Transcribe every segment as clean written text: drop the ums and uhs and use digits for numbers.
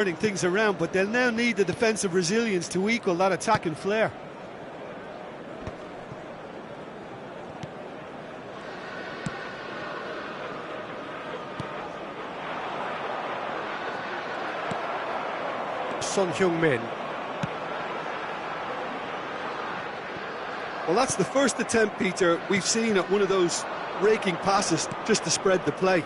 turning things around, but they'll now need the defensive resilience to equal that attacking flair. Son Heung-min. Well, that's the first attempt, Peter, we've seen at one of those raking passes just to spread the play.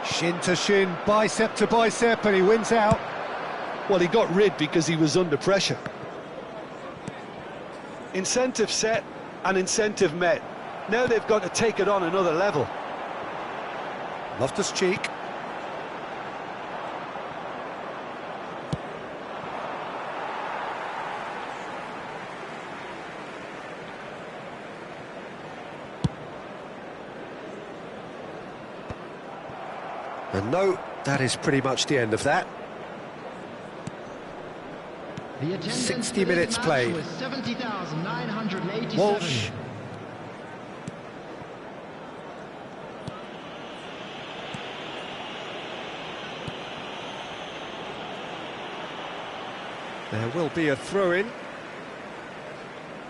Shin to shin, bicep to bicep, and he wins out. Well, he got rid because he was under pressure. Incentive set and incentive met. Now they've got to take it on another level. Loftus-Cheek. And no, that is pretty much the end of that. 60 minutes played. Walsh. There will be a throw-in.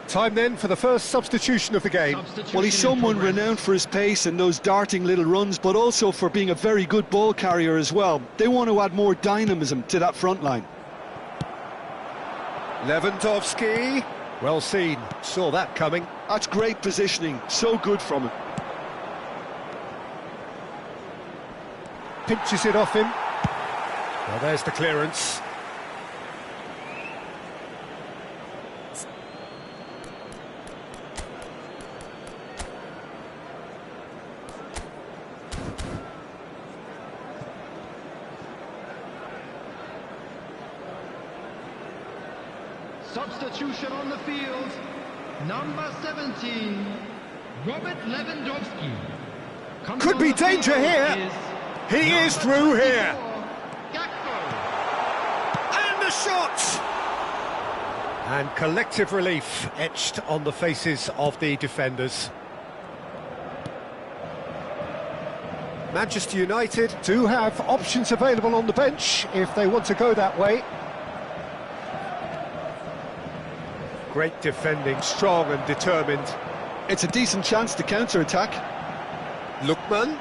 Time then for the first substitution of the game. Well, he's someone renowned for his pace and those darting little runs, but also for being a very good ball carrier as well. They want to add more dynamism to that front line. Lewandowski. Well seen, saw that coming. That's great positioning, so good from him. Pinches it off him. Well, there's the clearance. Substitution on the field, number 17, Robert Lewandowski. Could be danger here. He is through here. And the shot! And collective relief etched on the faces of the defenders. Manchester United do have options available on the bench if they want to go that way. Great defending, strong and determined. It's a decent chance to counter-attack. Lookman.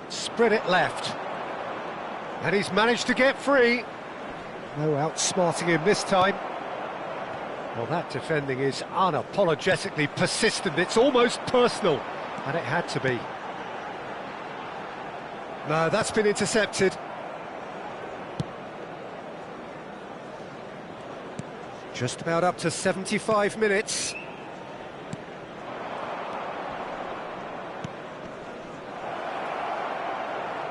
Spread it left. And he's managed to get free. No outsmarting him this time. Well, that defending is unapologetically persistent. It's almost personal. And it had to be. No, that's been intercepted. Just about up to 75 minutes.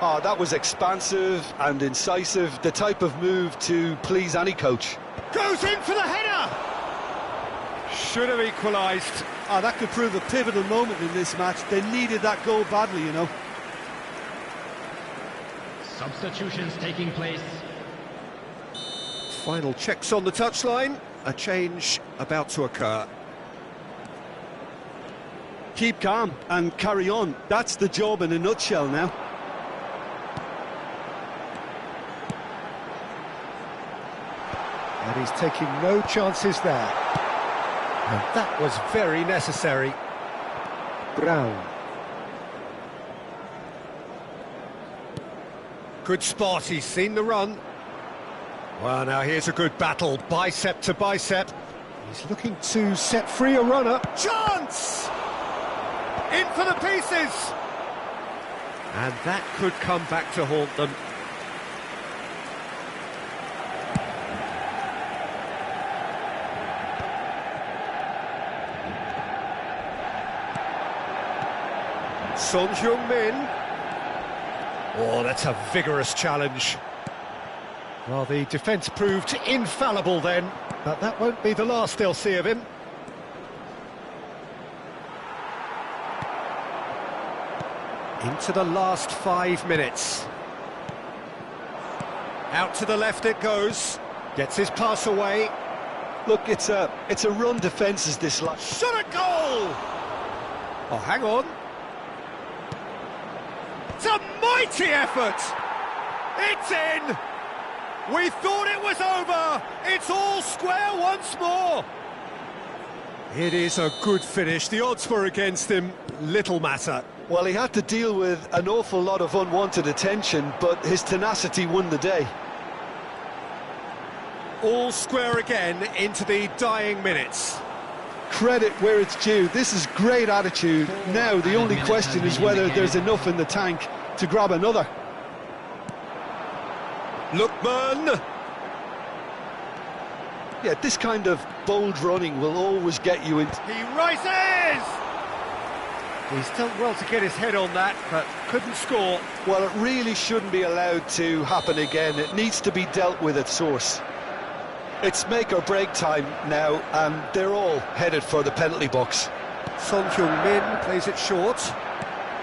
Oh, that was expansive and incisive, the type of move to please any coach. Goes in for the header! Should have equalised. Oh, that could prove a pivotal moment in this match. They needed that goal badly, you know. Substitutions taking place. Final checks on the touchline. A change about to occur. Keep calm and carry on. That's the job in a nutshell now. And he's taking no chances there. And that was very necessary. Brown. Good spot, he's seen the run. Well, now here's a good battle, bicep to bicep. He's looking to set free a runner. Chance! In for the pieces! And that could come back to haunt them. Son Heung-min. Oh, that's a vigorous challenge. Well, the defence proved infallible then, but that won't be the last they'll see of him. Into the last 5 minutes. Out to the left it goes. Gets his pass away. Look, it's a run defence is this like. Shot a goal! Oh, hang on. It's a mighty effort! It's in! We thought it was over! It's all square once more! It is a good finish. The odds were against him. Little matter. Well, he had to deal with an awful lot of unwanted attention, but his tenacity won the day. All square again into the dying minutes. Credit where it's due. This is great attitude. Now the only question is whether there's enough in the tank to grab another. Lookman! Yeah, this kind of bold running will always get you into... He rises! He's done well to get his head on that, but couldn't score. Well, it really shouldn't be allowed to happen again. It needs to be dealt with at source. It's make or break time now, and they're all headed for the penalty box. Son Heung-min plays it short,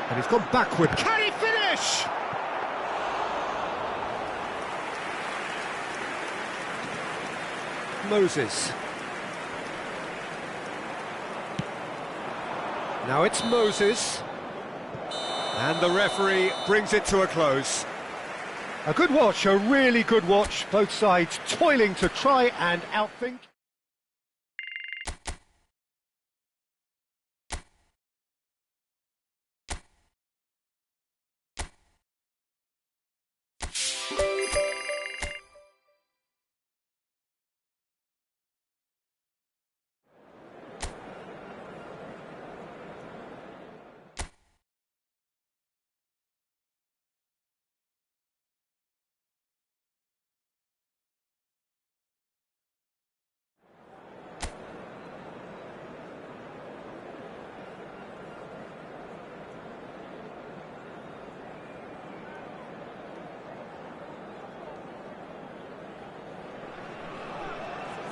and he's gone backward. Can he finish? Moses. Now it's Moses, and the referee brings it to a close. A good watch, a really good watch. Both sides toiling to try and outthink.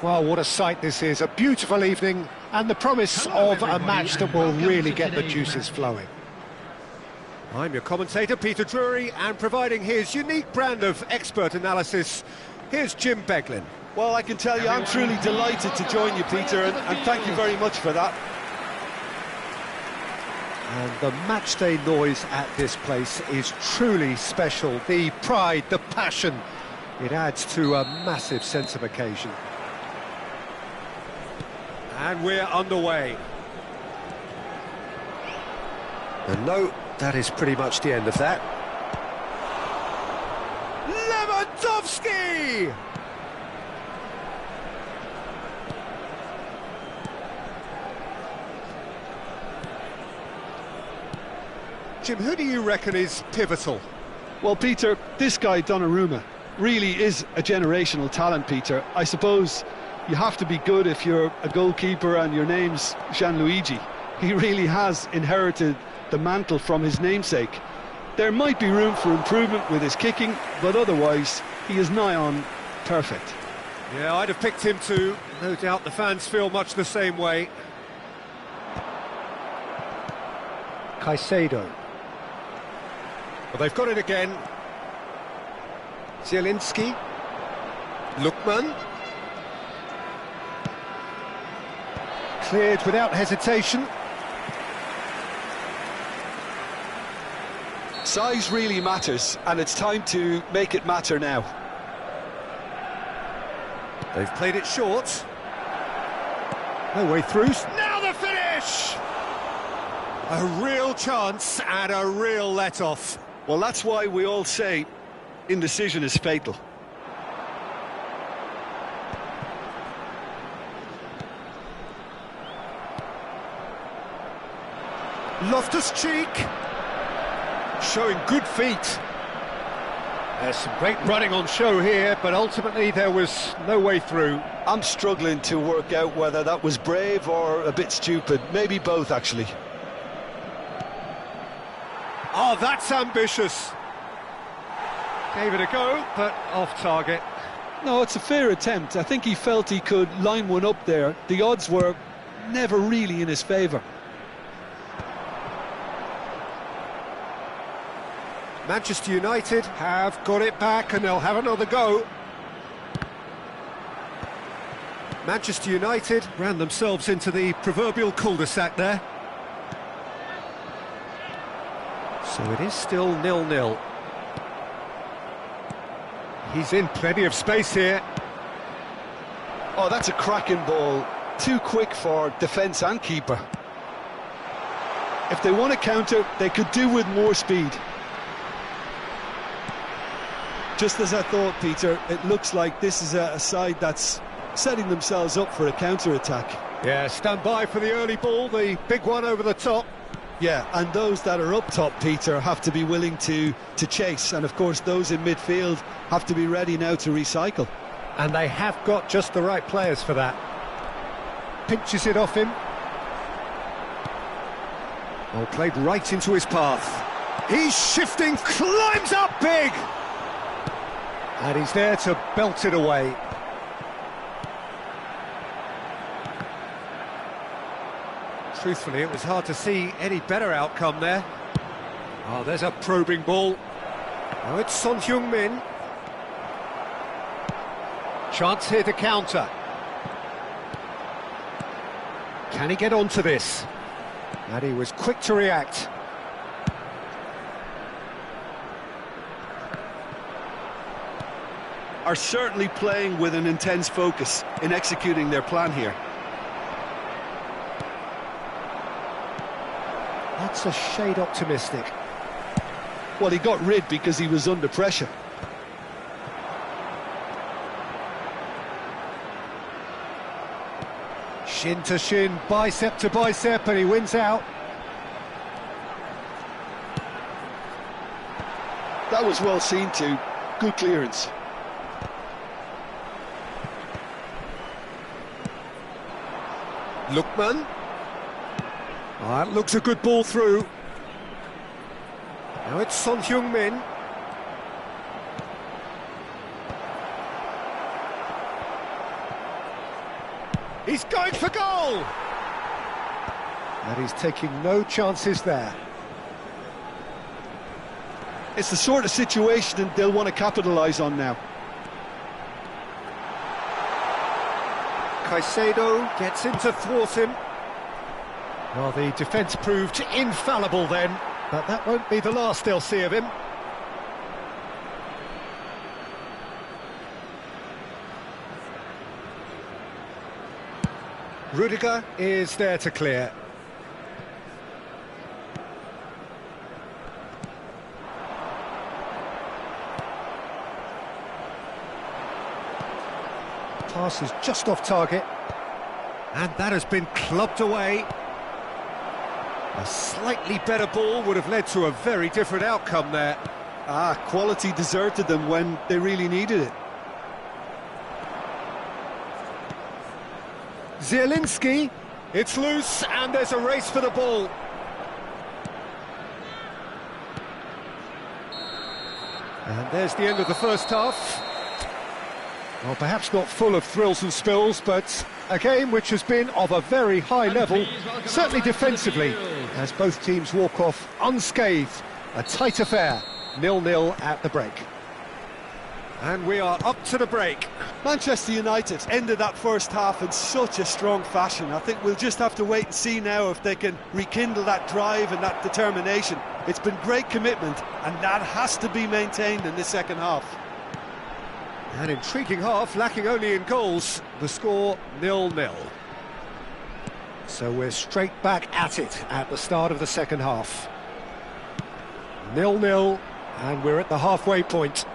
Well, what a sight this is. A beautiful evening and the promise of a match that will really get the juices flowing. I'm your commentator, Peter Drury, and providing his unique brand of expert analysis, here's Jim Beglin. Well, I can tell you I'm truly delighted to join you, Peter, and thank you very much for that. And the matchday noise at this place is truly special. The pride, the passion, it adds to a massive sense of occasion. And we're underway. And no, that is pretty much the end of that. Lewandowski! Jim, who do you reckon is pivotal? Well, Peter, this guy, Donnarumma, really is a generational talent, Peter. I suppose you have to be good if you're a goalkeeper and your name's Gianluigi. He really has inherited the mantle from his namesake. There might be room for improvement with his kicking, but otherwise, he is nigh on perfect. Yeah, I'd have picked him too. No doubt the fans feel much the same way. Caicedo. Well, they've got it again. Zielinski. Lookman. Cleared without hesitation. Size really matters, and it's time to make it matter now. They've played it short. No way through. Now the finish! A real chance and a real let-off. Well, that's why we all say indecision is fatal. Loftus-Cheek, showing good feet. There's some great running on show here, but ultimately there was no way through. I'm struggling to work out whether that was brave or a bit stupid. Maybe both, actually. Oh, that's ambitious. Gave it a go, but off target. No, it's a fair attempt. I think he felt he could line one up there. The odds were never really in his favour. Manchester United have got it back and they'll have another go. Manchester United ran themselves into the proverbial cul-de-sac there. So it is still 0-0. He's in plenty of space here. Oh, that's a cracking ball. Too quick for defence and keeper. If they want to counter, they could do with more speed. Just as I thought, Peter, it looks like this is a side that's setting themselves up for a counter-attack. Yeah, stand by for the early ball, the big one over the top. Yeah, and those that are up top, Peter, have to be willing to chase. And, of course, those in midfield have to be ready now to recycle. And they have got just the right players for that. Pinches it off him. Oh, played right into his path. He's shifting, climbs up big! And he's there to belt it away. Truthfully, it was hard to see any better outcome there. Oh, there's a probing ball. Now it's Son Heung-min. Chance here to counter. Can he get onto this? And he was quick to react. Are certainly playing with an intense focus in executing their plan here. That's a shade optimistic. Well, he got rid because he was under pressure. Shin to shin, bicep to bicep, and he wins out. That was well seen too. Good clearance. Lookman. Oh, that looks a good ball through. Now it's Son Heung-min. He's going for goal! And he's taking no chances there. It's the sort of situation they'll want to capitalise on now. Caicedo gets in to thwart him. Well, the defence proved infallible then, but that won't be the last they'll see of him. Rudiger is there to clear. Pass is just off target. And that has been clubbed away. A slightly better ball would have led to a very different outcome there. Quality deserted them when they really needed it. Zielinski, it's loose and there's a race for the ball. And there's the end of the first half. Well, perhaps not full of thrills and spills, but a game which has been of a very high level, certainly defensively, as both teams walk off unscathed. A tight affair, 0-0 at the break. And we are up to the break. Manchester United ended that first half in such a strong fashion. I think we'll just have to wait and see now if they can rekindle that drive and that determination. It's been great commitment, and that has to be maintained in the second half. An intriguing half, lacking only in goals. The score 0-0. So we're straight back at it at the start of the second half. 0-0, and we're at the halfway point.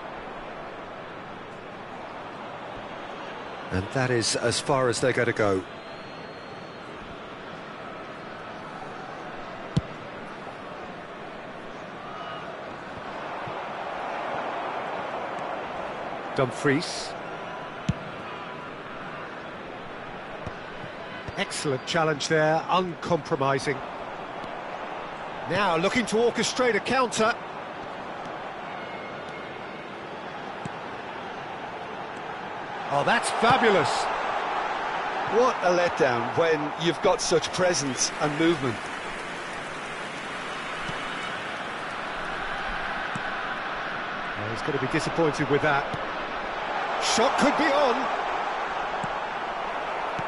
And that is as far as they're going to go. Dumfries. Excellent challenge there, uncompromising. Now looking to orchestrate a counter. Oh, that's fabulous. What a letdown when you've got such presence and movement. Oh, he's going to be disappointed with that. Shot could be on.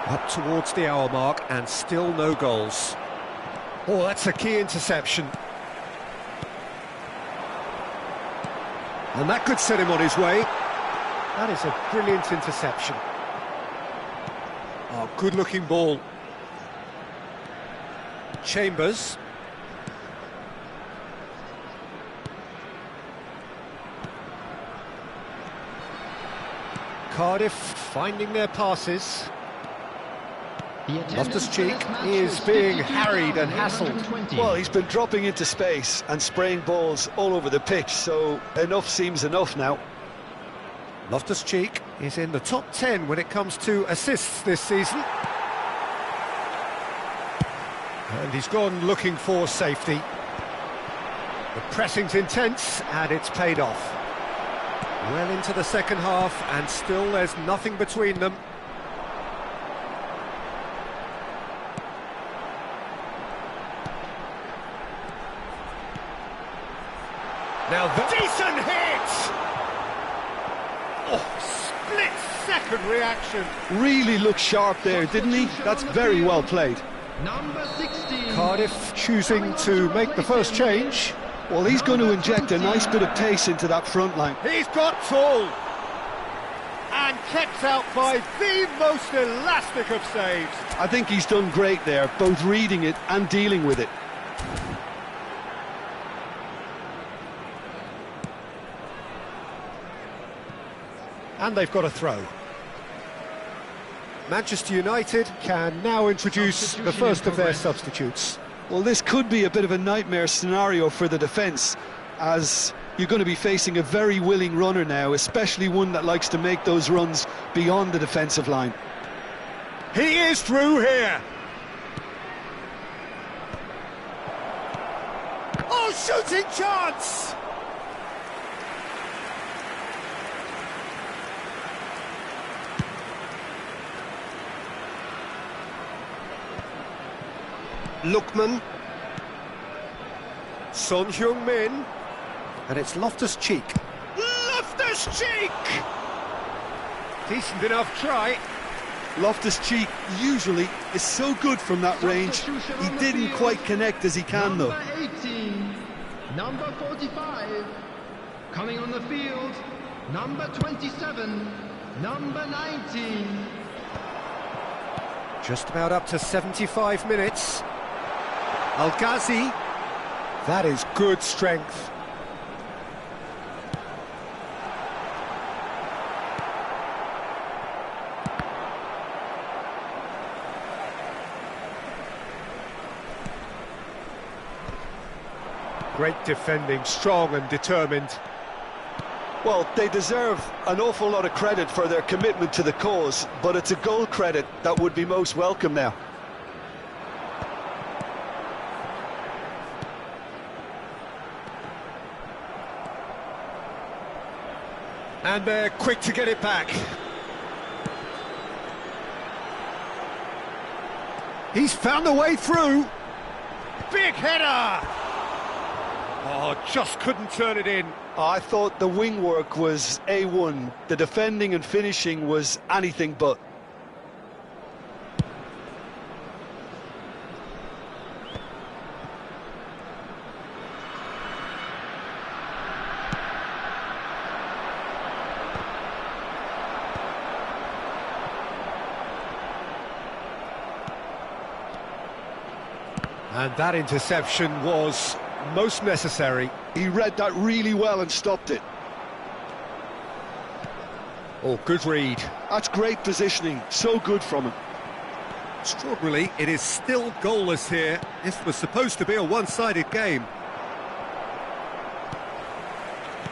Up towards the hour mark and still no goals. Oh, that's a key interception. And that could set him on his way. That is a brilliant interception. Oh, good-looking ball. Chambers. Cardiff finding their passes. Loftus-Cheek is being harried and hassled. Well, he's been dropping into space and spraying balls all over the pitch, so enough seems enough now. Loftus-Cheek is in the top 10 when it comes to assists this season. And he's gone looking for safety. The pressing's intense, and it's paid off. Well into the second half, and still there's nothing between them. Now the decent hit! Oh, split-second reaction. Really looked sharp there, didn't he? That's very well played. Number 16. Cardiff choosing to make the first change. Well, he's going to inject a nice bit of pace into that front line. He's got tall and kept out by the most elastic of saves. I think he's done great there, both reading it and dealing with it. And they've got a throw. Manchester United can now introduce the first of their substitutes. Well, this could be a bit of a nightmare scenario for the defence, as you're going to be facing a very willing runner now, especially one that likes to make those runs beyond the defensive line. He is through here. Oh, shooting chance! Lookman, Son Heung-min, and it's Loftus-Cheek. Loftus-Cheek! Decent enough try. Loftus-Cheek usually is so good from that range. He didn't quite connect as he can, though. Number 18, number 45, coming on the field, number 27, number 19. Just about up to 75 minutes. Al-Ghazi, that is good strength. Great defending, strong and determined. Well, they deserve an awful lot of credit for their commitment to the cause, but it's a goal credit that would be most welcome now. And they're quick to get it back. He's found a way through. Big header! Oh, just couldn't turn it in. I thought the wing work was A1. The defending and finishing was anything but. And that interception was most necessary. He read that really well and stopped it. Oh, good read. That's great positioning, so good from him. Extraordinarily, it is still goalless here. This was supposed to be a one-sided game.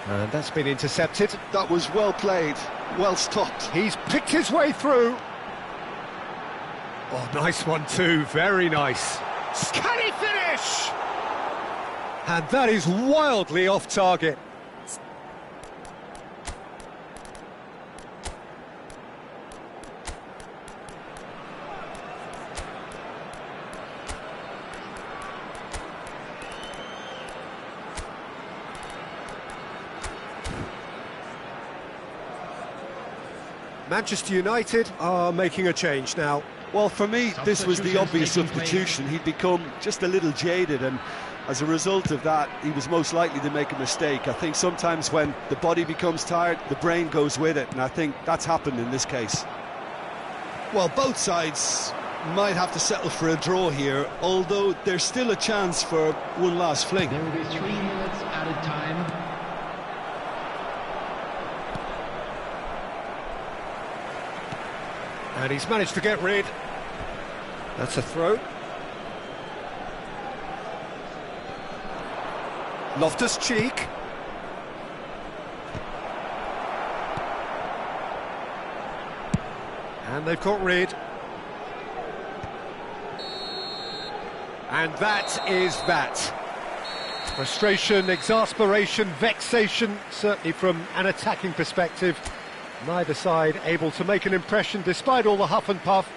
And that's been intercepted. That was well played, well stopped. He's picked his way through. Oh, nice one too, very nice. Can he finish? And that is wildly off target. Manchester United are making a change now. Well, for me, this was the obvious substitution. He'd become just a little jaded, and As a result of that, he was most likely to make a mistake. I think sometimes when the body becomes tired, the brain goes with it, and I think that's happened in this case. Well, both sides might have to settle for a draw here, although there's still a chance for one last fling. There will be 3 minutes added time. And he's managed to get rid. That's a throw. Loftus-Cheek. And they've got rid. And that is that. Frustration, exasperation, vexation, certainly from an attacking perspective. Neither side able to make an impression despite all the huff and puff.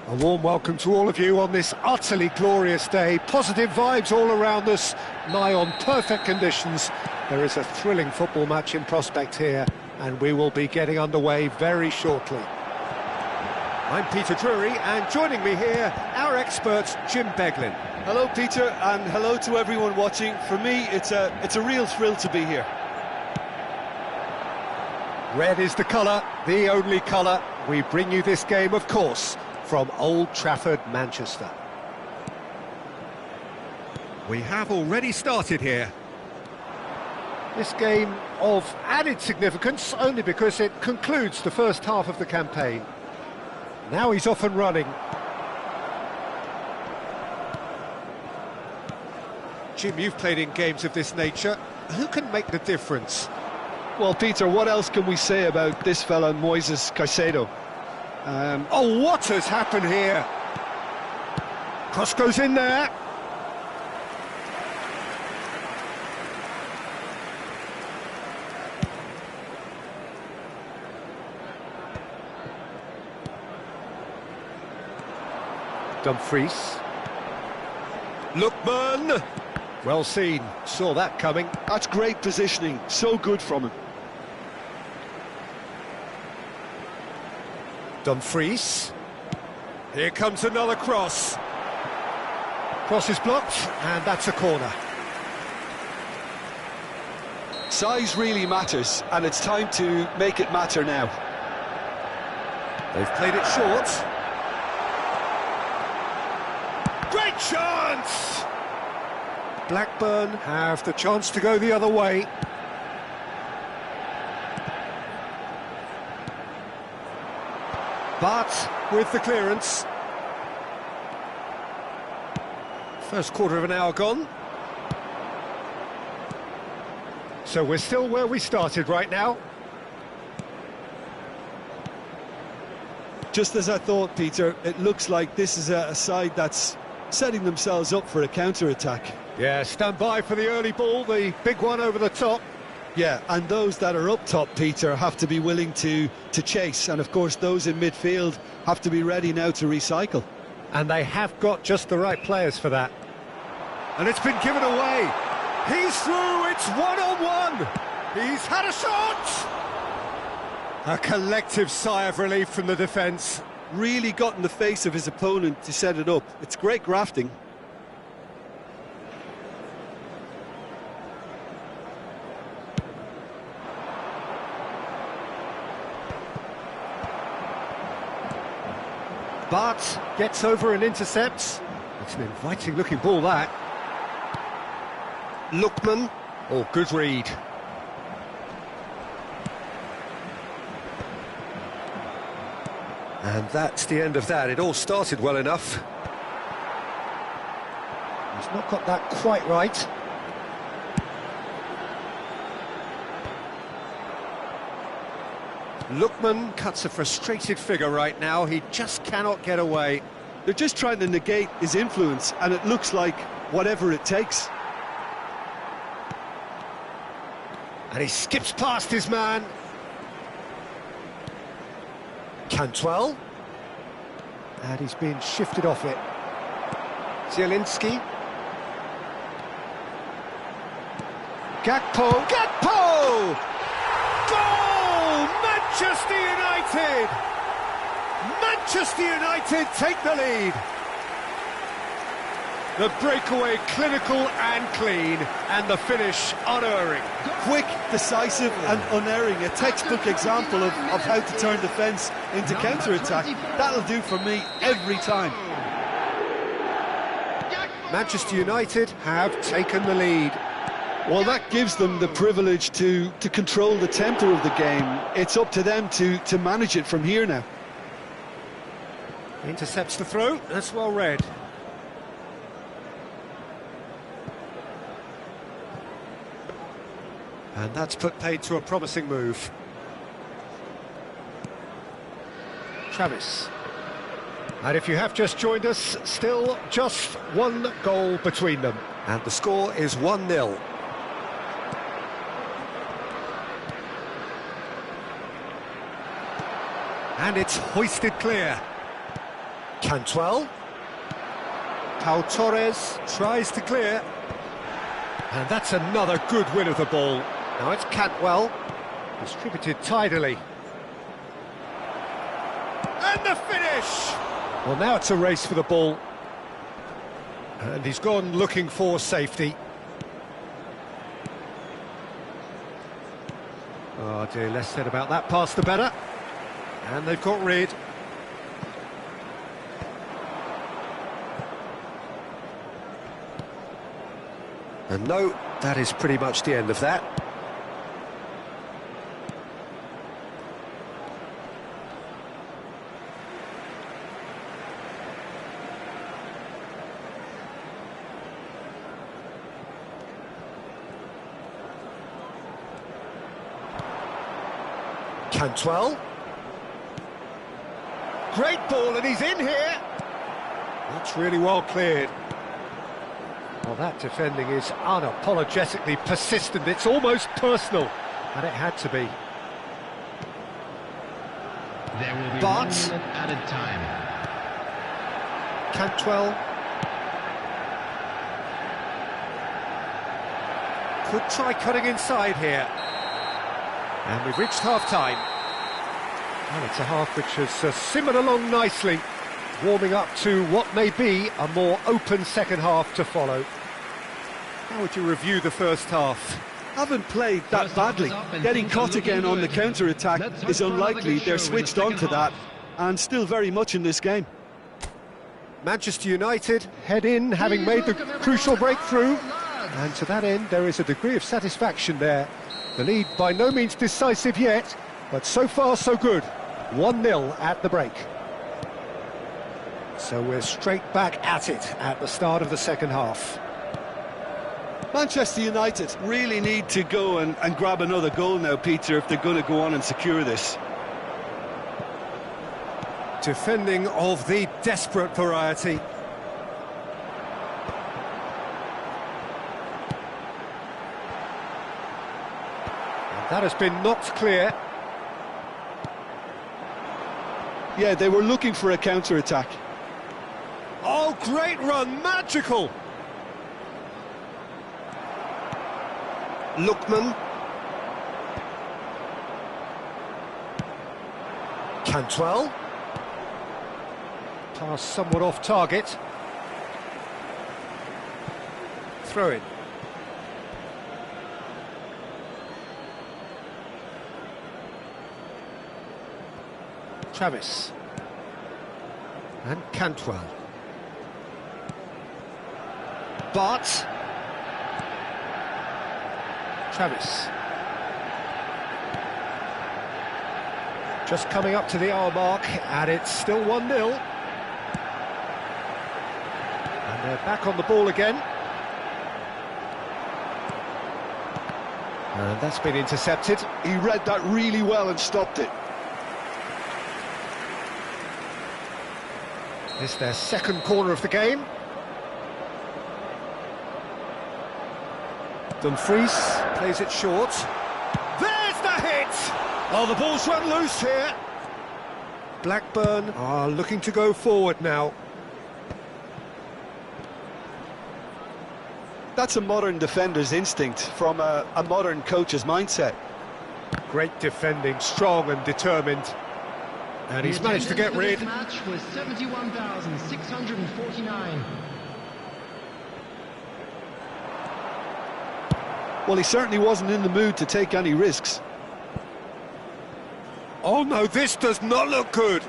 A warm welcome to all of you on this utterly glorious day. Positive vibes all around us, nigh on perfect conditions. There is a thrilling football match in prospect here, and we will be getting underway very shortly. I'm Peter Drury, and joining me here, our expert, Jim Beglin. Hello, Peter, and hello to everyone watching. For me, it's a real thrill to be here. Red is the colour, the only colour. We bring you this game, of course, from Old Trafford, Manchester. We have already started here. This game of added significance only because it concludes the first half of the campaign. Now he's off and running. Jim, you've played in games of this nature. Who can make the difference? Well, Peter, what else can we say about this fella, Moises Caicedo? Oh, what has happened here? Cross goes in there. Dumfries. Lookman. Well seen. Saw that coming. That's great positioning. So good from him. Dumfries. Here comes another cross. Cross is blocked, and that's a corner. Size really matters, and it's time to make it matter now. They've played it short. Great chance! Blackburn have the chance to go the other way. But with the clearance. First quarter of an hour gone. So we're still where we started right now. Just as I thought, Peter, it looks like this is a side that's setting themselves up for a counter-attack. Yeah, stand by for the early ball, the big one over the top. Yeah, and those that are up top, Peter, have to be willing to chase. And, of course, those in midfield have to be ready now to recycle. And they have got just the right players for that. And it's been given away. He's through, it's one-on-one. He's had a shot. A collective sigh of relief from the defence. Really got in the face of his opponent to set it up. It's great grafting. But gets over and intercepts. It's an inviting looking ball, that. Lookman. Oh, good read. And that's the end of that. It all started well enough. He's not got that quite right. Lookman cuts a frustrated figure right now. He just cannot get away. They're just trying to negate his influence, and it looks like whatever it takes. And he skips past his man. Cantwell. And he's been shifted off it. Zielinski. Gakpo. Gakpo! Goal! Manchester United! Manchester United take the lead. The breakaway clinical and clean, and the finish unerring. Quick, decisive and unerring. A textbook example of how to turn defence into counter-attack. That'll do for me every time. Manchester United have taken the lead. Well, that gives them the privilege to control the tempo of the game. It's up to them to manage it from here now. Intercepts the throw, that's well read. And that's put paid to a promising move. Travis. And if you have just joined us, still just one goal between them. And the score is 1-0. And it's hoisted clear. Cantwell. Pau Torres tries to clear. And that's another good win of the ball. Now it's Cantwell, distributed tidily. And the finish! Well, now it's a race for the ball. And he's gone looking for safety. Oh dear, less said about that pass the better. And they've got rid. And no, that is pretty much the end of that. Cantwell. Great ball, and he's in here. That's really well cleared. Well, that defending is unapologetically persistent. It's almost personal, and it had to be. There will be But 1 minute added time. Cantwell could try cutting inside here. And we've reached half-time. And it's a half which has simmered along nicely, warming up to what may be a more open second half to follow. How would you review the first half? Haven't played that badly. Getting caught again on the counter-attack is unlikely. They're switched on to that, and still very much in this game. Manchester United head in, having made the crucial breakthrough. And to that end, there is a degree of satisfaction there. The lead by no means decisive yet, but so far so good. 1-0 at the break. So we're straight back at it at the start of the second half. Manchester United really need to go and grab another goal now, Peter, if they're going to go on and secure this. Defending of the desperate variety. And that has been knocked clear. Yeah, they were looking for a counter-attack. Oh, great run, magical! Lookman. Cantwell. Pass somewhat off target. Throw in. Travis. And Cantwell. But Travis. Just coming up to the hour mark, and it's still 1-0. And they're back on the ball again. And that's been intercepted. He read that really well and stopped it. It's their second corner of the game. Dumfries plays it short. There's the hit! Oh, the ball's run loose here. Blackburn are looking to go forward now. That's a modern defender's instinct from a modern coach's mindset. Great defending, strong and determined. And he's managed to get rid. This match was 71,649. Well, he certainly wasn't in the mood to take any risks. Oh no, this does not look good.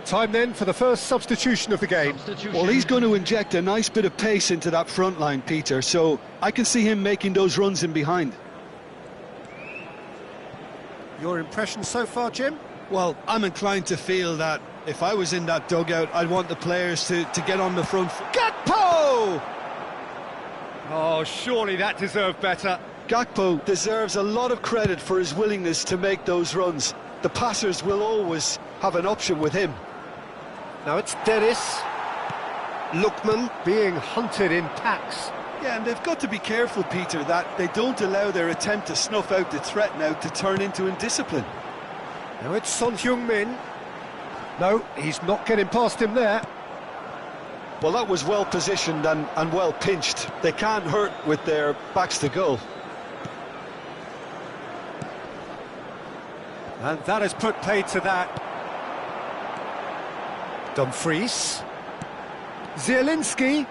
Time then for the first substitution of the game. Well, he's going to inject a nice bit of pace into that front line, Peter, so I can see him making those runs in behind. Your impression so far, Jim? Well, I'm inclined to feel that if I was in that dugout, I'd want the players to get on the front foot. Gakpo! Oh, surely that deserved better. Gakpo deserves a lot of credit for his willingness to make those runs. The passers will always have an option with him. Now it's Dennis. Lookman being hunted in packs. Yeah, and they've got to be careful, Peter, that they don't allow their attempt to snuff out the threat now to turn into indiscipline. Now it's Son Heung-min. No, he's not getting past him there. Well, that was well positioned and well pinched. They can't hurt with their backs to goal. And that has put paid to that. Dumfries. Zielinski.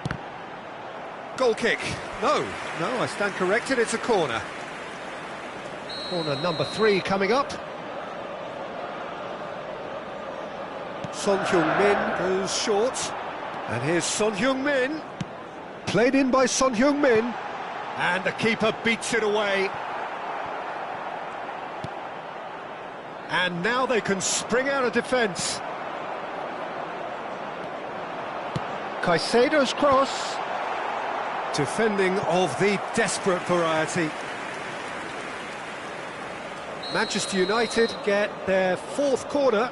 Goal kick. No, I stand corrected, it's a corner. Corner number 3 coming up. Son Heung-min goes short. And here's Son Heung-min. Played in by Son Heung-min. And the keeper beats it away. And now they can spring out of defence. Caicedo's cross. Defending of the desperate variety. Manchester United get their 4th corner.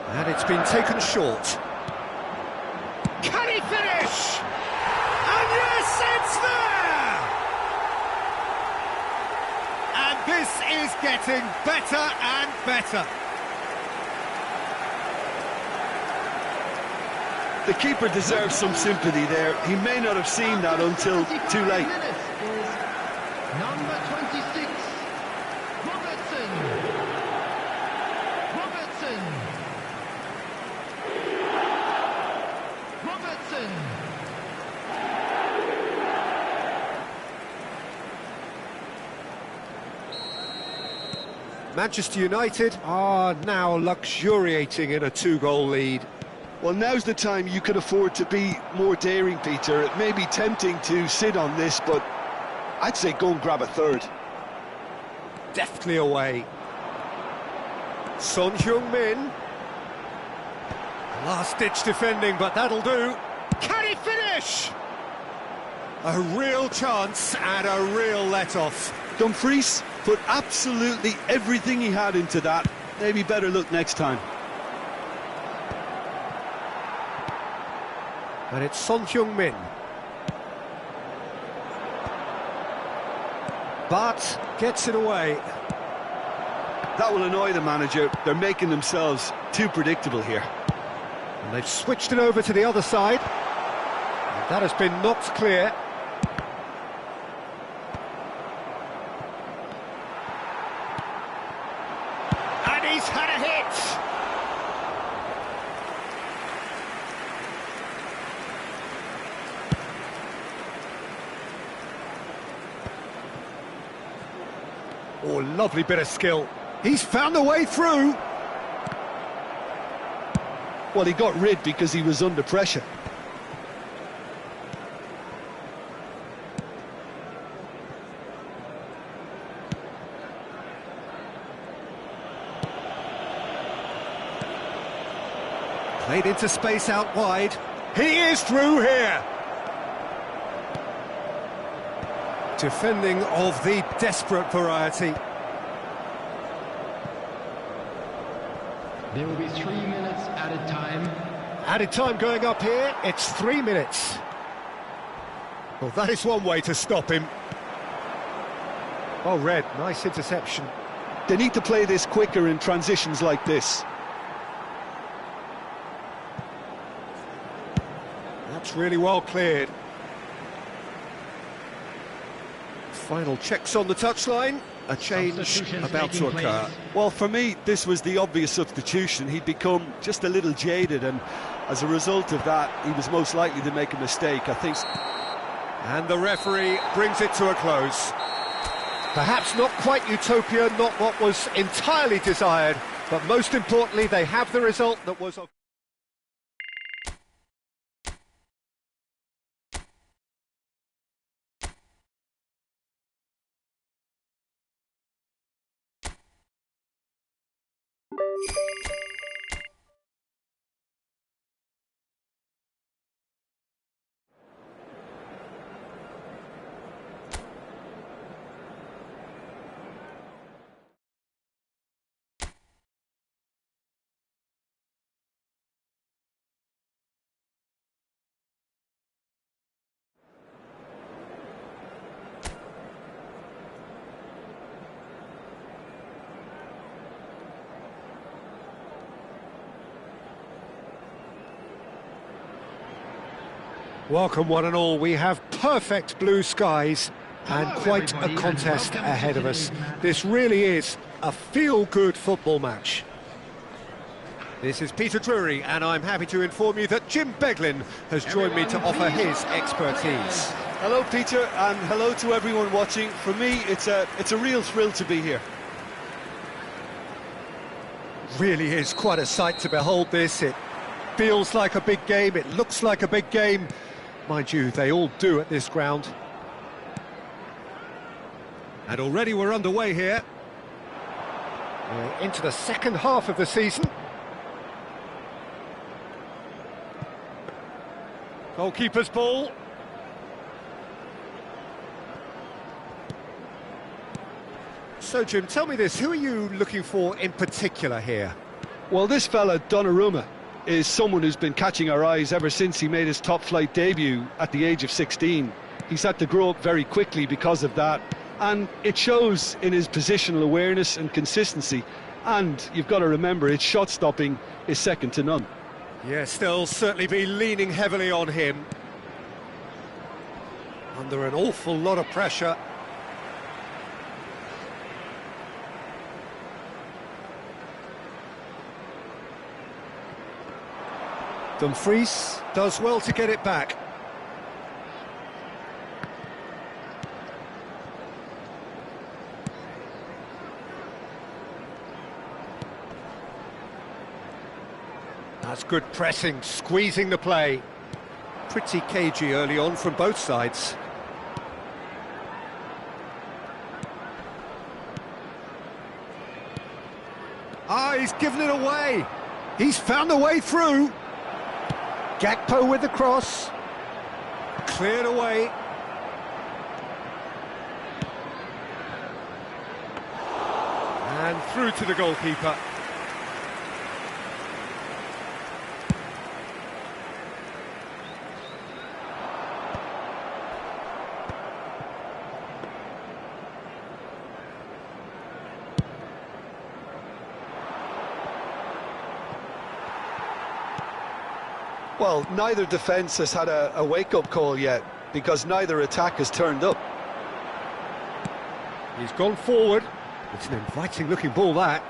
And it's been taken short. Can he finish? And yes, it's there! And this is getting better and better. The keeper deserves some sympathy there. He may not have seen that until too late. Number 26, Robertson. Robertson. Manchester United are now luxuriating in a 2-goal lead. Well, now's the time you can afford to be more daring, Peter. It may be tempting to sit on this, but I'd say go and grab a third. Deftly away. Son Heung-min. Last-ditch defending, but that'll do. Can he finish? A real chance and a real let-off. Dumfries put absolutely everything he had into that. Maybe better luck next time. And it's Son Heung-min. But gets it away. That will annoy the manager. They're making themselves too predictable here. And they've switched it over to the other side. That has been knocked clear. And he's had a hit! Oh, lovely bit of skill. He's found a way through. Well, he got rid because he was under pressure. Played into space out wide. He is through here. Defending of the desperate variety. There will be 3 minutes added time. Added time going up here, it's 3 minutes. Well, that is one way to stop him. Well read, nice interception. They need to play this quicker in transitions like this. That's really well cleared. Final checks on the touchline. A change about to occur. Well, for me, this was the obvious substitution. He'd become just a little jaded, and as a result of that, he was most likely to make a mistake, I think. And the referee brings it to a close. Perhaps not quite utopia, not what was entirely desired, but most importantly, they have the result that was... Welcome one and all, we have perfect blue skies and quite a contest ahead of us. This really is a feel-good football match. This is Peter Drury and I'm happy to inform you that Jim Beglin has joined me to offer his expertise. Hello, Peter, and hello to everyone watching. For me, it's a real thrill to be here. Really is quite a sight to behold this. It feels like a big game, it looks like a big game. Mind you, they all do at this ground. And already we're underway here. We're into the second half of the season. Goalkeeper's ball. So, Jim, tell me this, who are you looking for in particular here? Well, this fella, Donnarumma, is someone who's been catching our eyes ever since he made his top-flight debut at the age of 16. He's had to grow up very quickly because of that, and it shows in his positional awareness and consistency. And you've got to remember, his shot-stopping is second to none. Yes, they'll certainly be leaning heavily on him. Under an awful lot of pressure. Dumfries does well to get it back. That's good pressing, squeezing the play. Pretty cagey early on from both sides. Ah, he's given it away. He's found a way through. Gakpo with the cross. Cleared away. And through to the goalkeeper. Well, neither defence has had a wake-up call yet, because neither attack has turned up. He's gone forward. It's an inviting-looking ball, that.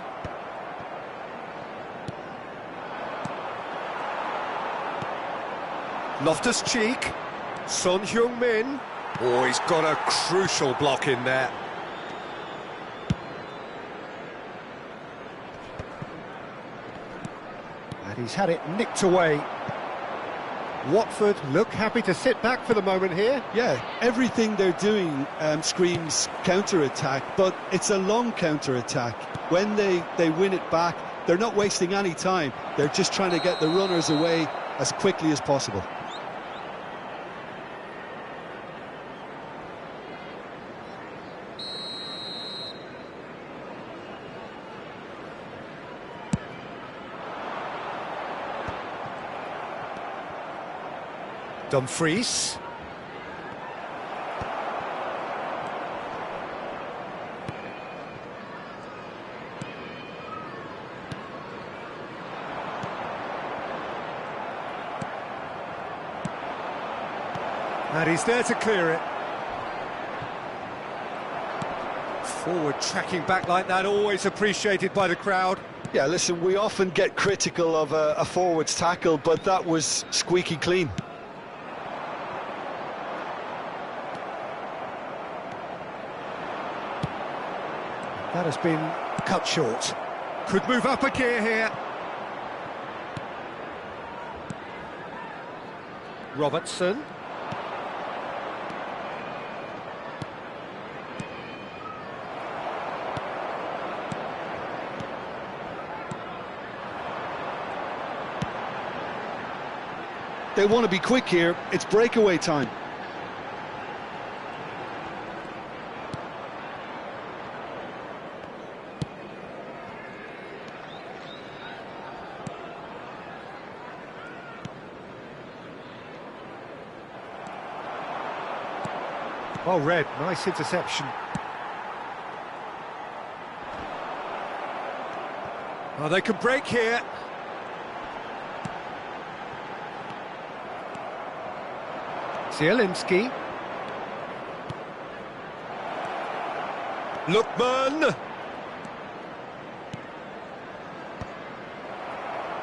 Loftus-Cheek. Son Heung-min. Oh, he's got a crucial block in there. And he's had it nicked away. Watford look happy to sit back for the moment here. Yeah, everything they're doing screams counter-attack, but it's a long counter-attack. When they win it back, they're not wasting any time. They're just trying to get the runners away as quickly as possible. Dumfries. And he's there to clear it. Forward tracking back like that, always appreciated by the crowd. Yeah, listen, we often get critical of a forward's tackle, but that was squeaky clean. That has been cut short. Could move up a gear here. Robertson. They want to be quick here. It's breakaway time. Oh, Red, nice interception. Oh, they can break here. Zielinski. Lookman.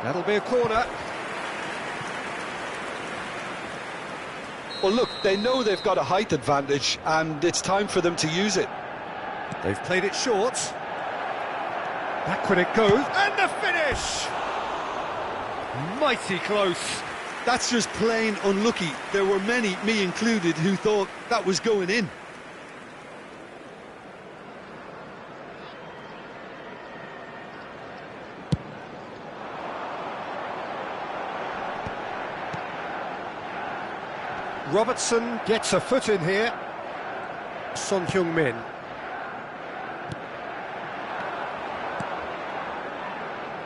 That'll be a corner. Well, look, they know they've got a height advantage, and it's time for them to use it. They've played it short. Backward it goes, and the finish! Mighty close. That's just plain unlucky. There were many, me included, who thought that was going in. Robertson gets a foot in here. Son Heung-min.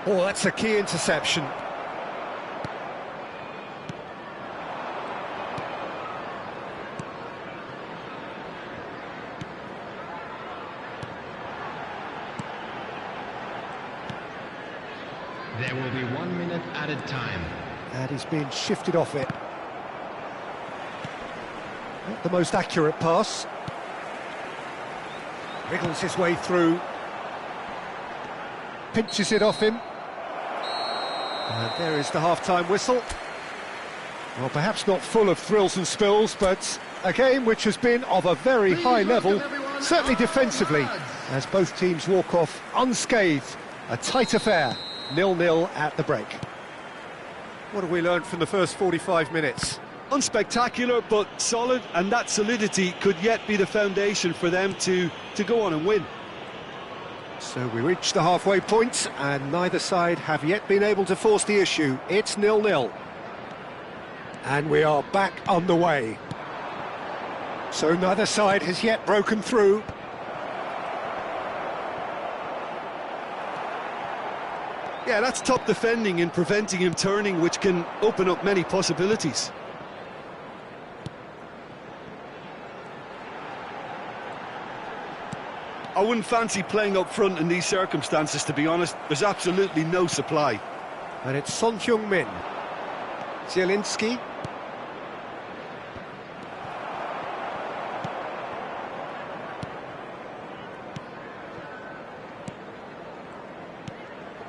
Oh, that's a key interception. There will be 1 minute added time. And he's being shifted off it. Not the most accurate pass. Wriggles his way through. Pinches it off him. And there is the half-time whistle. Well, perhaps not full of thrills and spills, but a game which has been of a very high level, certainly defensively, as both teams walk off unscathed. A tight affair, 0-0 at the break. What have we learned from the first 45 minutes? Unspectacular, but solid, and that solidity could yet be the foundation for them to go on and win. So we reach the halfway point, and neither side have yet been able to force the issue. It's 0-0. And we are back underway. So neither side has yet broken through. Yeah, that's top defending and preventing him turning, which can open up many possibilities. I wouldn't fancy playing up front in these circumstances, to be honest. There's absolutely no supply. And it's Son Heung-min. Zielinski.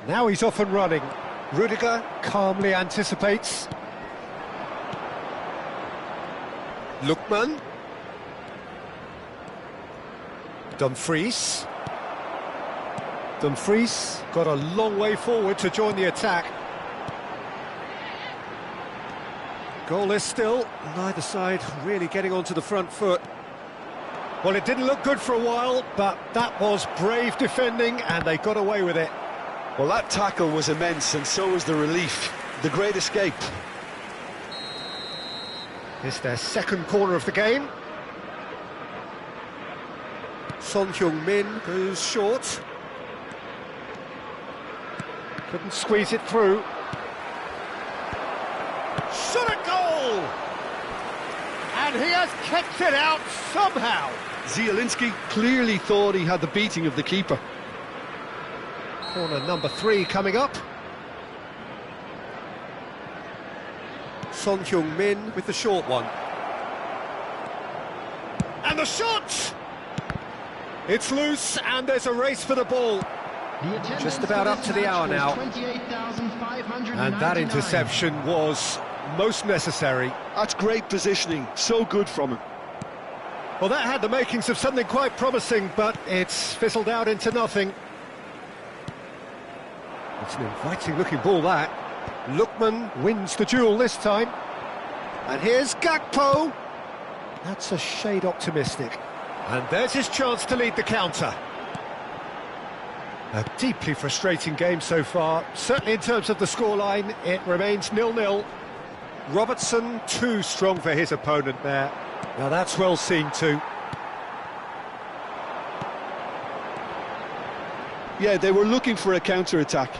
Now he's off and running. Rudiger calmly anticipates. Lookman. Dumfries. Dumfries got a long way forward to join the attack. Goalless still, neither side really getting onto the front foot. Well, it didn't look good for a while, but that was brave defending and they got away with it. Well, that tackle was immense, and so was the relief. The great escape. It's their second corner of the game. Son Heung-min goes short. Couldn't squeeze it through. Shot a goal! And he has kept it out somehow. Zielinski clearly thought he had the beating of the keeper. Corner number 3 coming up. Son Heung-min with the short one. And the shot! It's loose and there's a race for the ball. Just about up to the hour now. And that interception was most necessary. That's great positioning, so good from him. Well, that had the makings of something quite promising, but it's fizzled out into nothing. It's an inviting-looking ball, that. Lookman wins the duel this time. And here's Gakpo. That's a shade optimistic. And there's his chance to lead the counter. A deeply frustrating game so far. Certainly in terms of the scoreline, it remains 0-0. Robertson too strong for his opponent there. Now that's well seen too. Yeah, they were looking for a counter-attack.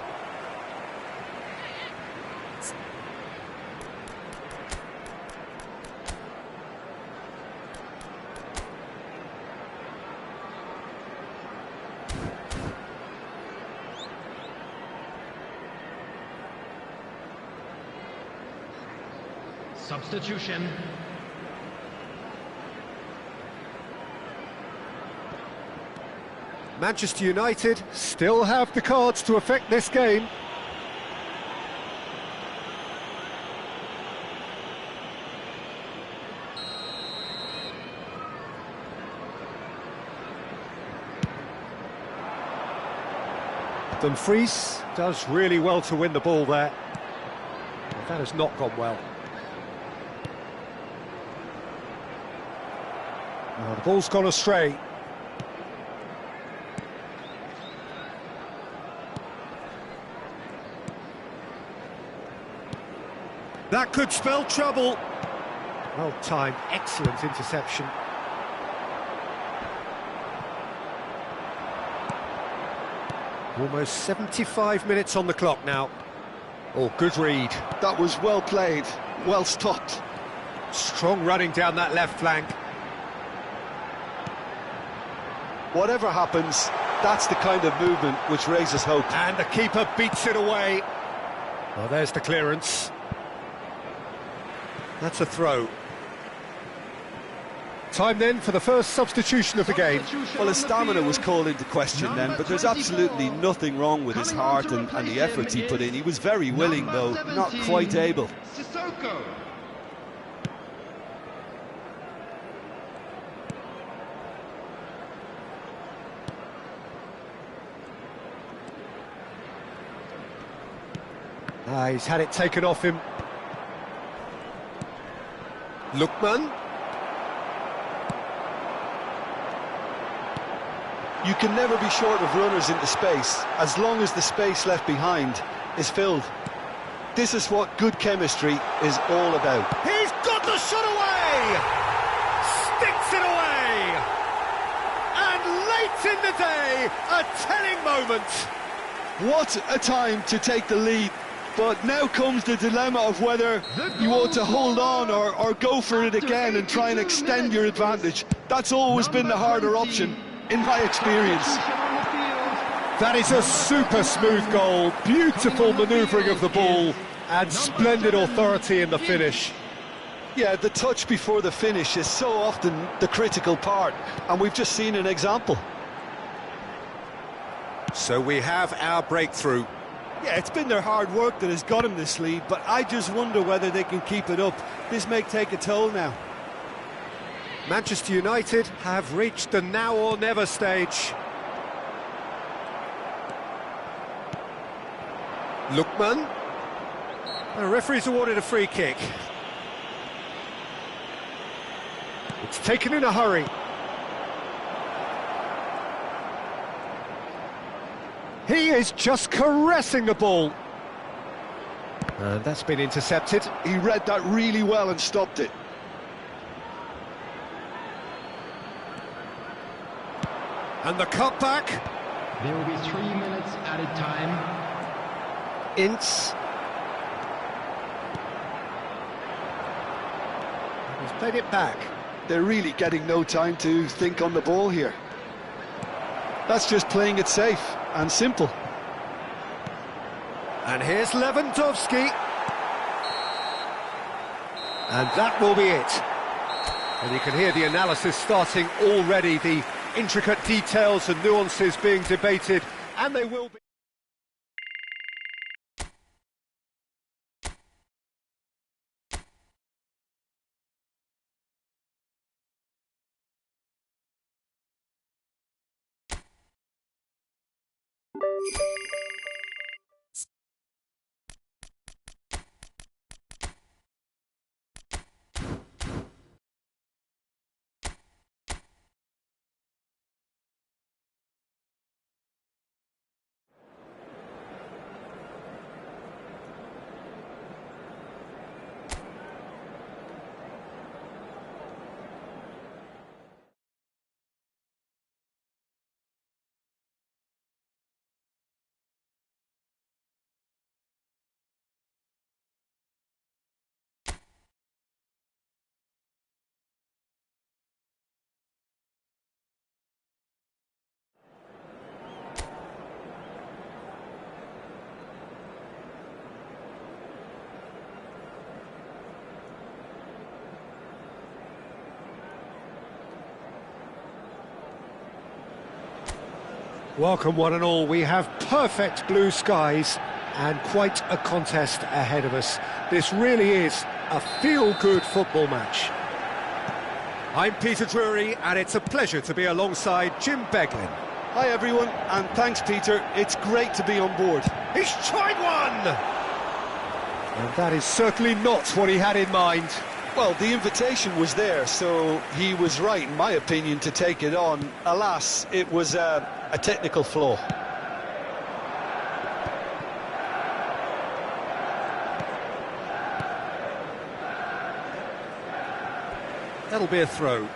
Substitution. Manchester United still have the cards to affect this game. Dumfries does really well to win the ball there. That has not gone well. Oh, the ball's gone astray. That could spell trouble. Well timed, excellent interception. Almost 75 minutes on the clock now. Oh, good read. That was well played, well stopped. Strong running down that left flank. Whatever happens, that's the kind of movement which raises hope. And the keeper beats it away. Well, there's the clearance. That's a throw. Time then for the first substitution of the game. Well, his stamina was called into question then, but there's absolutely nothing wrong with his heart and the efforts he put in. He was very willing, though not quite able. He's had it taken off him. Lookman. You can never be short of runners into space, as long as the space left behind is filled. This is what good chemistry is all about. He's got the shot away! Sticks it away! And late in the day, a telling moment. What a time to take the lead. But now comes the dilemma of whether you ought to hold on or go for it again and try and extend your advantage. That's always been the harder option, in my experience. That is a super smooth goal, beautiful manoeuvring of the ball, And splendid authority in the finish. Yeah, the touch before the finish is so often the critical part, and we've just seen an example. So we have our breakthrough. Yeah, it's been their hard work that has got them this lead, but I just wonder whether they can keep it up. This may take a toll now. Manchester United have reached the now or never stage. Lookman. The referee's awarded a free kick. It's taken in a hurry. He is just caressing the ball. And that's been intercepted. He read that really well and stopped it. And the cutback. There will be 3 minutes added time. Ince. He's played it back. They're really getting no time to think on the ball here. That's just playing it safe and simple. And here's Lewandowski. And that will be it. And you can hear the analysis starting already, the intricate details and nuances being debated, and they will be. Welcome one and all, we have perfect blue skies and quite a contest ahead of us. This really is a feel-good football match. I'm Peter Drury and it's a pleasure to be alongside Jim Beglin. Hi everyone, and thanks Peter, it's great to be on board. He's tried one! And that is certainly not what he had in mind. Well, the invitation was there, so he was right, in my opinion, to take it on. Alas, it was a technical flaw. That'll be a throw.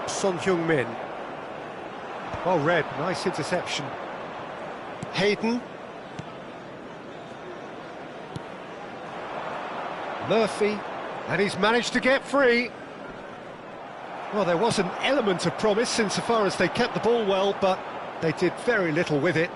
Son Heung-min. Well read, nice interception. Hayden. Murphy. And he's managed to get free. Well, there was an element of promise insofar as they kept the ball well, but they did very little with it.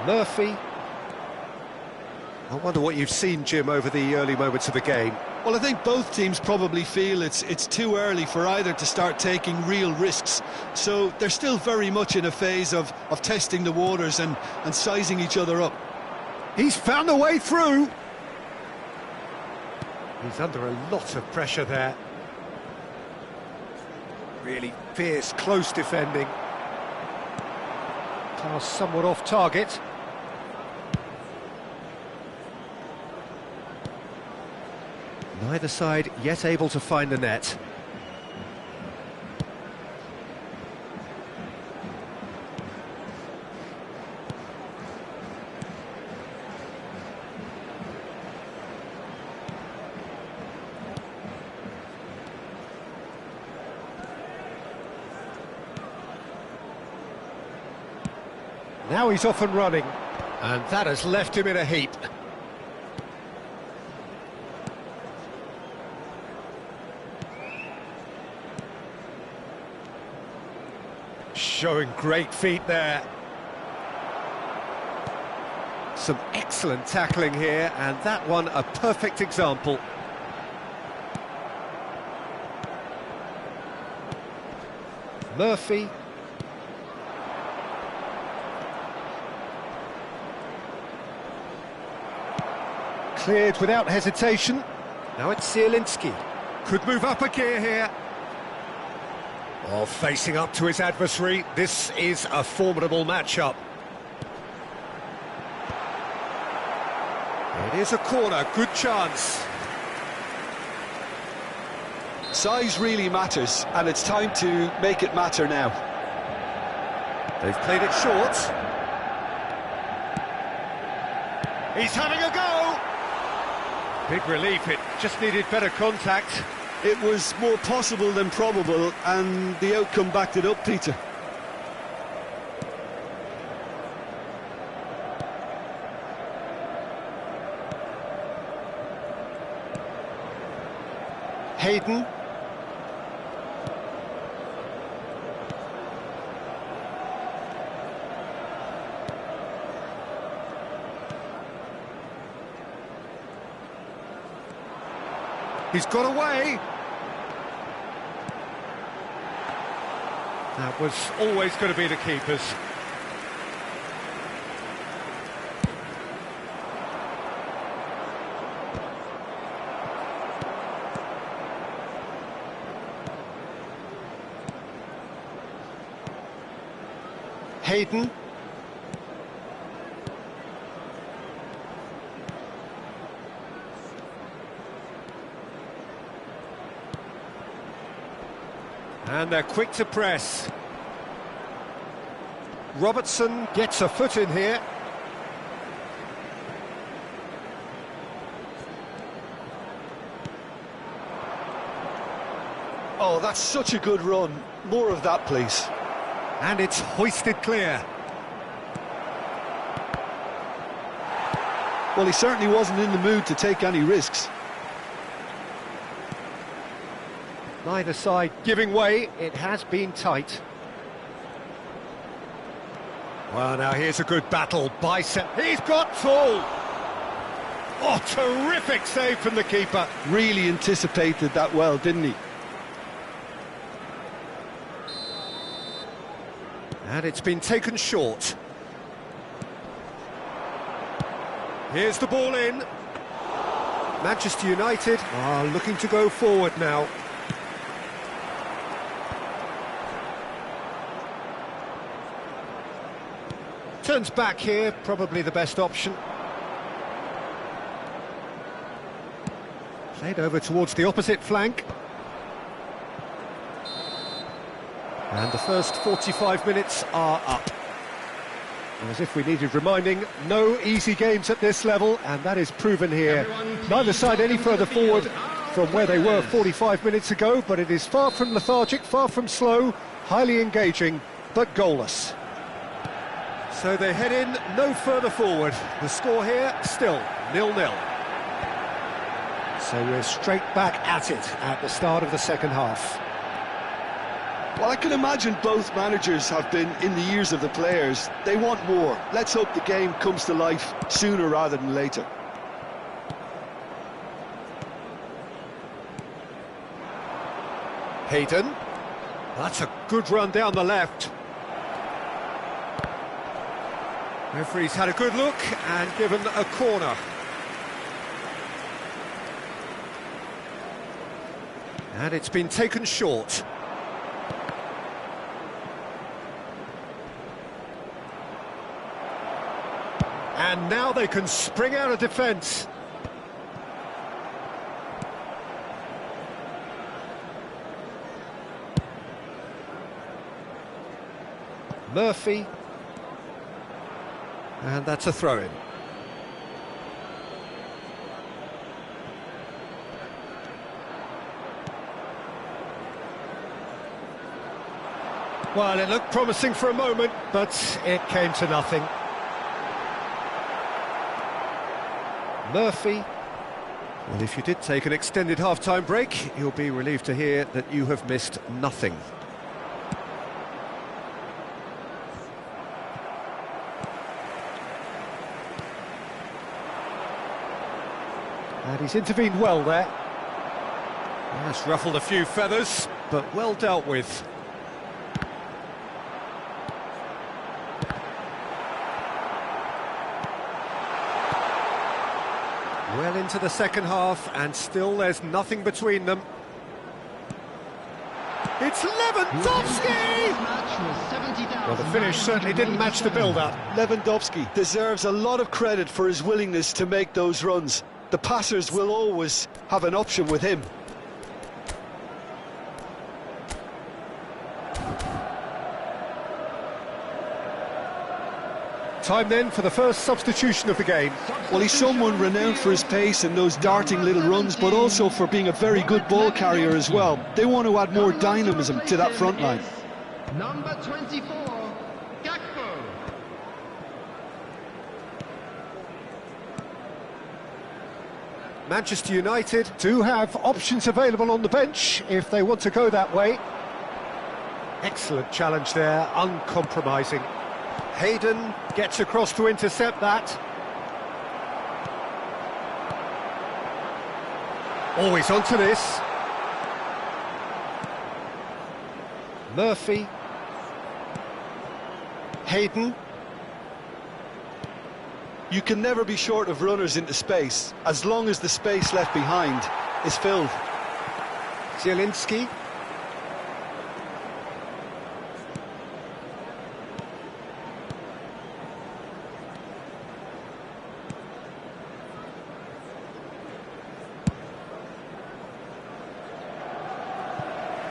Murphy. I wonder what you've seen, Jim, over the early moments of the game. Well, I think both teams probably feel it's too early for either to start taking real risks. So they're still very much in a phase of testing the waters and sizing each other up. He's found a way through. He's under a lot of pressure there. Really fierce, close defending. Pass somewhat off target. Neither side yet able to find the net. Now he's off and running, and that has left him in a heap. Showing great feet there. Some excellent tackling here, and that one a perfect example. Murphy. Cleared without hesitation. Now it's Zielinski. Could move up a gear here. Oh, facing up to his adversary. This is a formidable matchup. It is a corner, good chance. Size really matters, and it's time to make it matter now. They've played it short. He's having a go! Big relief, it just needed better contact. It was more possible than probable, and the outcome backed it up, Peter. Hayden. He's got away. That was always going to be the keeper's. Hayden. And they're quick to press. Robertson gets a foot in here. Oh, that's such a good run. More of that, please. And it's hoisted clear. Well, he certainly wasn't in the mood to take any risks. Neither side giving way. It has been tight. Well, now here's a good battle. Bicep. He's got full. Oh, terrific save from the keeper. Really anticipated that well, didn't he? And it's been taken short. Here's the ball in. Manchester United are looking to go forward now. Turns back here, probably the best option. Played over towards the opposite flank. And the first 45 minutes are up. And as if we needed reminding, no easy games at this level, and that is proven here. Neither side any further forward from where they were 45 minutes ago, but it is far from lethargic, far from slow, highly engaging, but goalless. So they head in no further forward. The score here, still 0-0. So we're straight back at it at the start of the second half. Well, I can imagine both managers have been in the ears of the players. They want more. Let's hope the game comes to life sooner rather than later. Hayden. That's a good run down the left. Referee's had a good look and given a corner. And it's been taken short. And now they can spring out of defence. Murphy. And that's a throw-in. Well, it looked promising for a moment, but it came to nothing. Murphy. Well, if you did take an extended half-time break, you'll be relieved to hear that you have missed nothing. And he's intervened well there. That's ruffled a few feathers, but well dealt with. Well into the second half, and still there's nothing between them. It's Lewandowski! Well, the finish certainly didn't match the build-up. Lewandowski deserves a lot of credit for his willingness to make those runs. The passers will always have an option with him. Time then for the first substitution of the game. Well, he's someone renowned for his pace and those darting little runs, but also for being a very good ball carrier as well. They want to add more dynamism to that front line. Number 24, Gakpo. Manchester United do have options available on the bench if they want to go that way. Excellent challenge there, uncompromising. Hayden gets across to intercept that. Always onto this. Murphy. Hayden. You can never be short of runners into space, as long as the space left behind is filled. Zielinski.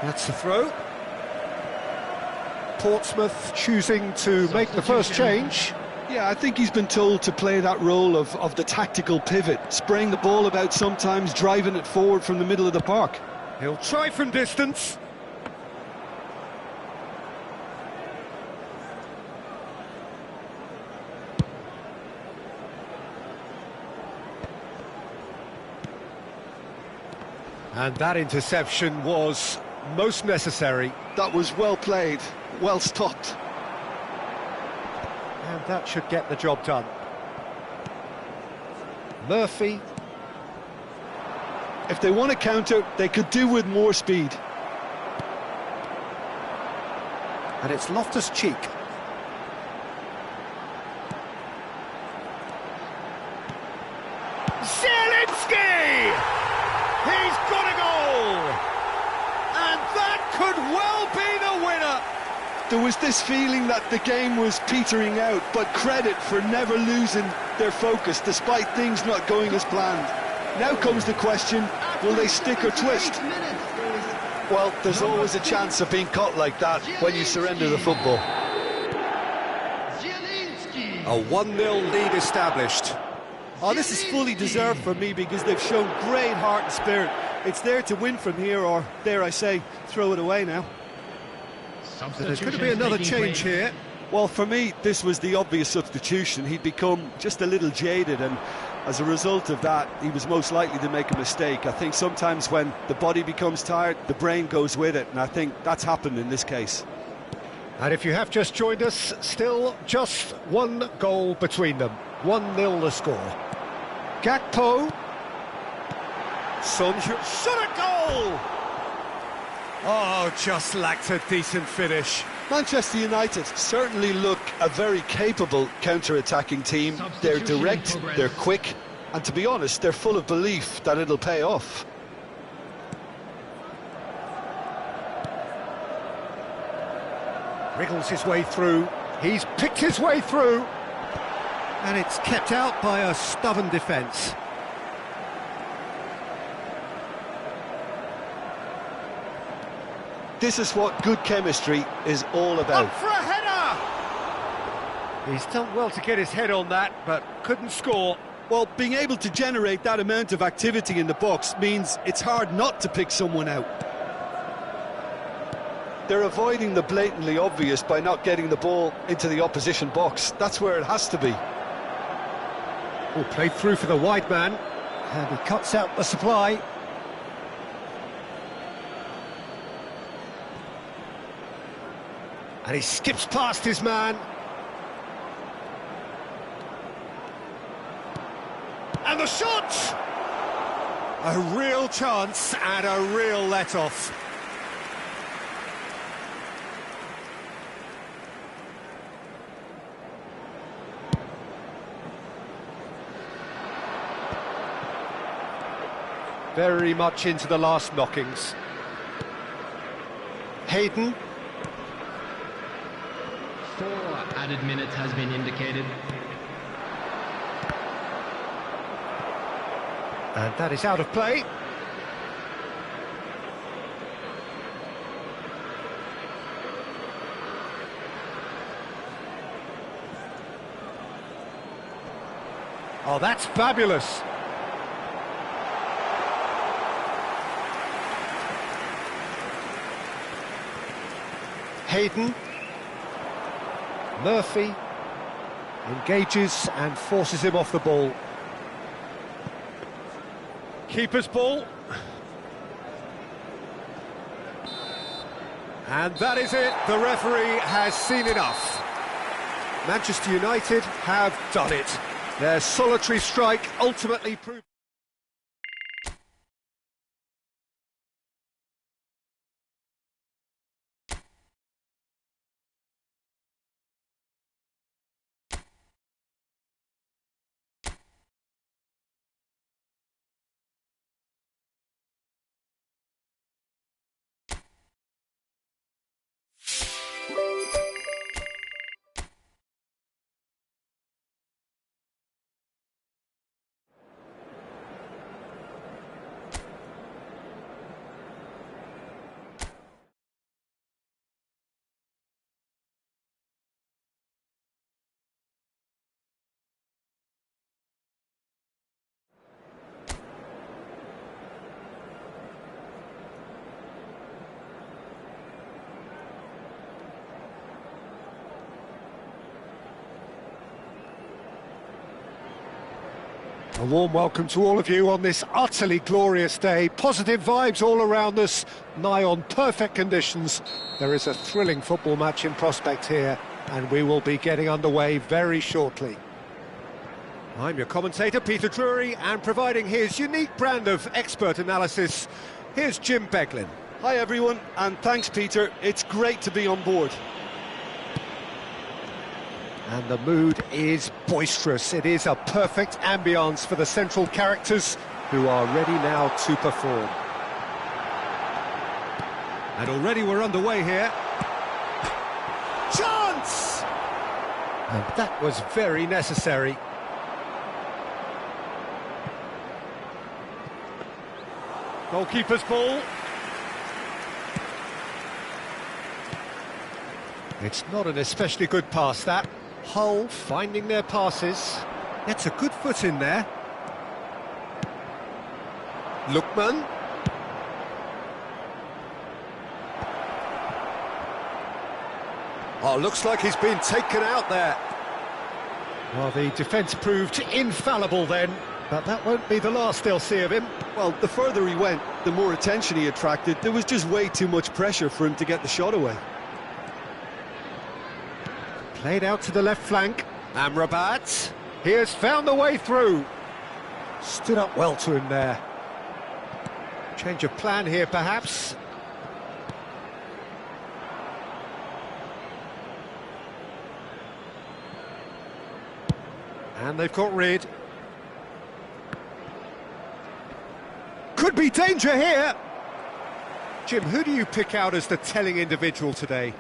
That's the throw. Portsmouth choosing to make the first change. Yeah, I think he's been told to play that role of the tactical pivot, spraying the ball about sometimes, driving it forward from the middle of the park. He'll try from distance. And that interception was most necessary. That was well played, well stopped. And that should get the job done. Murphy. If they want to counter, they could do with more speed. And it's Loftus-Cheek. Zielinski! He's got a goal! And that could well be the winner! There was this feeling that the game was petering out, but credit for never losing their focus despite things not going as planned. Now comes the question, will they stick or twist? Well, there's always a chance of being caught like that when you surrender the football. A 1-0 lead established. Oh, this is fully deserved for me because they've shown great heart and spirit. It's there to win from here, or, dare I say, throw it away now. So there's going to be another change here. Well, for me, this was the obvious substitution. He'd become just a little jaded, and as a result of that, he was most likely to make a mistake. I think sometimes when the body becomes tired, the brain goes with it, and I think that's happened in this case. And if you have just joined us, still just one goal between them. 1-0 the score. Gakpo. Son shot a goal! Oh, just lacked a decent finish. Manchester United certainly look a very capable counter-attacking team. They're direct, they're quick, and to be honest, they're full of belief that it'll pay off. Wriggles his way through. He's picked his way through. And it's kept out by a stubborn defence. This is what good chemistry is all about. Up for a header! He's done well to get his head on that, but couldn't score. Well, being able to generate that amount of activity in the box means it's hard not to pick someone out. They're avoiding the blatantly obvious by not getting the ball into the opposition box. That's where it has to be. Oh, played through for the wide man, and he cuts out the supply. And he skips past his man. And the shot! A real chance and a real let-off. Very much into the last knockings. Hayden. 4 added minutes has been indicated. And that is out of play. Oh, that's fabulous. Hayden. Murphy engages and forces him off the ball. Keeper's ball. And that is it. The referee has seen enough. Manchester United have done it. Their solitary strike ultimately proved... A warm welcome to all of you on this utterly glorious day. Positive vibes all around us, nigh on perfect conditions. There is a thrilling football match in prospect here, and we will be getting underway very shortly. I'm your commentator, Peter Drury, and providing his unique brand of expert analysis, here's Jim Beglin. Hi everyone, and thanks Peter, it's great to be on board. And the mood is boisterous. It is a perfect ambience for the central characters who are ready now to perform. And already we're underway here. Chance! And that was very necessary. Goalkeeper's ball. It's not an especially good pass, that. Hull finding their passes. Gets a good foot in there. Lookman. Oh, looks like he's been taken out there. Well, the defence proved infallible then, but that won't be the last they'll see of him. Well, the further he went, the more attention he attracted. There was just way too much pressure for him to get the shot away. Played out to the left flank. Amrabat. He has found the way through. Stood up well to him there. Change of plan here, perhaps. And they've got rid. Could be danger here. Jim, who do you pick out as the telling individual today?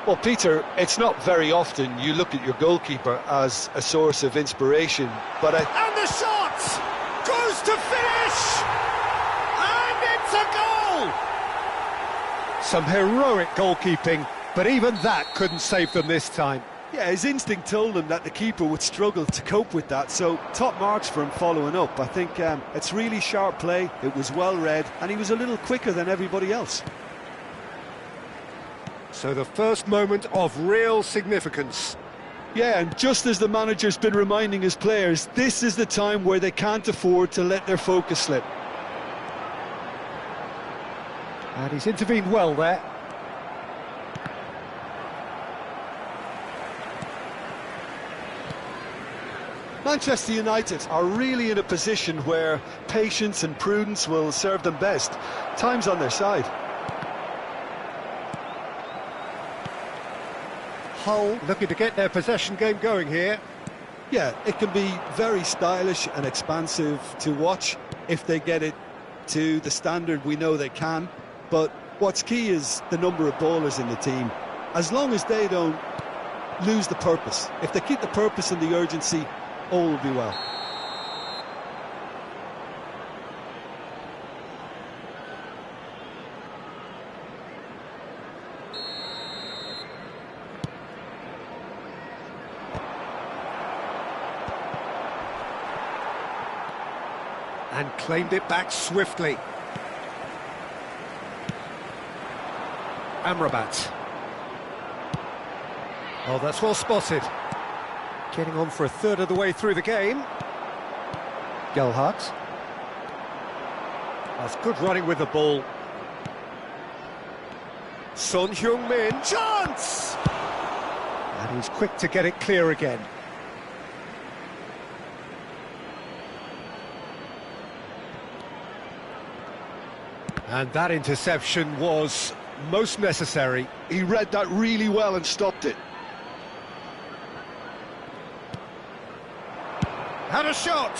Well, Peter, it's not very often you look at your goalkeeper as a source of inspiration, but And the shot! Goes to finish! And it's a goal! Some heroic goalkeeping, but even that couldn't save them this time. Yeah, his instinct told him that the keeper would struggle to cope with that, so top marks for him following up. I think it's really sharp play, it was well read, and he was a little quicker than everybody else. So the first moment of real significance. Yeah, and just as the manager's been reminding his players, this is the time where they can't afford to let their focus slip. And he's intervened well there. Manchester United are really in a position where patience and prudence will serve them best. Time's on their side. Hull looking to get their possession game going here. Yeah, it can be very stylish and expansive to watch if they get it to the standard we know they can. But what's key is the number of ballers in the team. As long as they don't lose the purpose, if they keep the purpose and the urgency, all will be well. And claimed it back swiftly. Amrabat. Oh, that's well spotted. Getting on for a third of the way through the game. Gelhardt. That's good running with the ball. Son Heung-min, chance! And he's quick to get it clear again. And that interception was most necessary. He read that really well and stopped it. Had a shot!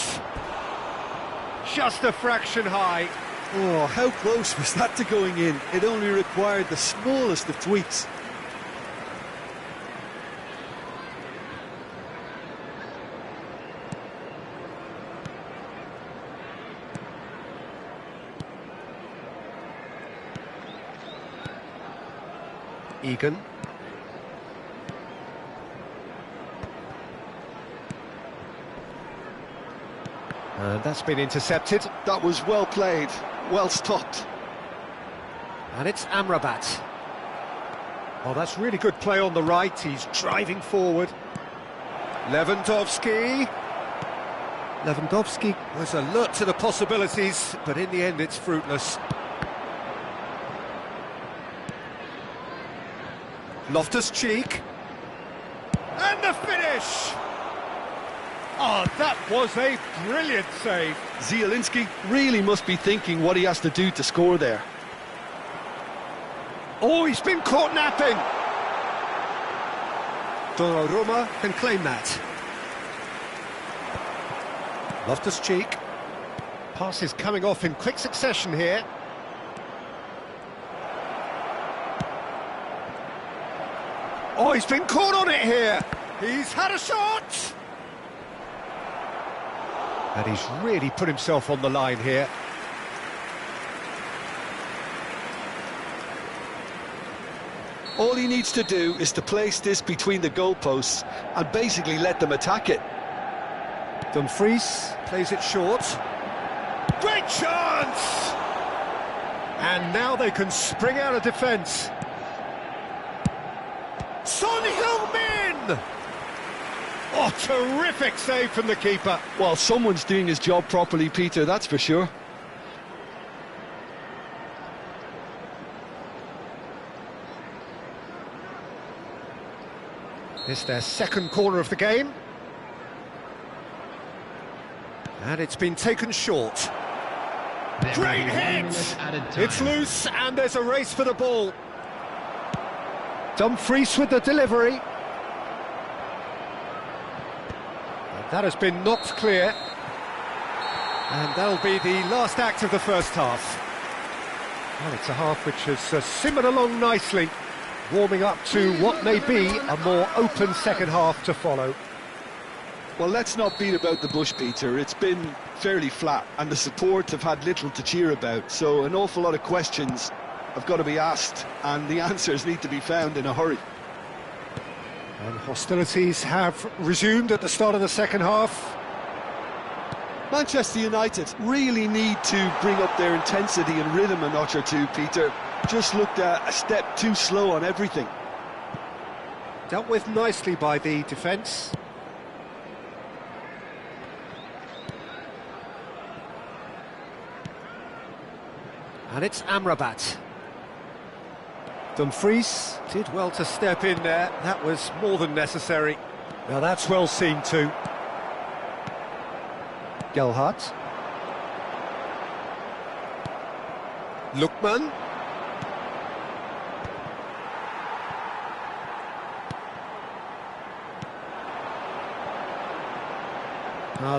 Just a fraction high. Oh, how close was that to going in? It only required the smallest of tweaks. Egan. And that's been intercepted. That was well played, well stopped. And it's Amrabat. Oh, that's really good play on the right. He's driving forward. Lewandowski. Lewandowski was alert to the possibilities, but in the end it's fruitless. Loftus-Cheek. And the finish! Oh, that was a brilliant save. Zielinski really must be thinking what he has to do to score there. Oh, he's been caught napping. Donnarumma can claim that. Loftus-Cheek. Passes coming off in quick succession here. Oh, he's been caught on it here. He's had a shot. And he's really put himself on the line here. All he needs to do is to place this between the goalposts and basically let them attack it. Dumfries plays it short. Great chance! And now they can spring out of defence. Son Heung-min! Oh, terrific save from the keeper. Well, someone's doing his job properly, Peter, that's for sure. It's their second corner of the game. And it's been taken short. Great hit! It's loose and there's a race for the ball. Dumfries with the delivery. And that has been knocked clear. And that'll be the last act of the first half. Well, it's a half which has simmered along nicely, warming up to what may be a more open second half to follow. Well, let's not beat about the bush, Peter. It's been fairly flat, and the support have had little to cheer about, so an awful lot of questions have got to be asked, and the answers need to be found in a hurry. And hostilities have resumed at the start of the second half. Manchester United really need to bring up their intensity and rhythm a notch or two, Peter. just looked a step too slow on everything. Dealt with nicely by the defence. And it's Amrabat. Dumfries did well to step in there. That was more than necessary. Now that's well seen too. Gelhardt. Lookman.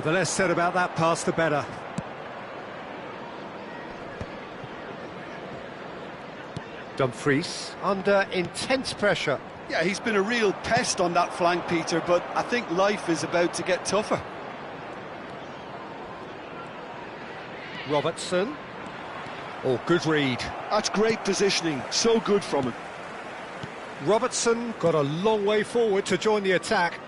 The less said about that pass, the better. Dumfries under intense pressure. Yeah, he's been a real pest on that flank, Peter, but I think life is about to get tougher. Robertson. Oh, good read. That's great positioning, so good from him. Robertson got a long way forward to join the attack.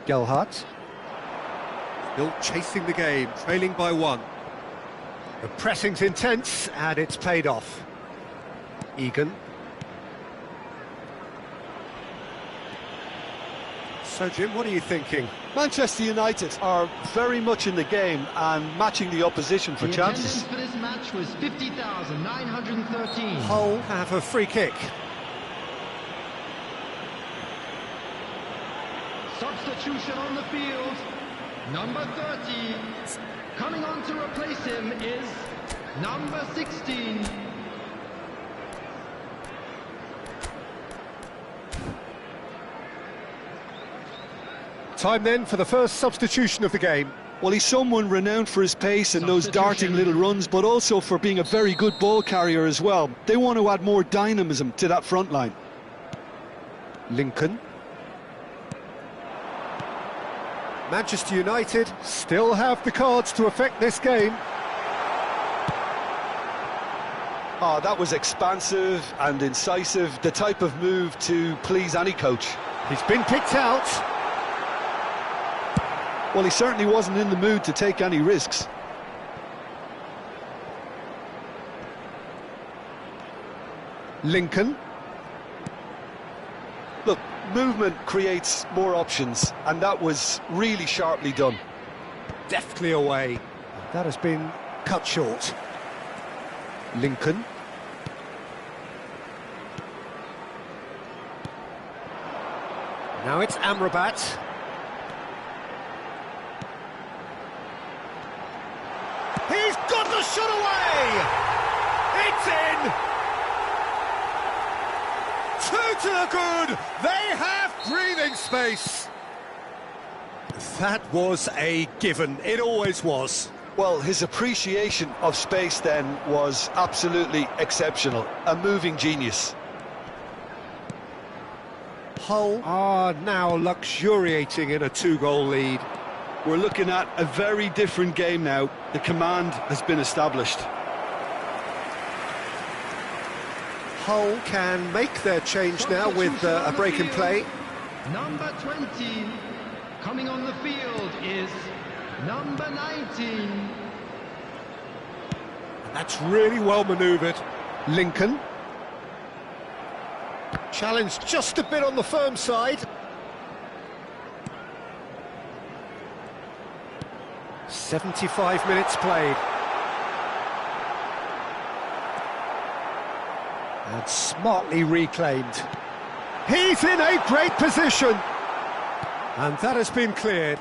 Gelhardt. Still chasing the game, trailing by 1. The pressing's intense, and it's paid off. Egan. So, Jim, what are you thinking? Manchester United are very much in the game and matching the opposition for chances. The attendance for this match was 50,913. Hull have a free kick. Substitution on the field. Number 30. Coming on to replace him is number 16. Time then for the first substitution of the game. Well, he's someone renowned for his pace and those darting little runs, but also for being a very good ball carrier as well. They want to add more dynamism to that front line. Lincoln. Manchester United still have the cards to affect this game. Oh, that was expansive and incisive, the type of move to please any coach. He's been picked out. Well, he certainly wasn't in the mood to take any risks. Lincoln. Look, movement creates more options, and that was really sharply done. Deftly away. That has been cut short. Lincoln. Now it's Amrabat. He's got the shot away! It's in! 2 to the good! They have breathing space! That was a given. It always was. Well, his appreciation of space then was absolutely exceptional. A moving genius. Hull are now luxuriating in a 2-goal lead. We're looking at a very different game now. The command has been established. Hull can make their change now with a break in play. Number 20. Coming on the field is number 19. And that's really well manoeuvred. Lincoln. Challenged just a bit on the firm side. "75 minutes played. And smartly reclaimed. He's in a great position. And that has been cleared.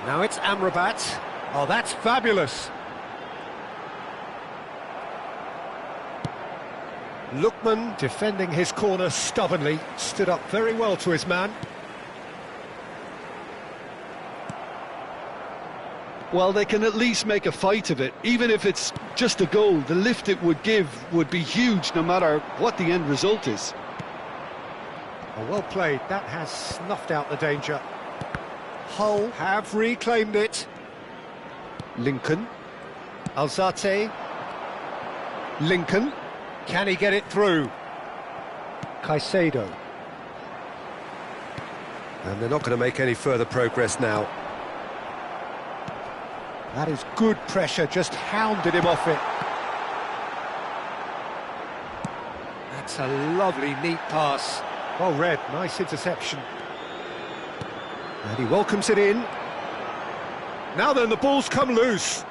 Now it's Amrabat. Oh, that's fabulous. Lookman defending his corner stubbornly, stood up very well to his man. Well, they can at least make a fight of it. Even if it's just a goal, the lift it would give would be huge no matter what the end result is. Oh, well played. That has snuffed out the danger. Hull have reclaimed it. Lincoln. Alzate. Lincoln. Can he get it through? Caicedo. And they're not going to make any further progress now. That is good pressure, just hounded him off it. That's a lovely, neat pass. Well read, nice interception. And he welcomes it in. Now then, the ball's come loose.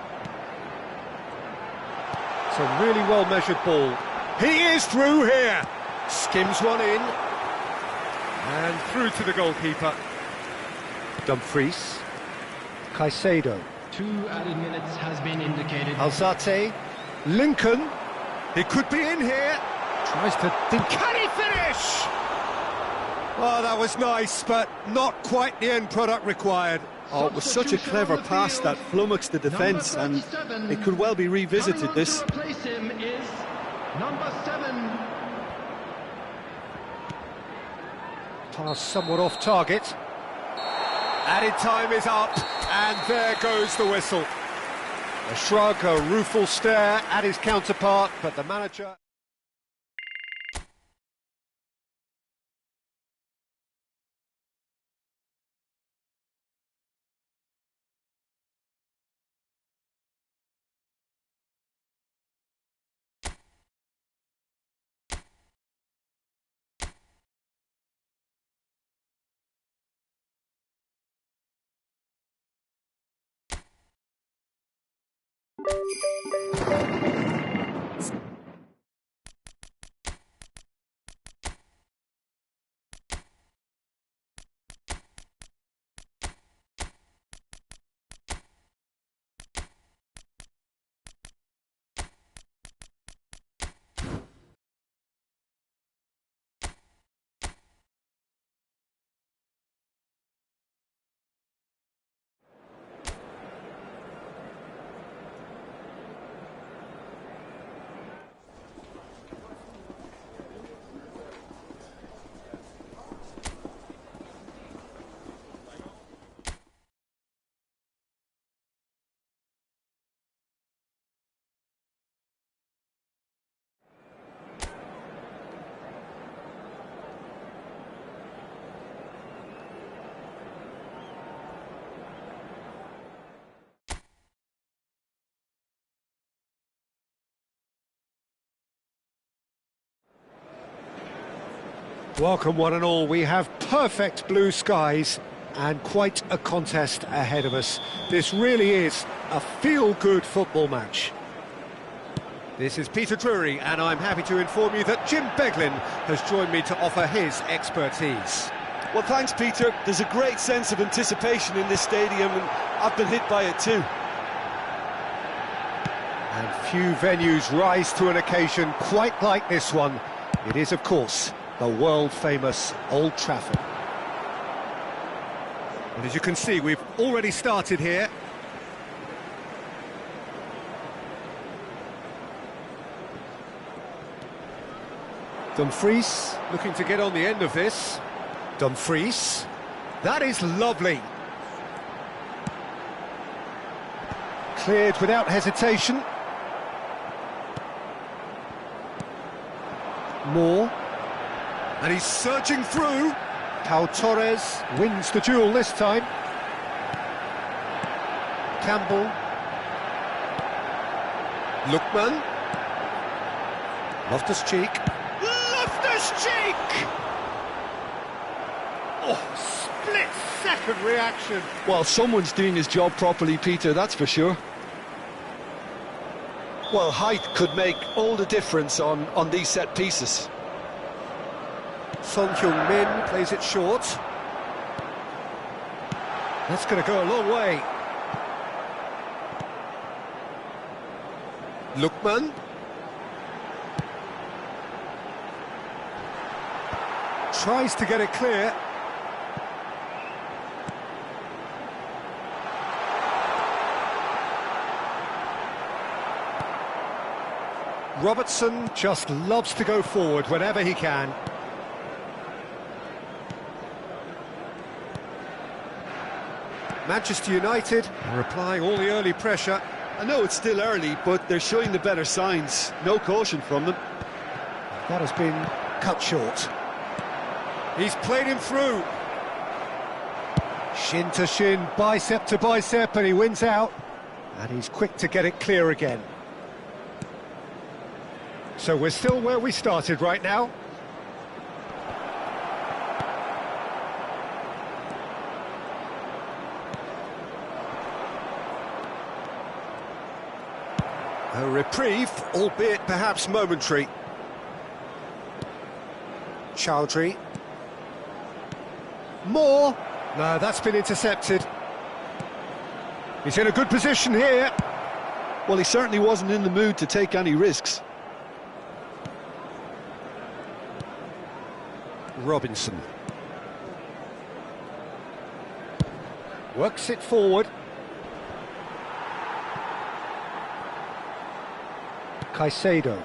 It's a really well-measured ball. He is through here. Skims one in. And through to the goalkeeper. Dumfries. Caicedo. 2 added minutes has been indicated. Alzate. Lincoln. He could be in here. Tries to think. Can he finish? Oh, that was nice, but not quite the end product required. Oh, it was such a clever pass that flummoxed the defence, and it could well be revisited, this. To replace him is number 7. Pass somewhat off target. Added time is up, and there goes the whistle. A shrug, a rueful stare at his counterpart, but the manager... Welcome one and all, we have perfect blue skies and quite a contest ahead of us. This really is a feel-good football match. This is Peter Drury, and I'm happy to inform you that Jim Beglin has joined me to offer his expertise. Well, thanks, Peter. There's a great sense of anticipation in this stadium, and I've been hit by it too. And few venues rise to an occasion quite like this one. It is, of course, the world-famous Old Trafford. And as you can see, we've already started here. Dumfries looking to get on the end of this. Dumfries. That is lovely. Cleared without hesitation. Moore. And he's surging through. Pau Torres wins the duel this time. Campbell. Lookman. Loftus-Cheek. Loftus-Cheek! Oh, split-second reaction. Well, someone's doing his job properly, Peter, that's for sure. Well, height could make all the difference on these set pieces. Son Heung-min plays it short. That's going to go a long way. Lookman. Tries to get it clear. Robertson just loves to go forward whenever he can. Manchester United are applying all the early pressure. I know it's still early, but they're showing the better signs. No caution from them. That has been cut short. He's played him through. Shin to shin, bicep to bicep, and he wins out. And he's quick to get it clear again. So we're still where we started right now. A reprieve, albeit perhaps momentary. Chowdhury. Moore. No, that's been intercepted. He's in a good position here. Well, he certainly wasn't in the mood to take any risks. Robinson. Works it forward. Caicedo.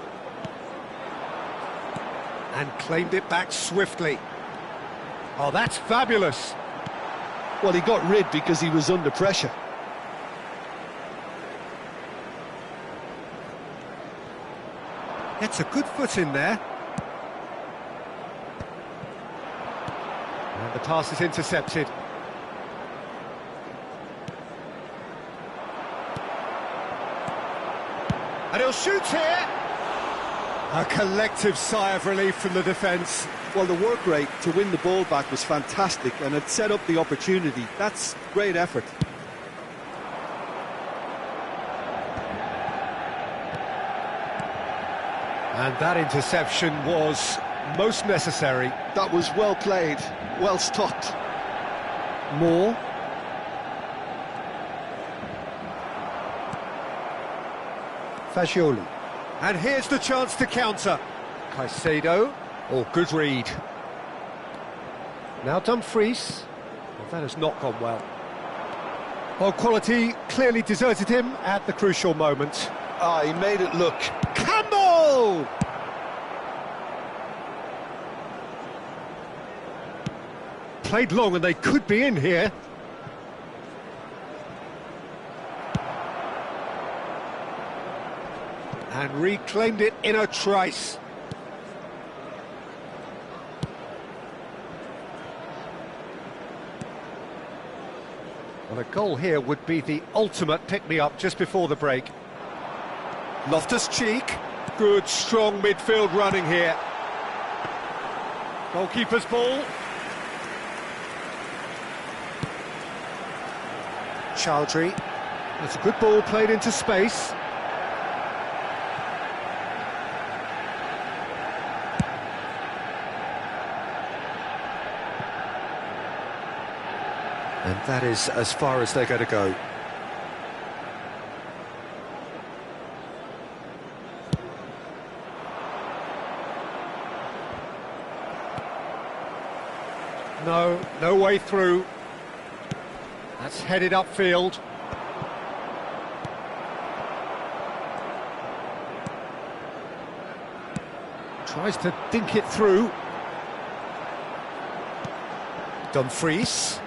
And claimed it back swiftly. Oh, that's fabulous. Well, he got rid because he was under pressure. Gets a good foot in there. And the pass is intercepted. And he'll shoot here. A collective sigh of relief from the defence. Well, the work rate to win the ball back was fantastic, and it set up the opportunity. That's great effort. And that interception was most necessary. That was well played, well stopped. Moore. Fagioli. And here's the chance to counter. Caicedo. Oh, good read. Now Dumfries. Well, that has not gone well. Oh, quality clearly deserted him at the crucial moment. Ah, he made it look. Campbell! Played long and they could be in here. And reclaimed it in a trice. Well, a goal here would be the ultimate pick-me-up just before the break. Loftus-Cheek. Good, strong midfield running here. Goalkeeper's ball. Chowdhury. That's a good ball played into space. And that is as far as they're going to go. No way through. That's headed upfield. Tries to dink it through. Dumfries.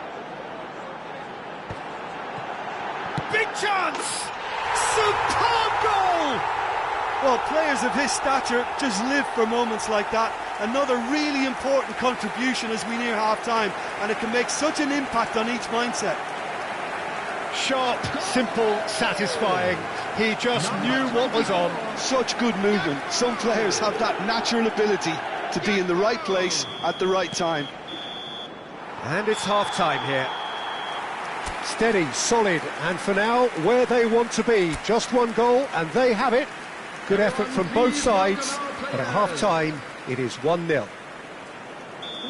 Big chance! Superb goal! Well, players of his stature just live for moments like that. Another really important contribution as we near half-time, and it can make such an impact on each mindset. Sharp, simple, satisfying. He just knew what was on. Such good movement. Some players have that natural ability to be in the right place at the right time. And it's half-time here. Steady, solid, and for now, where they want to be. Just one goal, and they have it. Good effort from both sides, but at half-time, it is 1-0.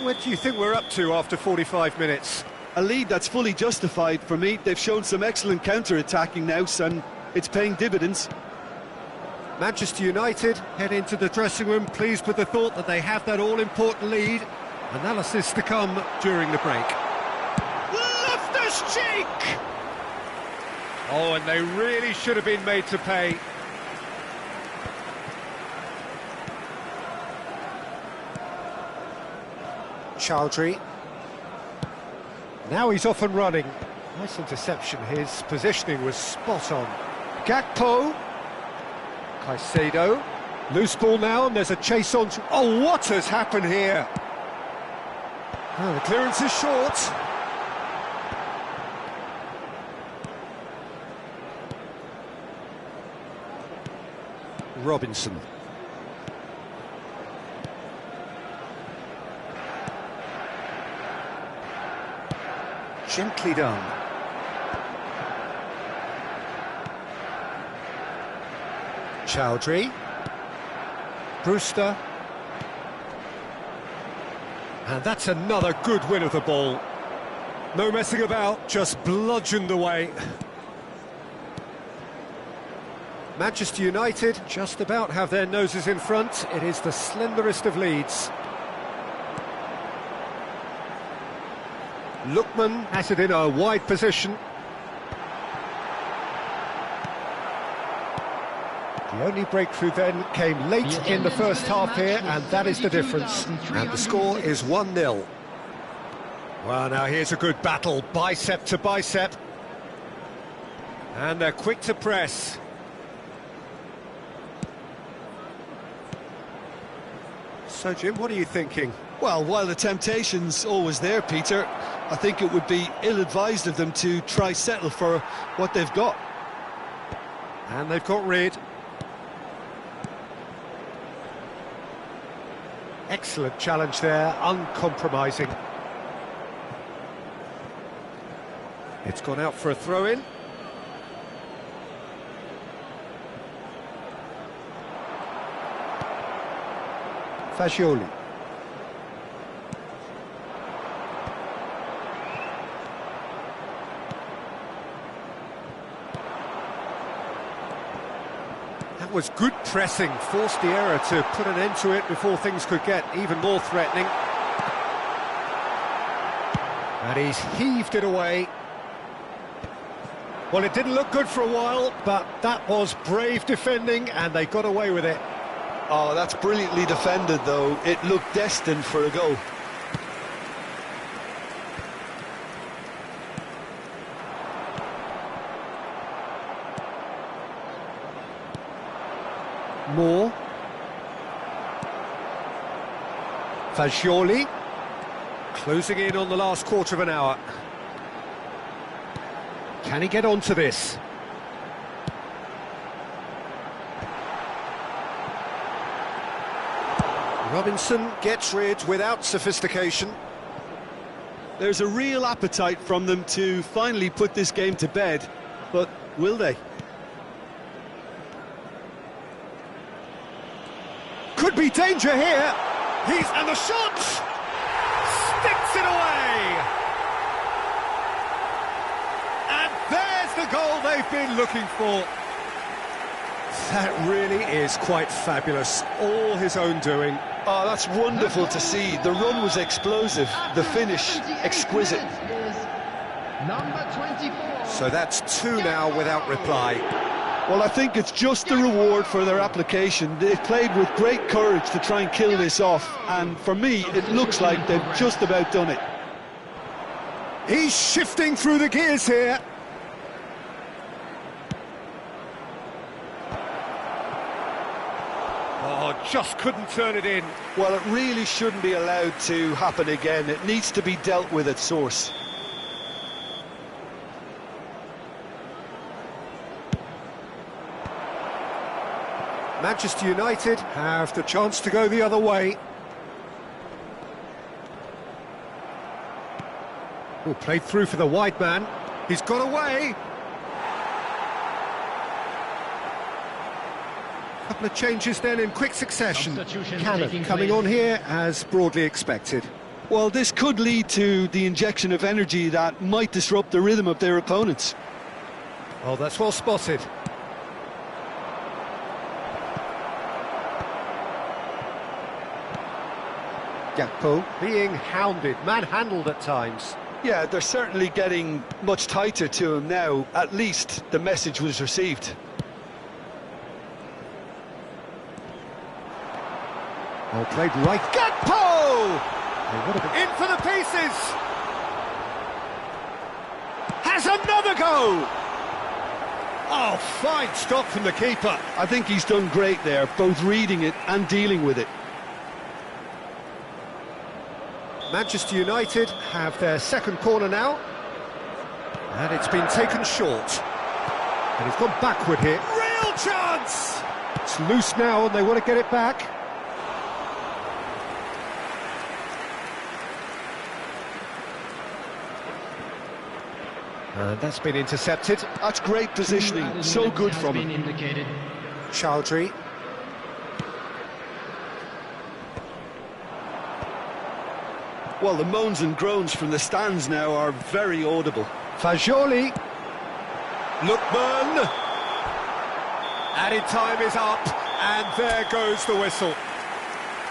What do you think we're up to after 45 minutes? A lead that's fully justified for me. They've shown some excellent counter-attacking now, and it's paying dividends. Manchester United head into the dressing room pleased with the thought that they have that all-important lead. Analysis to come during the break. Loftus-Cheek! Oh, and they really should have been made to pay. Chowdhury. Now he's off and running. Nice interception. His positioning was spot on. Gakpo. Caicedo. Loose ball now, and there's a chase on. Oh, what has happened here? Oh, the clearance is short. Robinson. Gently done. Chowdhury. Brewster. And that's another good win of the ball. No messing about, just bludgeoned away. Manchester United just about have their noses in front. It is the slenderest of leads. Lookman has it in a wide position. The only breakthrough then came late in the first half here, and that is the difference. And the score is 1-0. Well, now here's a good battle, bicep to bicep. And they're quick to press. So, Jim, what are you thinking? Well, while the temptation's always there, Peter, I think it would be ill-advised of them to try settle for what they've got. And they've got rid. Excellent challenge there, uncompromising. It's gone out for a throw-in. Fagioli. That was good pressing, forced the error to put an end to it before things could get even more threatening. And he's heaved it away. Well, it didn't look good for a while, but that was brave defending, and they got away with it. Oh, that's brilliantly defended, though. It looked destined for a goal. Moore. Fagioli. Closing in on the last quarter of an hour. Can he get onto this? Robinson gets rid without sophistication. There's a real appetite from them to finally put this game to bed, but will they? Could be danger here. And the shot! Sticks it away! And there's the goal they've been looking for. That really is quite fabulous. All his own doing. Oh, that's wonderful to see. The run was explosive, the finish exquisite. Number 24. So that's 2 now without reply. Well, I think it's just the reward for their application. They've played with great courage to try and kill this off, and for me, it looks like they've just about done it. He's shifting through the gears here. Oh, just couldn't turn it in. Well, it really shouldn't be allowed to happen again. It needs to be dealt with at source. Manchester United have the chance to go the other way. Oh, played through for the wide man. He's got away. Couple of changes then in quick succession. Cannon coming on here as broadly expected. Well, this could lead to the injection of energy that might disrupt the rhythm of their opponents. Oh, that's well spotted. Gakpo being hounded, manhandled at times. Yeah, they're certainly getting much tighter to him now. At least the message was received. Well played right. Gakpo! In for the pieces! Has another go! Oh, fine stop from the keeper. I think he's done great there, both reading it and dealing with it. Manchester United have their second corner now. And it's been taken short. And he's gone backward here. Real chance! It's loose now and they want to get it back. And that's been intercepted. That's great positioning, so good from him. Chowdhury. Well, the moans and groans from the stands now are very audible. Fagioli. Lookman. Added time is up, and there goes the whistle.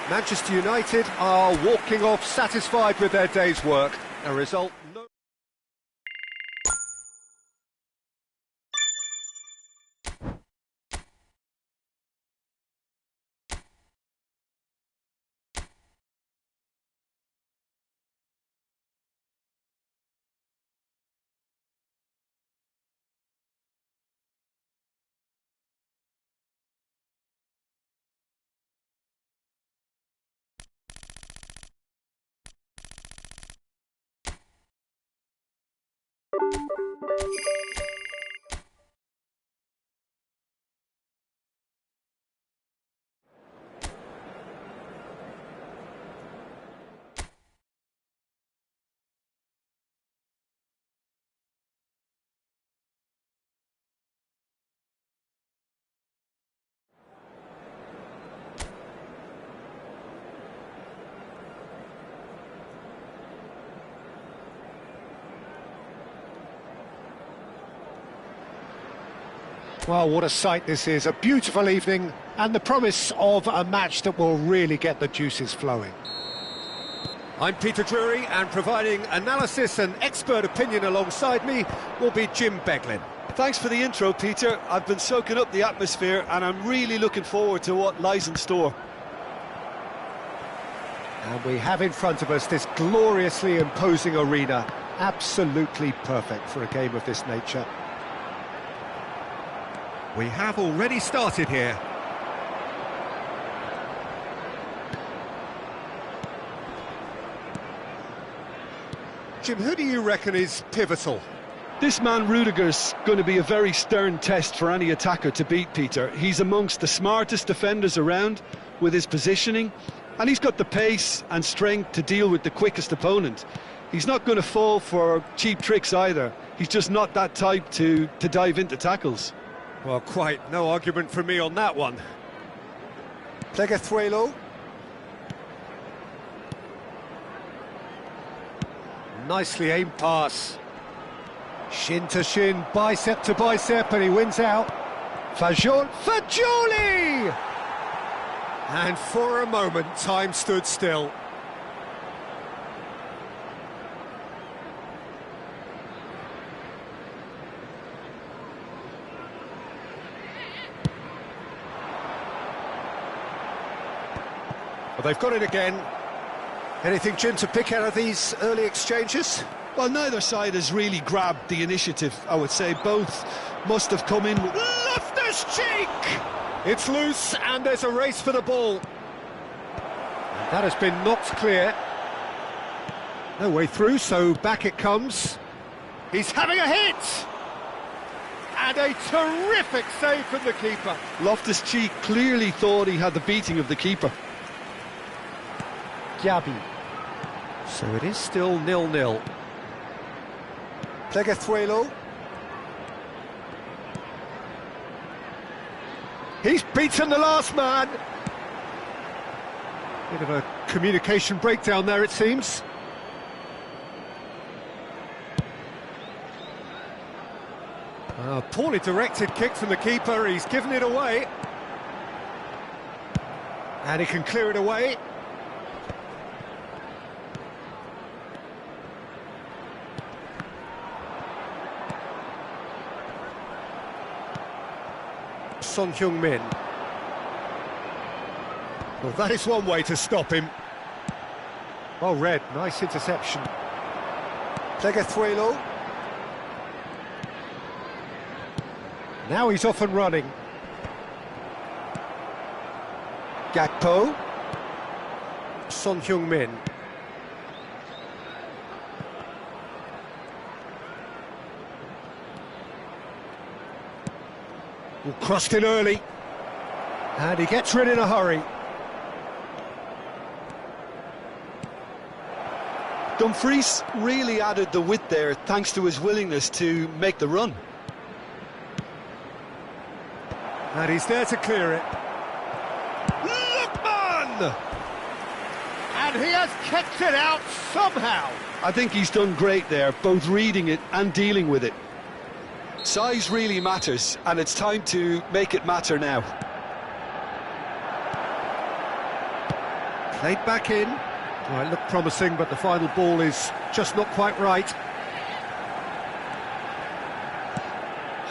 Manchester United are walking off satisfied with their day's work. A result no... Well, what a sight this is, a beautiful evening and the promise of a match that will really get the juices flowing. I'm Peter Drury, and providing analysis and expert opinion alongside me will be Jim Beglin. Thanks for the intro, Peter. I've been soaking up the atmosphere and I'm really looking forward to what lies in store. And we have in front of us this gloriously imposing arena, absolutely perfect for a game of this nature. We have already started here. Jim, who do you reckon is pivotal? This man Rudiger's going to be a very stern test for any attacker to beat, Peter. He's amongst the smartest defenders around with his positioning, and he's got the pace and strength to deal with the quickest opponent. He's not going to fall for cheap tricks either. He's just not that type to dive into tackles. Well, quite no argument from me on that one. Pleguezuelo. Nicely aimed pass. Shin to shin, bicep to bicep, and he wins out. Fagioli! And for a moment, time stood still. Well, they've got it again. Anything, Jim, to pick out of these early exchanges? Well, neither side has really grabbed the initiative, I would say. Both must have come in with... Loftus cheek! It's loose, and there's a race for the ball. And that has been knocked clear. No way through, so back it comes. He's having a hit! And a terrific save from the keeper. Loftus-Cheek clearly thought he had the beating of the keeper. Gabi. So it is still 0-0. Pleguezuelo. He's beaten the last man. Bit of a communication breakdown there, it seems. A poorly directed kick from the keeper. He's given it away. And he can clear it away. Son Heung-min. Well, that is one way to stop him. Well read, nice interception. Pleguezuelo. Now he's off and running. Gakpo. Son Heung-min. Crossed in early. And he gets rid in a hurry. Dumfries really added the width there thanks to his willingness to make the run. And he's there to clear it. Lookman! And he has kept it out somehow. I think he's done great there, both reading it and dealing with it. Size really matters, and it's time to make it matter now. Played back in. Well, it looked promising, but the final ball is just not quite right.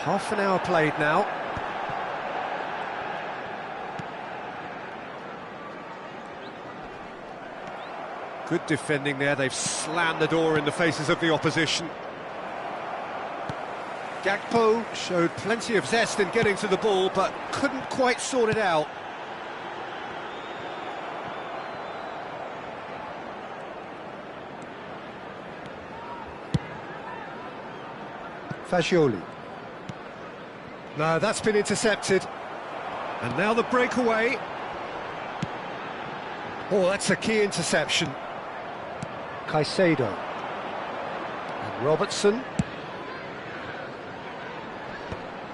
Half an hour played now. Good defending there. They've slammed the door in the faces of the opposition. Gakpo showed plenty of zest in getting to the ball, but couldn't quite sort it out. Fagioli. No, that's been intercepted. And now the breakaway. Oh, that's a key interception. Caicedo. And Robertson.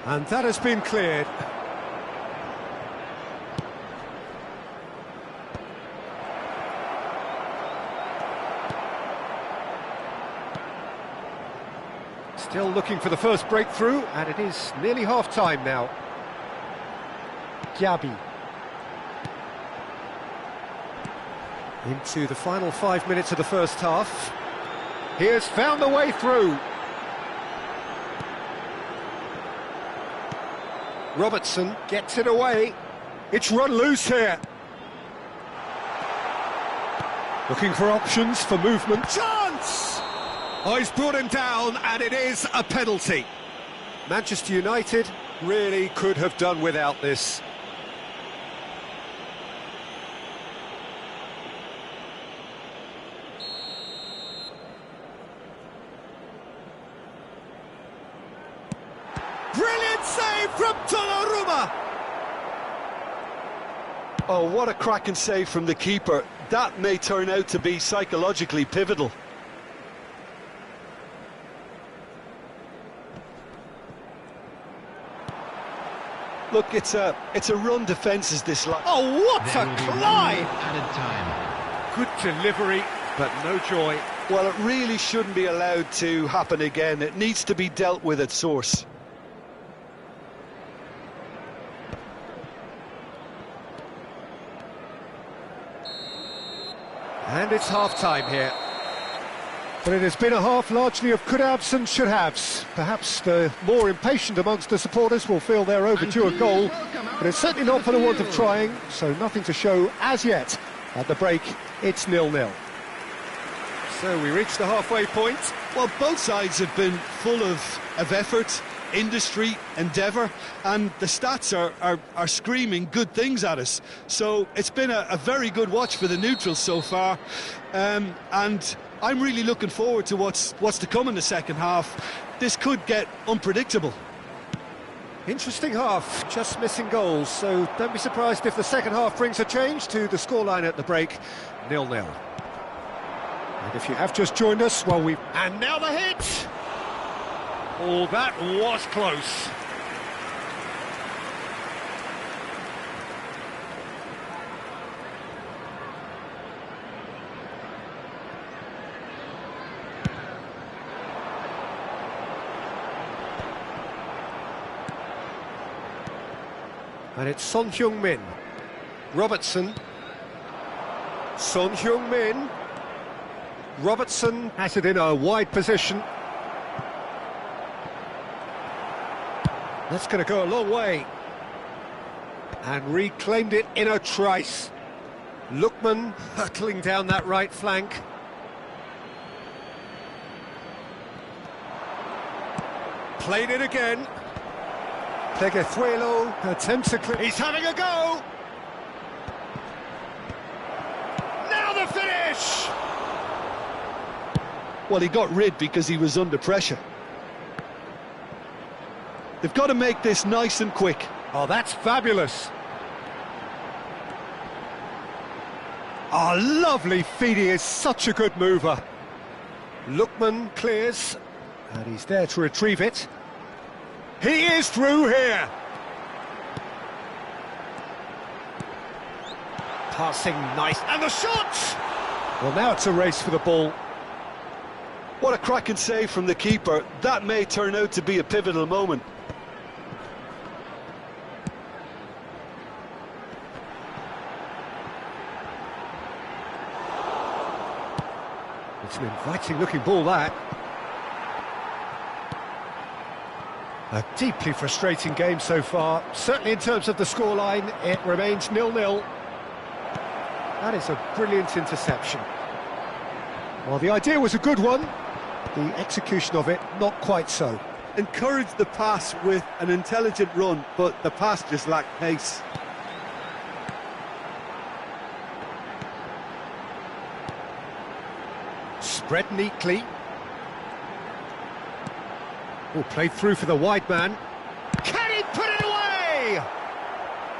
And that has been cleared. Still looking for the first breakthrough, and it is nearly half-time now. Diaby. Into the final 5 minutes of the first half. He has found the way through. Robertson gets it away. It's run loose here. Looking for options for movement. Chance! Oh, he's brought him down, and it is a penalty. Manchester United really could have done without this. Brilliant save from Donnarumma! Oh, what a cracking save from the keeper. That may turn out to be psychologically pivotal. Look, it's a run defence is this line. Oh, what a climb! Added time. Good delivery, but no joy. Well, it really shouldn't be allowed to happen again. It needs to be dealt with at source. And it's half-time here. But it has been a half largely of could-haves and should-haves. Perhaps the more impatient amongst the supporters will feel they're overdue a goal, but it's certainly not for the want of trying, so nothing to show as yet. At the break, it's 0-0. So we reach the halfway point. Well, both sides have been full of effort, industry, endeavour, and the stats are screaming good things at us. So it's been a very good watch for the neutrals so far, and I'm really looking forward to what's to come in the second half. This could get unpredictable. Interesting half, just missing goals, so don't be surprised if the second half brings a change to the scoreline at the break, 0-0. And if you have just joined us, well, And now the hit! Oh, that was close. And it's Son Heung-min. Robertson. Son Heung-min. Robertson has it in a wide position. That's going to go a long way. And reclaimed it in a trice. Lookman hurtling down that right flank. Played it again. Pleguezuelo attempts a clear. He's having a go! Now the finish! Well, he got rid because he was under pressure. They've got to make this nice and quick. Oh, that's fabulous. Oh, lovely feed, he is such a good mover. Lookman clears, and he's there to retrieve it. He is through here. Passing nice, and the shot! Well, now it's a race for the ball. What a cracking save from the keeper. That may turn out to be a pivotal moment. It's an inviting looking ball, that. A deeply frustrating game so far. Certainly in terms of the scoreline, it remains 0-0. That is a brilliant interception. Well, the idea was a good one. The execution of it, not quite so. Encouraged the pass with an intelligent run, but the pass just lacked pace. Spread neatly. Oh, played through for the wide man. Can he put it away?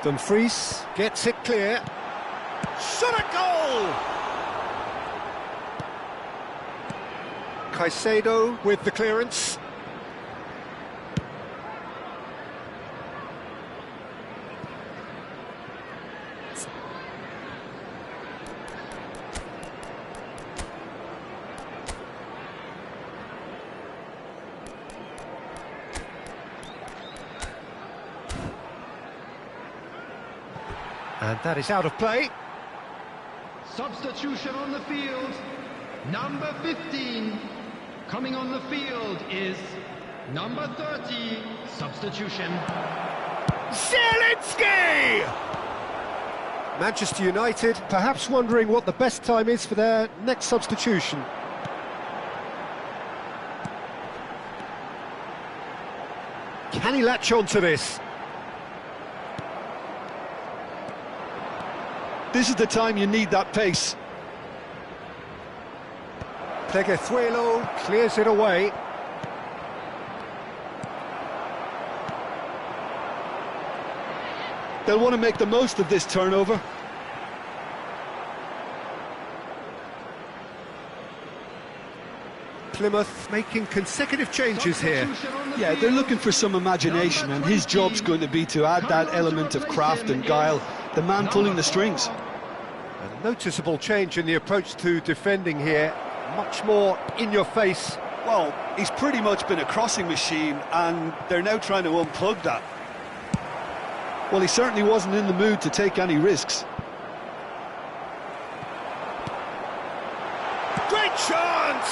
Dumfries gets it clear. Shot a goal! Caicedo with the clearance. And that is out of play. Substitution on the field. Number 15. Coming on the field is number 30. Substitution. Zielinski! Manchester United perhaps wondering what the best time is for their next substitution. Can he latch on to this? This is the time you need that pace. Pleguezuelo clears it away. They'll want to make the most of this turnover. Plymouth making consecutive changes here. Yeah, they're looking for some imagination, and his job's going to be to add that element of craft and guile. The man pulling the strings. A noticeable change in the approach to defending here. Much more in your face. Well, he's pretty much been a crossing machine, and they're now trying to unplug that. Well, he certainly wasn't in the mood to take any risks. Great chance!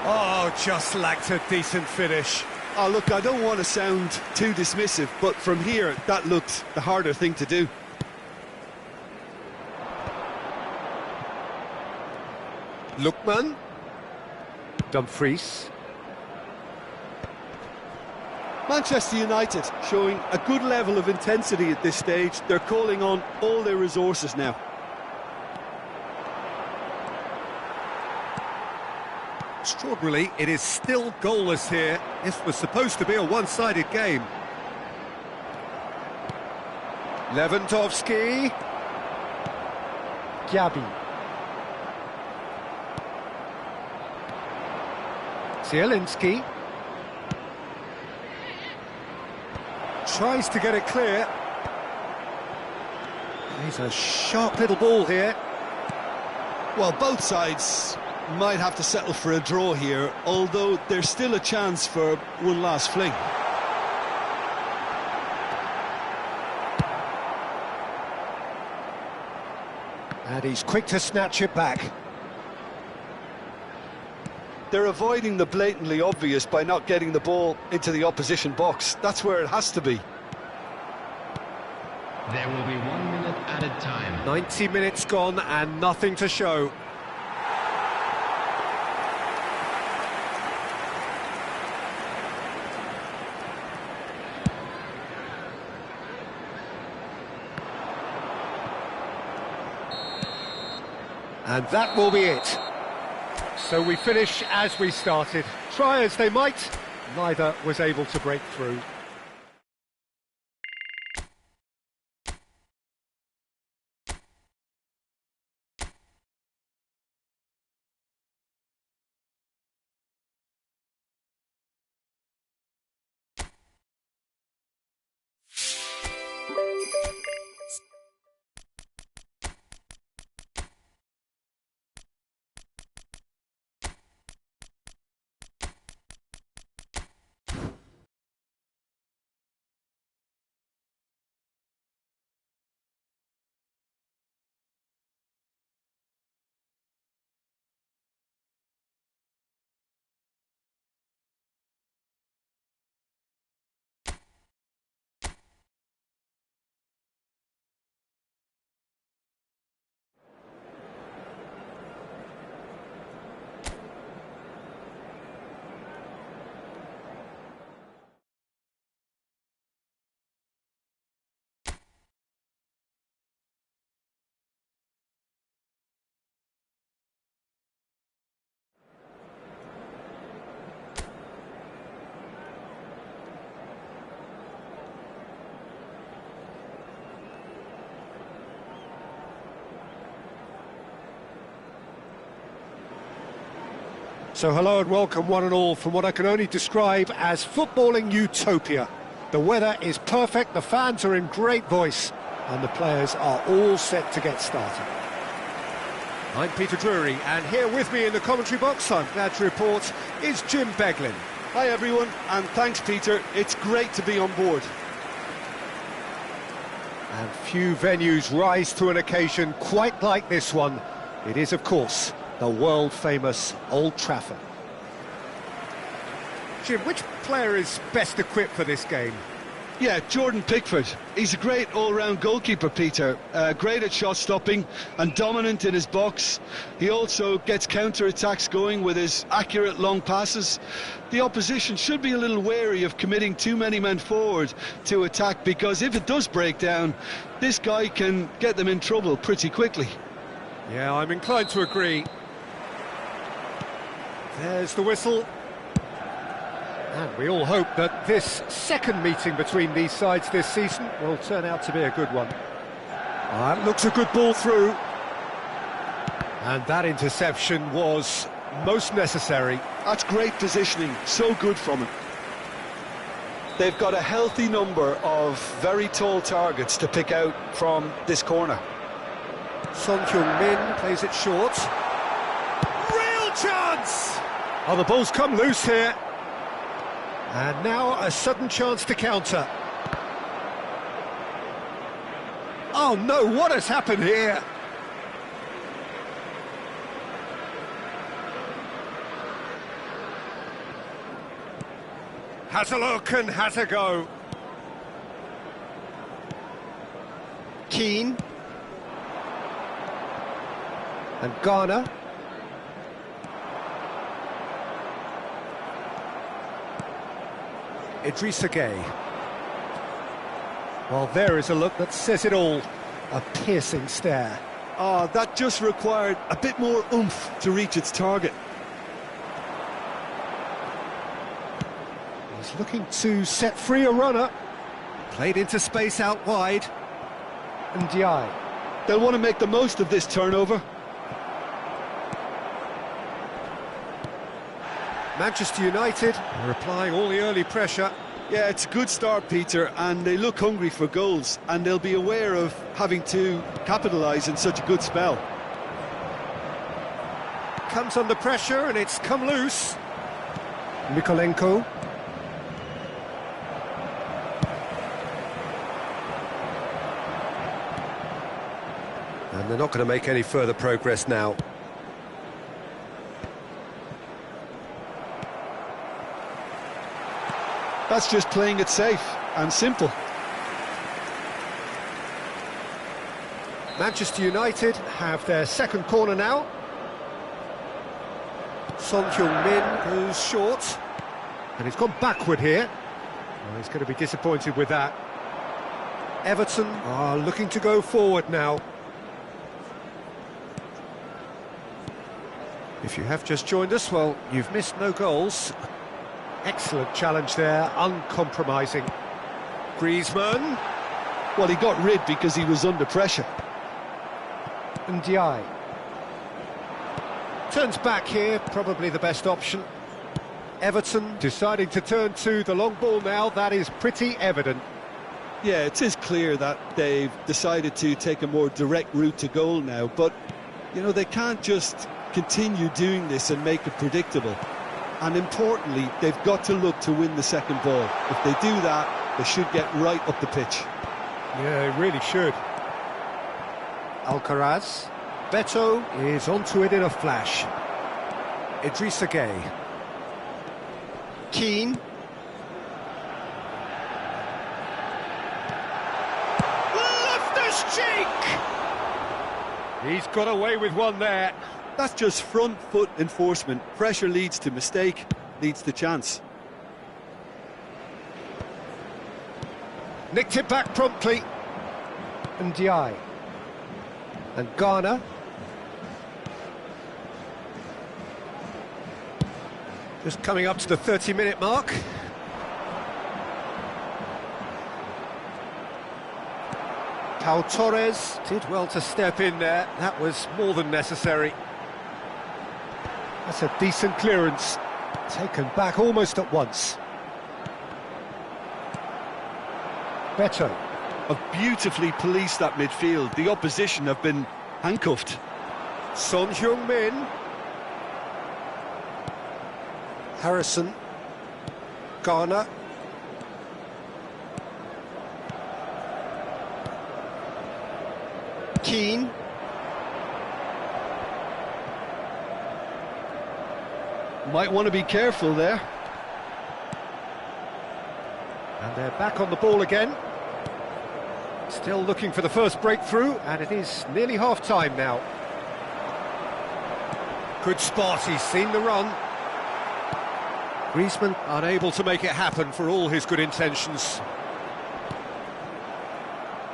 Oh, just lacked a decent finish. Oh, look, I don't want to sound too dismissive, but from here, that looked the harder thing to do. Lookman. Dumfries. Manchester United showing a good level of intensity at this stage. They're calling on all their resources now. Extraordinarily, it is still goalless here. This was supposed to be a one-sided game. Lewandowski. Gabi. Zielinski. Tries to get it clear. He's a sharp little ball here. Well, both sides might have to settle for a draw here, although there's still a chance for one last fling. And he's quick to snatch it back. They're avoiding the blatantly obvious by not getting the ball into the opposition box. That's where it has to be. There will be 1 minute added time. 90 minutes gone and nothing to show. And that will be it. So we finish as we started. Try as they might, neither was able to break through. So hello and welcome one and all from what I can only describe as footballing utopia. The weather is perfect, the fans are in great voice, and the players are all set to get started. I'm Peter Drury, and here with me in the commentary box, I'm glad to report, is Jim Beglin. Hi everyone, and thanks Peter, it's great to be on board. And few venues rise to an occasion quite like this one. It is, of course, the world-famous Old Trafford. Jim, which player is best equipped for this game? Yeah, Jordan Pickford. He's a great all-round goalkeeper, Peter. Great at shot-stopping and dominant in his box. He also gets counter-attacks going with his accurate long passes. The opposition should be a little wary of committing too many men forward to attack, because if it does break down, this guy can get them in trouble pretty quickly. Yeah, I'm inclined to agree. There's the whistle. And we all hope that this second meeting between these sides this season will turn out to be a good one. That looks a good ball through. And that interception was most necessary. That's great positioning, so good from him. They've got a healthy number of very tall targets to pick out from this corner. Son Heung-min plays it short. Real chance! Oh, the ball's come loose here. And now a sudden chance to counter. Oh no, what has happened here? Has a look and has a go. Keane. And Garner. Idrissa Gueye. Well, there is a look that says it all. A piercing stare. Oh, that just required a bit more oomph to reach its target. He's looking to set free a runner. Played into space out wide. And Ndiaye. They'll want to make the most of this turnover. Manchester United are applying all the early pressure. Yeah, it's a good start, Peter, and they look hungry for goals, and they'll be aware of having to capitalise in such a good spell. Comes under pressure and it's come loose. Mykolenko. And they're not going to make any further progress now. That's just playing it safe and simple. Manchester United have their second corner now. Son Heung-min goes short. And he's gone backward here. Well, he's going to be disappointed with that. Everton are looking to go forward now. If you have just joined us, well, you've missed no goals. Excellent challenge there, uncompromising. Griezmann. Well, he got rid because he was under pressure. Ndiaye. Turns back here, probably the best option. Everton deciding to turn to the long ball now, that is pretty evident. Yeah, it is clear that they've decided to take a more direct route to goal now, but, you know, they can't just continue doing this and make it predictable. And importantly, they've got to look to win the second ball. If they do that, they should get right up the pitch. Yeah, they really should. Alcaraz. Beto is onto it in a flash. Idrissa Gueye. Keane. Loftus-Cheek! He's got away with one there. That's just front foot enforcement. Pressure leads to mistake, leads to chance. Nicked it back promptly. And Ndiaye. And Garner. Just coming up to the 30-minute mark. Pau Torres did well to step in there. That was more than necessary. That's a decent clearance. Taken back almost at once. Beto. Have beautifully policed that midfield. The opposition have been handcuffed. Son Heung-min. Harrison. Garner. Keane. Might want to be careful there. And they're back on the ball again. Still looking for the first breakthrough, and it is nearly half-time now. Good spot, he's seen the run. Griezmann unable to make it happen for all his good intentions.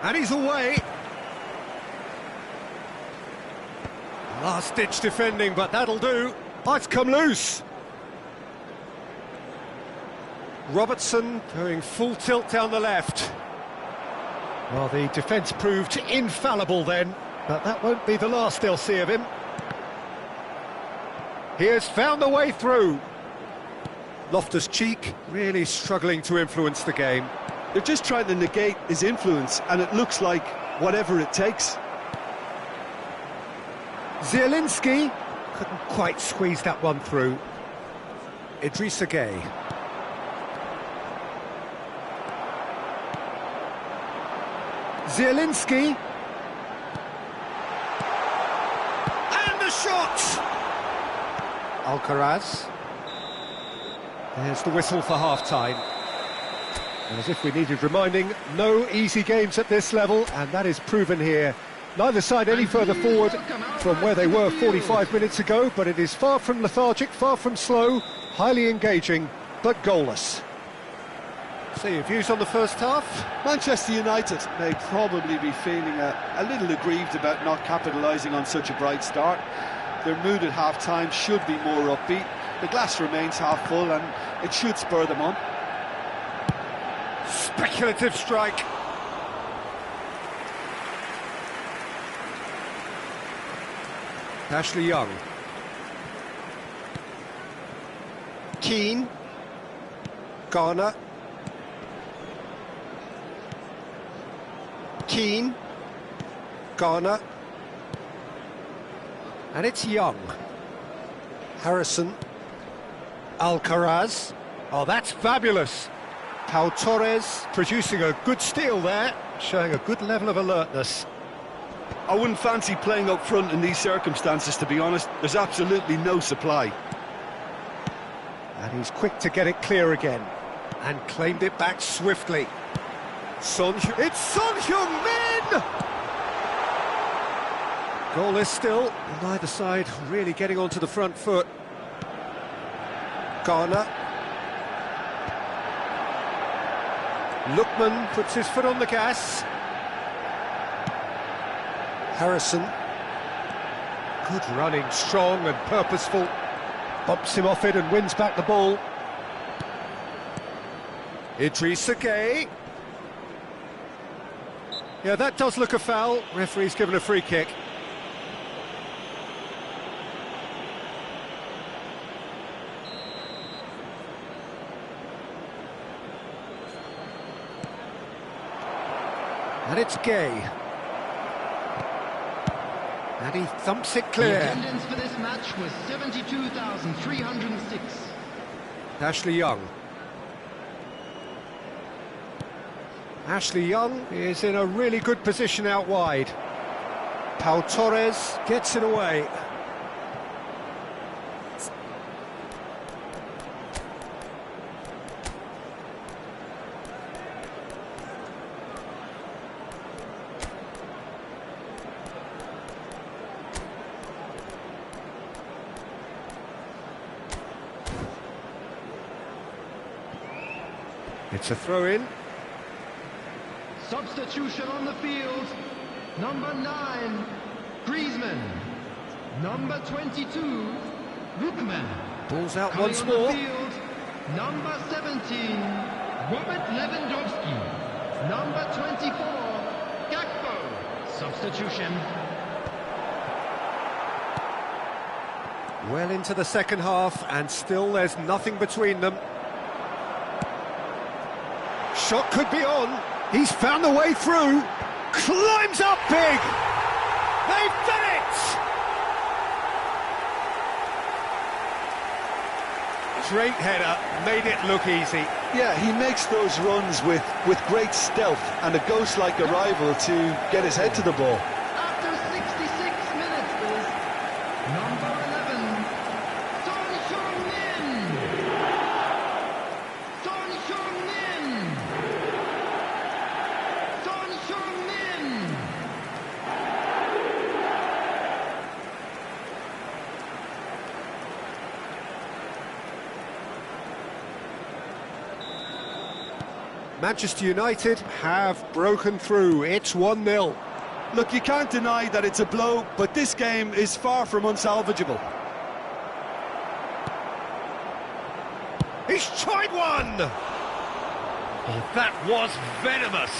And he's away. Last-ditch defending, but that'll do. Oh, it's come loose. Robertson going full tilt down the left. Well, the defence proved infallible then, but that won't be the last they'll see of him. He has found the way through. Loftus-Cheek really struggling to influence the game. They're just trying to negate his influence, and it looks like whatever it takes. Zielinski couldn't quite squeeze that one through. Idrissa Gueye. Zielinski. And the shot! Alcaraz. There's the whistle for half-time. And as if we needed reminding, no easy games at this level, and that is proven here. Neither side any further forward from where they were 45 minutes ago, but it is far from lethargic, far from slow, highly engaging, but goalless. So your views on the first half? Manchester United may probably be feeling a little aggrieved about not capitalising on such a bright start. Their mood at half-time should be more upbeat. The glass remains half full, and it should spur them on. Speculative strike. Ashley Young. Keane. Garner. Keane. Garner. And it's Young. Harrison. Alcaraz. Oh, that's fabulous. Pau Torres producing a good steal there, showing a good level of alertness. I wouldn't fancy playing up front in these circumstances, to be honest. There's absolutely no supply. And he's quick to get it clear again. And claimed it back swiftly. It's Son Heung-min! Goalless still, neither side really getting onto the front foot. Garner. Lookman puts his foot on the gas. Harrison. Good running, strong and purposeful. Bumps him off it and wins back the ball. Idrissa Gueye. Yeah, that does look a foul. Referee's given a free kick. And it's Gueye. And he thumps it clear. The attendance for this match was 72,306. Ashley Young. Ashley Young is in a really good position out wide. Pau Torres gets it away. It's a throw-in. Substitution on the field. Number 9, Griezmann. Number 22, Lookman. Ball's out Coming once on more. the field, number 17, Robert Lewandowski. Number 24, Gakpo. Substitution. Well into the second half, and still there's nothing between them. Shot could be on. He's found the way through. Climbs up big. They've done it! Great header, made it look easy. Yeah, he makes those runs with great stealth and a ghost-like arrival to get his head to the ball. After 66 minutes is number 11, Son Heung-min. Son Heung-min. Son Heung-min. Manchester United have broken through. It's 1-0. Look, you can't deny that it's a blow, but this game is far from unsalvageable. He's tried one! Oh, that was venomous.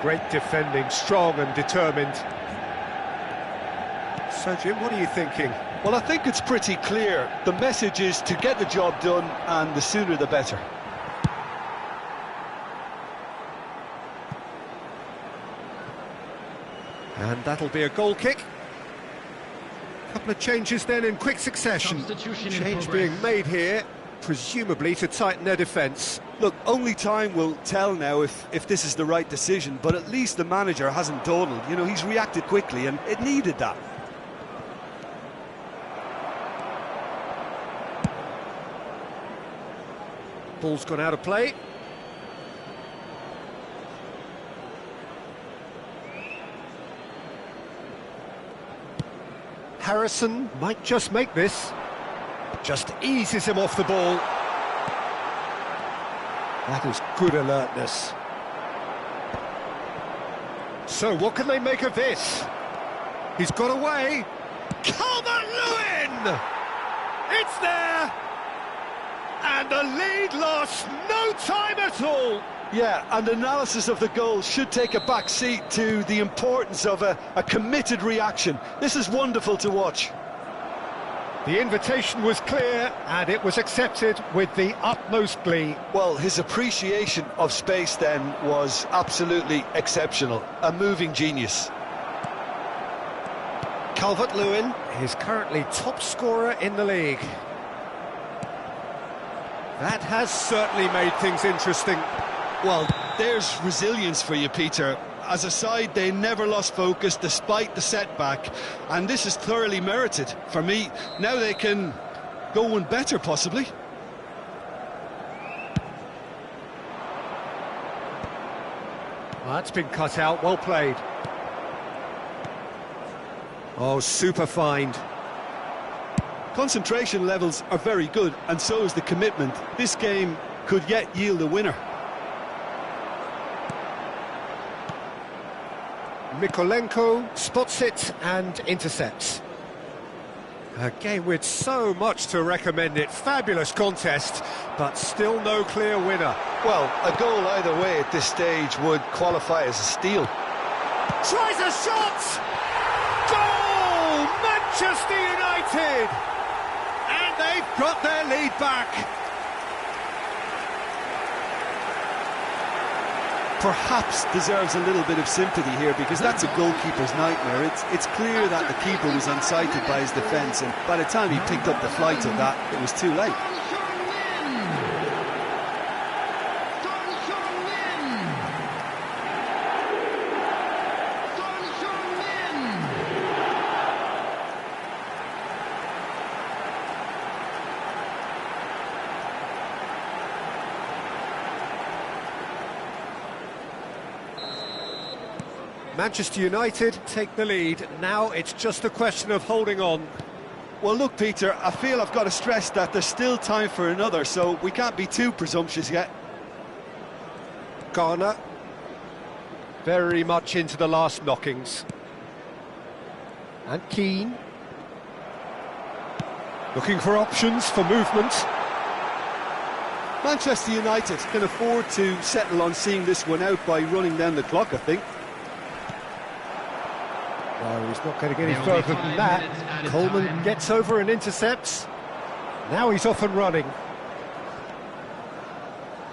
Great defending, strong and determined. So, Jim, what are you thinking? Well, I think it's pretty clear. The message is to get the job done, and the sooner the better. And that'll be a goal kick. Couple of changes then in quick succession. Substitution in Change progress. being made here, presumably to tighten their defence. Look, only time will tell now if this is the right decision, but at least the manager hasn't dawdled. You know, he's reacted quickly, and it needed that. Ball's gone out of play. Harrison might just make this. Just eases him off the ball. That is good alertness. So what can they make of this? He's got away. Calvert-Lewin! It's there! And the lead lost no time at all. Yeah, and analysis of the goal should take a back seat to the importance of a committed reaction. This is wonderful to watch. The invitation was clear, and it was accepted with the utmost glee. Well, his appreciation of space then was absolutely exceptional. A moving genius. Calvert-Lewin is currently top scorer in the league. That has certainly made things interesting. Well, there's resilience for you, Peter. As a side, they never lost focus despite the setback, and this is thoroughly merited. For me, now they can go one better, possibly. Well, that's been cut out, well played. Oh, super find. Concentration levels are very good, and so is the commitment. This game could yet yield a winner. Mykolenko spots it and intercepts. A game with so much to recommend it. Fabulous contest, but still no clear winner. Well, a goal either way at this stage would qualify as a steal. Tries a shot! Goal! Manchester United! And they've got their lead back. Perhaps deserves a little bit of sympathy here, because that's a goalkeeper's nightmare. It's clear that the keeper was unsighted by his defence, and by the time he picked up the flight of that, it was too late. Manchester United take the lead. Now it's just a question of holding on. Well, look, Peter, I feel I've got to stress that there's still time for another, so we can't be too presumptuous yet. Garner very much into the last knockings. And Keane looking for options for movement. Manchester United can afford to settle on seeing this one out by running down the clock, I think. No, he's not going to get any There will further be than 5 that. minutes added Coleman time. gets over and intercepts. Now he's off and running.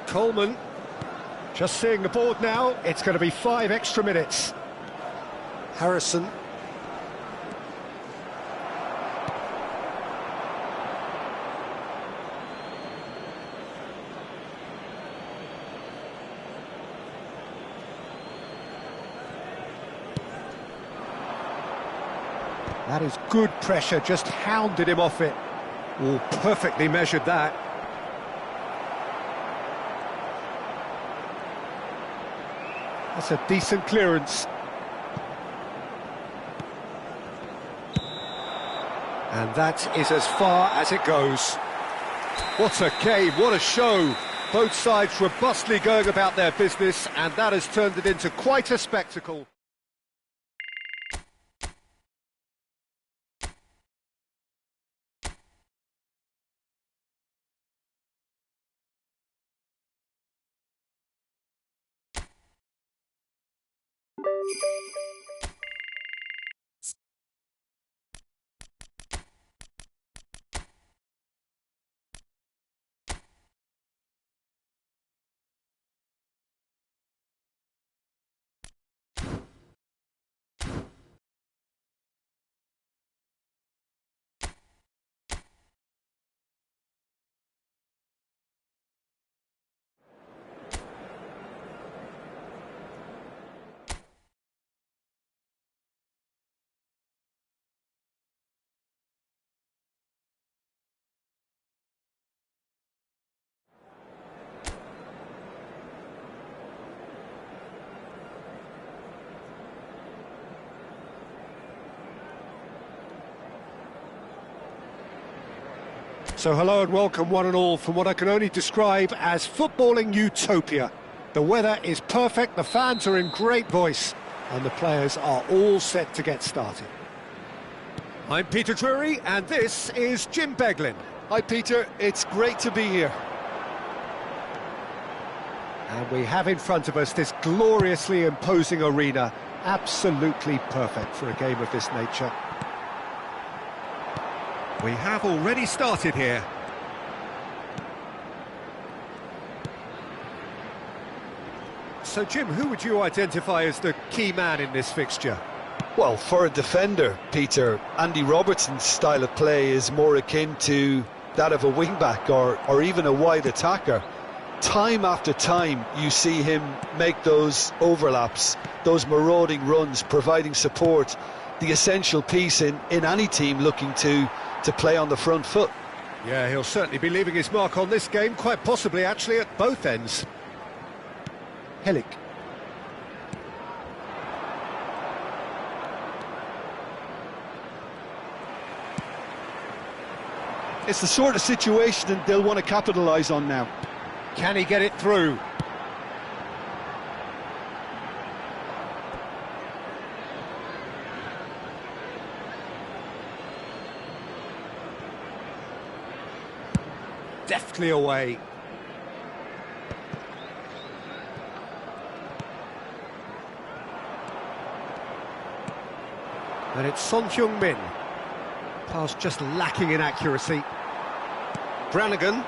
Coleman, just seeing the board now, it's going to be 5 extra minutes. Harrison. That is good pressure, just hounded him off it. Oh, perfectly measured that. That's a decent clearance. And that is as far as it goes. What a game, what a show. Both sides robustly going about their business, and that has turned it into quite a spectacle. So hello and welcome one and all from what I can only describe as footballing utopia. The weather is perfect, the fans are in great voice, and the players are all set to get started. I'm Peter Drury, and this is Jim Beglin. Hi Peter, it's great to be here. And we have in front of us this gloriously imposing arena, absolutely perfect for a game of this nature. We have already started here. So Jim, who would you identify as the key man in this fixture? Well, for a defender, Peter, Andy Robertson's style of play is more akin to that of a wing-back or even a wide attacker. Time after time you see him make those overlaps, those marauding runs, providing support, the essential piece in any team looking to play on the front foot. Yeah, he'll certainly be leaving his mark on this game, quite possibly actually at both ends. Helik. It's the sort of situation that they'll want to capitalise on now. Can he get it through? Deftly away. And it's Son Heung-min. Pass just lacking in accuracy. Brannigan.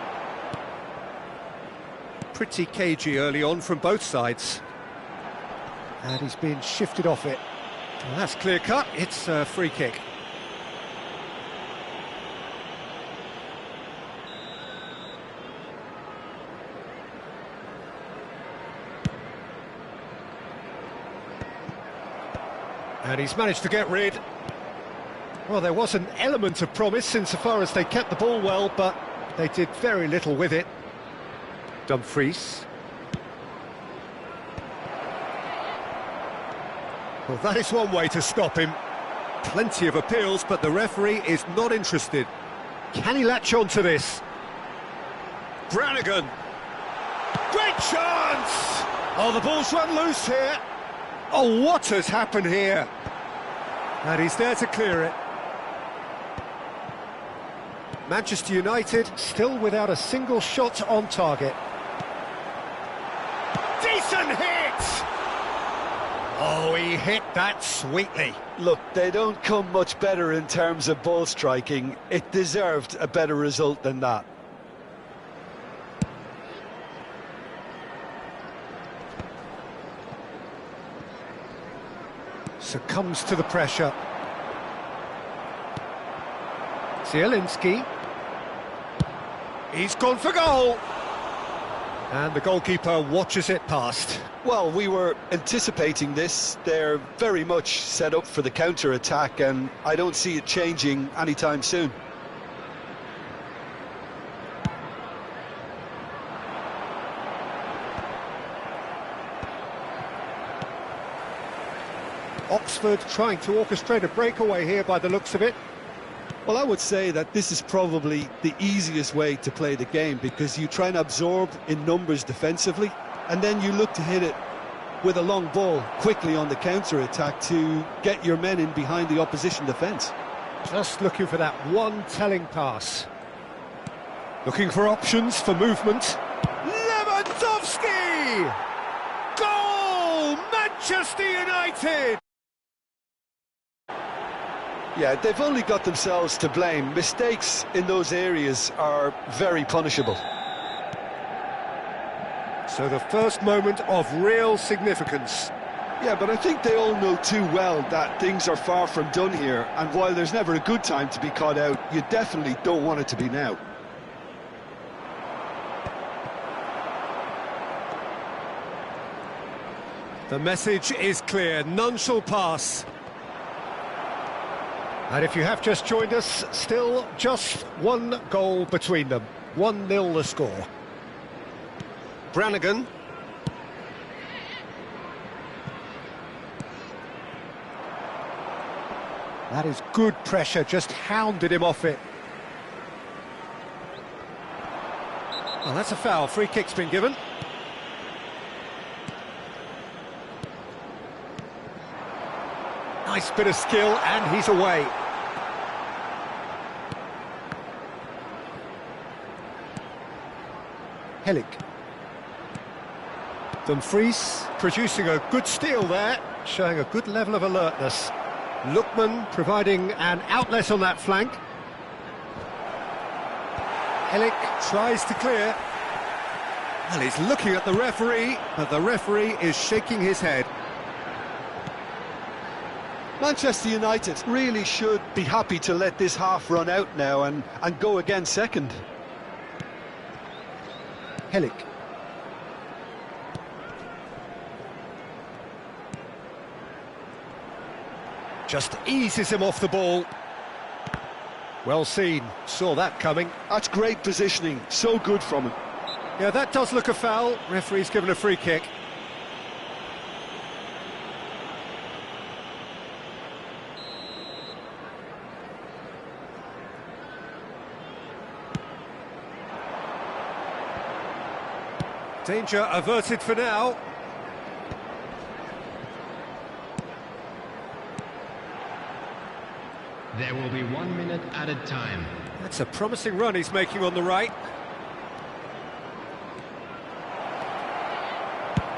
Pretty cagey early on from both sides. And he's being shifted off it. Well, that's clear cut. It's a free kick. And he's managed to get rid. Well, there was an element of promise insofar as they kept the ball well, but they did very little with it. Dumfries. Well, that is one way to stop him. Plenty of appeals, but the referee is not interested. Can he latch on to this? Brannigan. Great chance! Oh, the ball's run loose here. Oh, what has happened here? And he's there to clear it. Manchester United still without a single shot on target. Decent hit! Oh, he hit that sweetly. Look, they don't come much better in terms of ball striking. It deserved a better result than that. Succumbs to the pressure. Zielinski. He's gone for goal! And the goalkeeper watches it past. Well, we were anticipating this. They're very much set up for the counter-attack, and I don't see it changing anytime soon. Oxford trying to orchestrate a breakaway here by the looks of it. Well, I would say that this is probably the easiest way to play the game, because you try and absorb in numbers defensively, and then you look to hit it with a long ball quickly on the counter-attack to get your men in behind the opposition defence. Just looking for that one telling pass. Looking for options for movement. Lewandowski! Goal! Manchester United! Yeah, they've only got themselves to blame. Mistakes in those areas are very punishable. So the first moment of real significance. Yeah, but I think they all know too well that things are far from done here, and while there's never a good time to be caught out, you definitely don't want it to be now. The message is clear, none shall pass. And if you have just joined us, still just one goal between them. 1-0 the score. Brannigan. That is good pressure, just hounded him off it. Well, that's a foul. Free kick's been given. Nice bit of skill, and he's away. Helik. Dumfries producing a good steal there, showing a good level of alertness. Lookman providing an outlet on that flank. Helik tries to clear. Well, he's looking at the referee, but the referee is shaking his head. Manchester United really should be happy to let this half run out now and go again second. Helik. Just eases him off the ball. Well seen, saw that coming. That's great positioning, so good from him. Yeah, that does look a foul. Referee's given a free kick. Danger averted for now. There will be 1 minute added time. That's a promising run he's making on the right.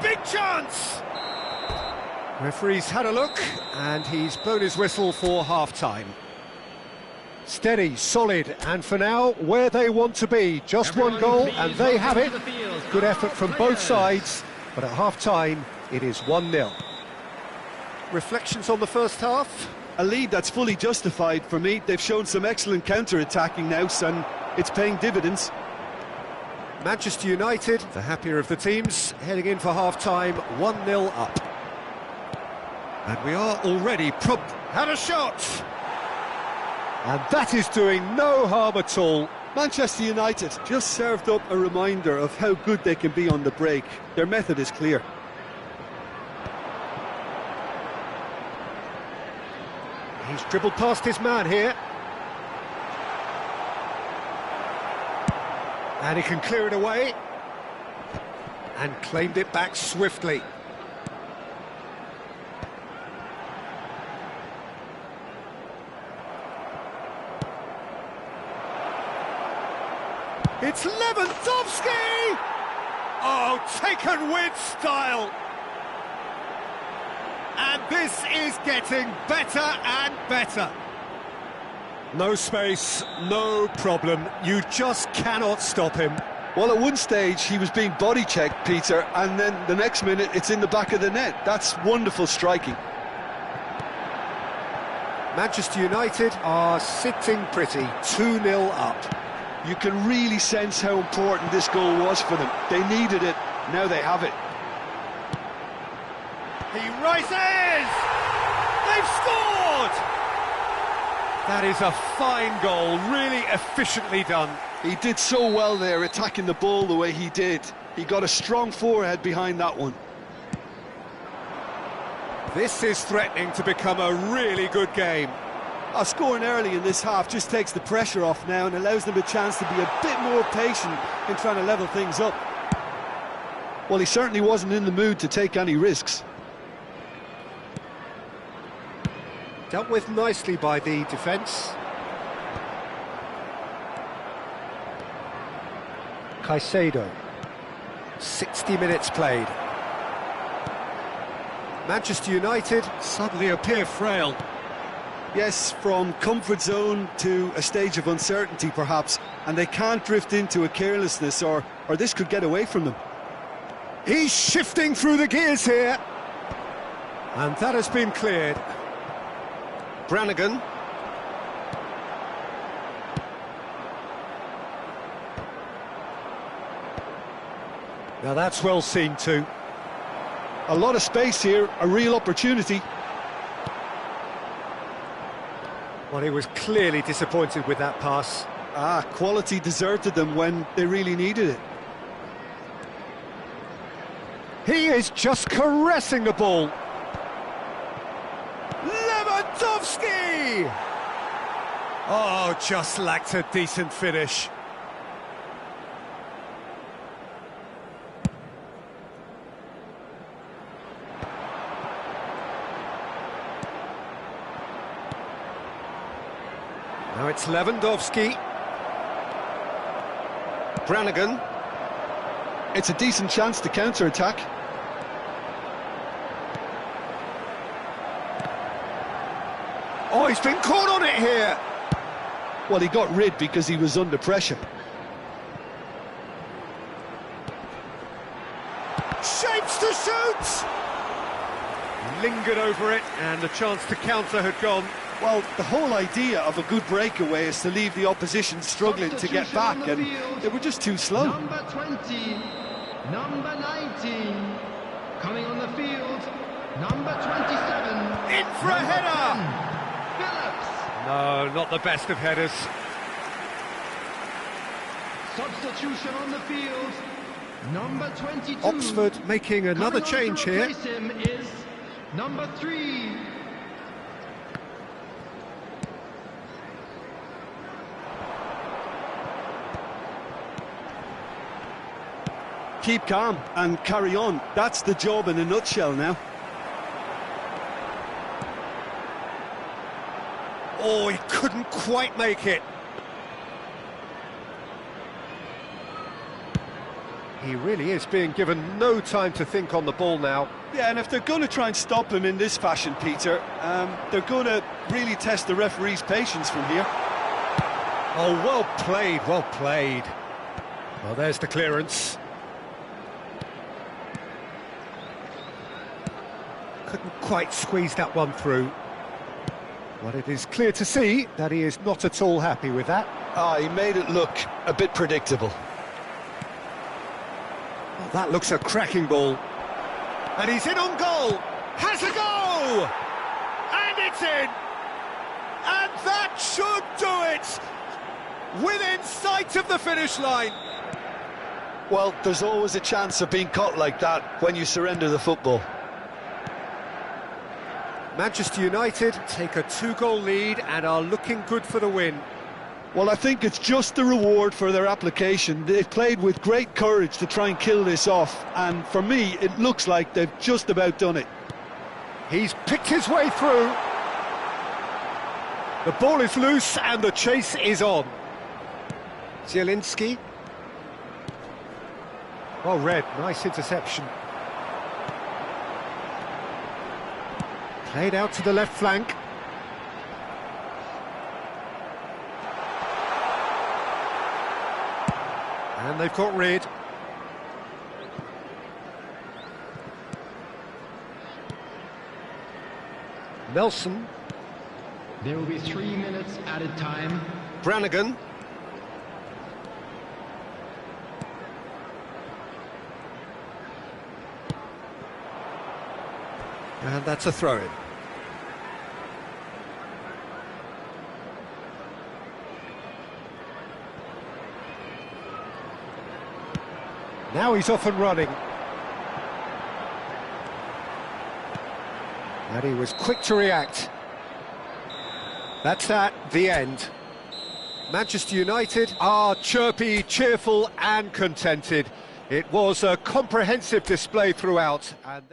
Big chance! Referee's had a look, and he's blown his whistle for half-time. Steady, solid, and for now, where they want to be. Just one goal, and they have it. Good effort from both sides, but at half-time, it is 1-0. Reflections on the first half? A lead that's fully justified for me. They've shown some excellent counter-attacking now, and it's paying dividends. Manchester United, the happier of the teams, heading in for half-time, 1-0 up. And we are already had a shot! And that is doing no harm at all. Manchester United just served up a reminder of how good they can be on the break. Their method is clear. He's dribbled past his man here. And he can clear it away. And claimed it back swiftly. It's Lewandowski! Oh, taken with style! And this is getting better and better. No space, no problem. You just cannot stop him. Well, at one stage he was being body checked, Peter, and then the next minute it's in the back of the net. That's wonderful striking. Manchester United are sitting pretty, 2-0 up. You can really sense how important this goal was for them. They needed it, now they have it. He rises! They've scored! That is a fine goal, really efficiently done. He did so well there, attacking the ball the way he did. He got a strong forehead behind that one. This is threatening to become a really good game. Scoring early in this half just takes the pressure off now and allows them a chance to be a bit more patient in trying to level things up. Well, he certainly wasn't in the mood to take any risks. Dealt with nicely by the defence. Caicedo. 60 minutes played. Manchester United suddenly appear frail. Yes, from comfort zone to a stage of uncertainty perhaps, and they can't drift into a carelessness or this could get away from them. He's shifting through the gears here. And that has been cleared. Brannigan. Now that's well seen too. A lot of space here, a real opportunity. Well, he was clearly disappointed with that pass. Quality deserted them when they really needed it. He is just caressing the ball. Lewandowski! Oh, just lacked a decent finish. Now it's Lewandowski. Brannigan. It's a decent chance to counter-attack. Oh, he's been caught on it here. Well, he got rid because he was under pressure. Shapes to shoot! Lingered over it, and the chance to counter had gone. Well, the whole idea of a good breakaway is to leave the opposition struggling to get back, and they were just too slow. Number 20, number 19, coming on the field, number 27. In for a header! Phillips. No, not the best of headers. Substitution on the field, number 22. Oxford making another change here. Replace him is number 3. Keep calm and carry on. That's the job in a nutshell now. Oh, he couldn't quite make it. He really is being given no time to think on the ball now. Yeah, and if they're going to try and stop him in this fashion, Peter, they're going to really test the referee's patience from here. Oh, well played, well played. Well, there's the clearance. Couldn't quite squeeze that one through. Well, it is clear to see that he is not at all happy with that. He made it look a bit predictable. Well, that looks a cracking ball. And he's in on goal! Has a go! And it's in! And that should do it! Within sight of the finish line! Well, there's always a chance of being caught like that when you surrender the football. Manchester United take a 2-goal lead and are looking good for the win. Well, I think it's just the reward for their application. They've played with great courage to try and kill this off, and for me, it looks like they've just about done it. He's picked his way through. The ball is loose and the chase is on. Zielinski. Well read, nice interception. Played out to the left flank. And they've got rid. Nelson. There will be 3 minutes added time. Brannigan. And that's a throw-in. Now he's off and running. And he was quick to react. That's that, the end. Manchester United are chirpy, cheerful and contented. It was a comprehensive display throughout. And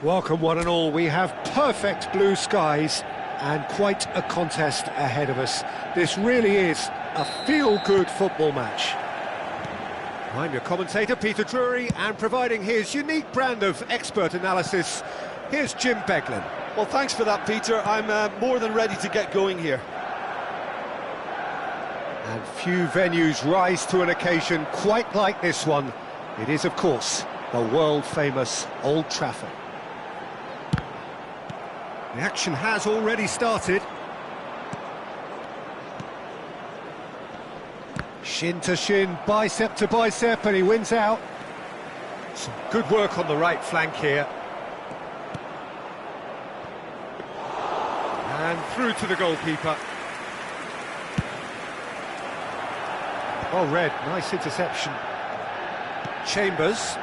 welcome one and all, we have perfect blue skies and quite a contest ahead of us. This really is a feel-good football match. I'm your commentator, Peter Drury, and providing his unique brand of expert analysis, here's Jim Beglin. Well, thanks for that, Peter. I'm more than ready to get going here. And few venues rise to an occasion quite like this one. It is, of course, the world-famous Old Trafford. The action has already started. Shin to shin, bicep to bicep, and he wins out. Some good work on the right flank here. And through to the goalkeeper. Well read, nice interception. Chambers.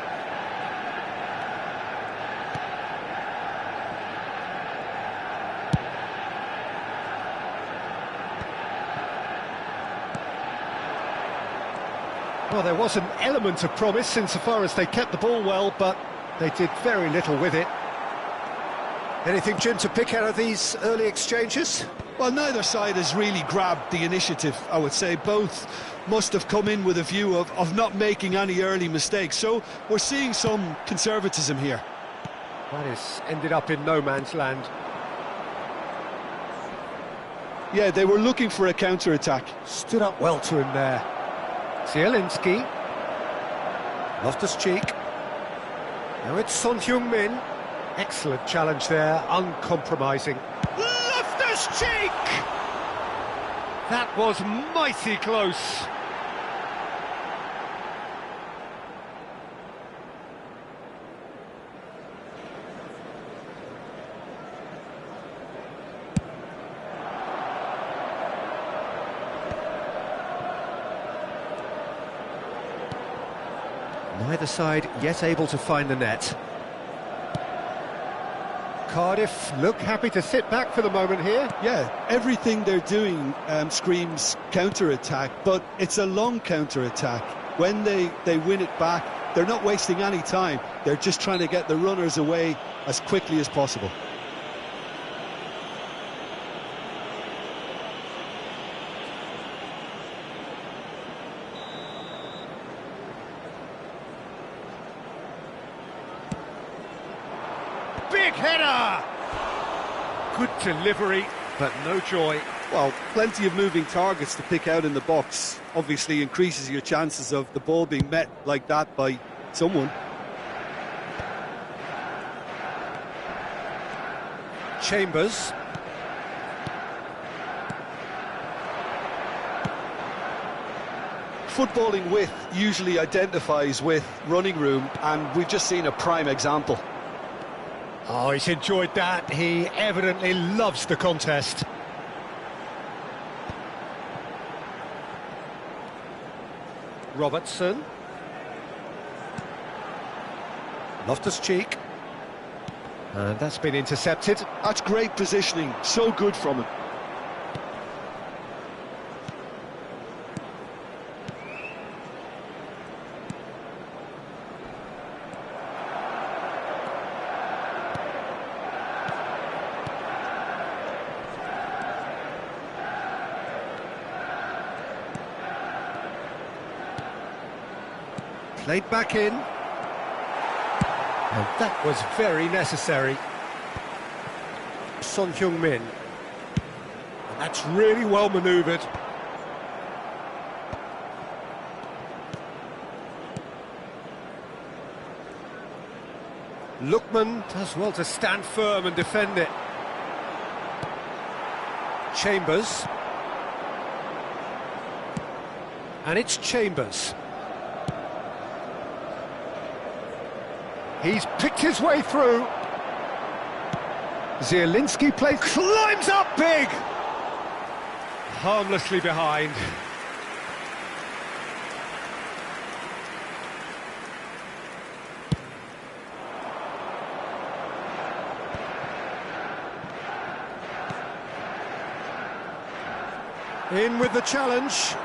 Well, there was an element of promise insofar as they kept the ball well, but they did very little with it. Anything, Jim, to pick out of these early exchanges? Well, neither side has really grabbed the initiative, I would say. Both must have come in with a view of not making any early mistakes, so we're seeing some conservatism here. That has ended up in no man's land. Yeah, they were looking for a counter-attack. Stood up well to him there. Zielinski. Loftus-Cheek. Now it's Son Heung-min. Excellent challenge there, uncompromising. Loftus-Cheek! That was mighty close. Neither side yet able to find the net. Cardiff look happy to sit back for the moment here. Yeah, everything they're doing screams counter-attack, but it's a long counter-attack. When they win it back, they're not wasting any time. They're just trying to get the runners away as quickly as possible. Big header! Good delivery, but no joy. Well, plenty of moving targets to pick out in the box. Obviously increases your chances of the ball being met like that by someone. Chambers. footballing width usually identifies with running room, and we've just seen a prime example. Oh, he's enjoyed that. He evidently loves the contest. Robertson. Loftus-Cheek. And that's been intercepted. That's great positioning, so good from him. Played back in. And that was very necessary. Son Heung-min. And that's really well manoeuvred. Lookman does well to stand firm and defend it. Chambers. And it's Chambers. He's picked his way through. Zielinski climbs up big. Harmlessly behind. In with the challenge.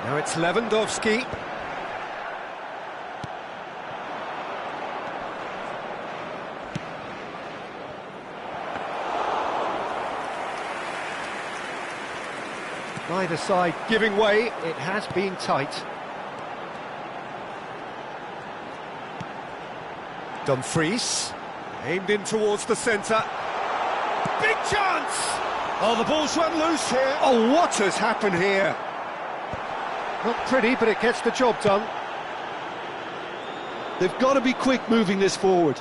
Now it's Lewandowski. Neither side giving way. It has been tight. Dumfries aimed in towards the centre. Big chance! Oh, the ball's run loose here. Oh, what has happened here? Not pretty, but it gets the job done. They've got to be quick moving this forward.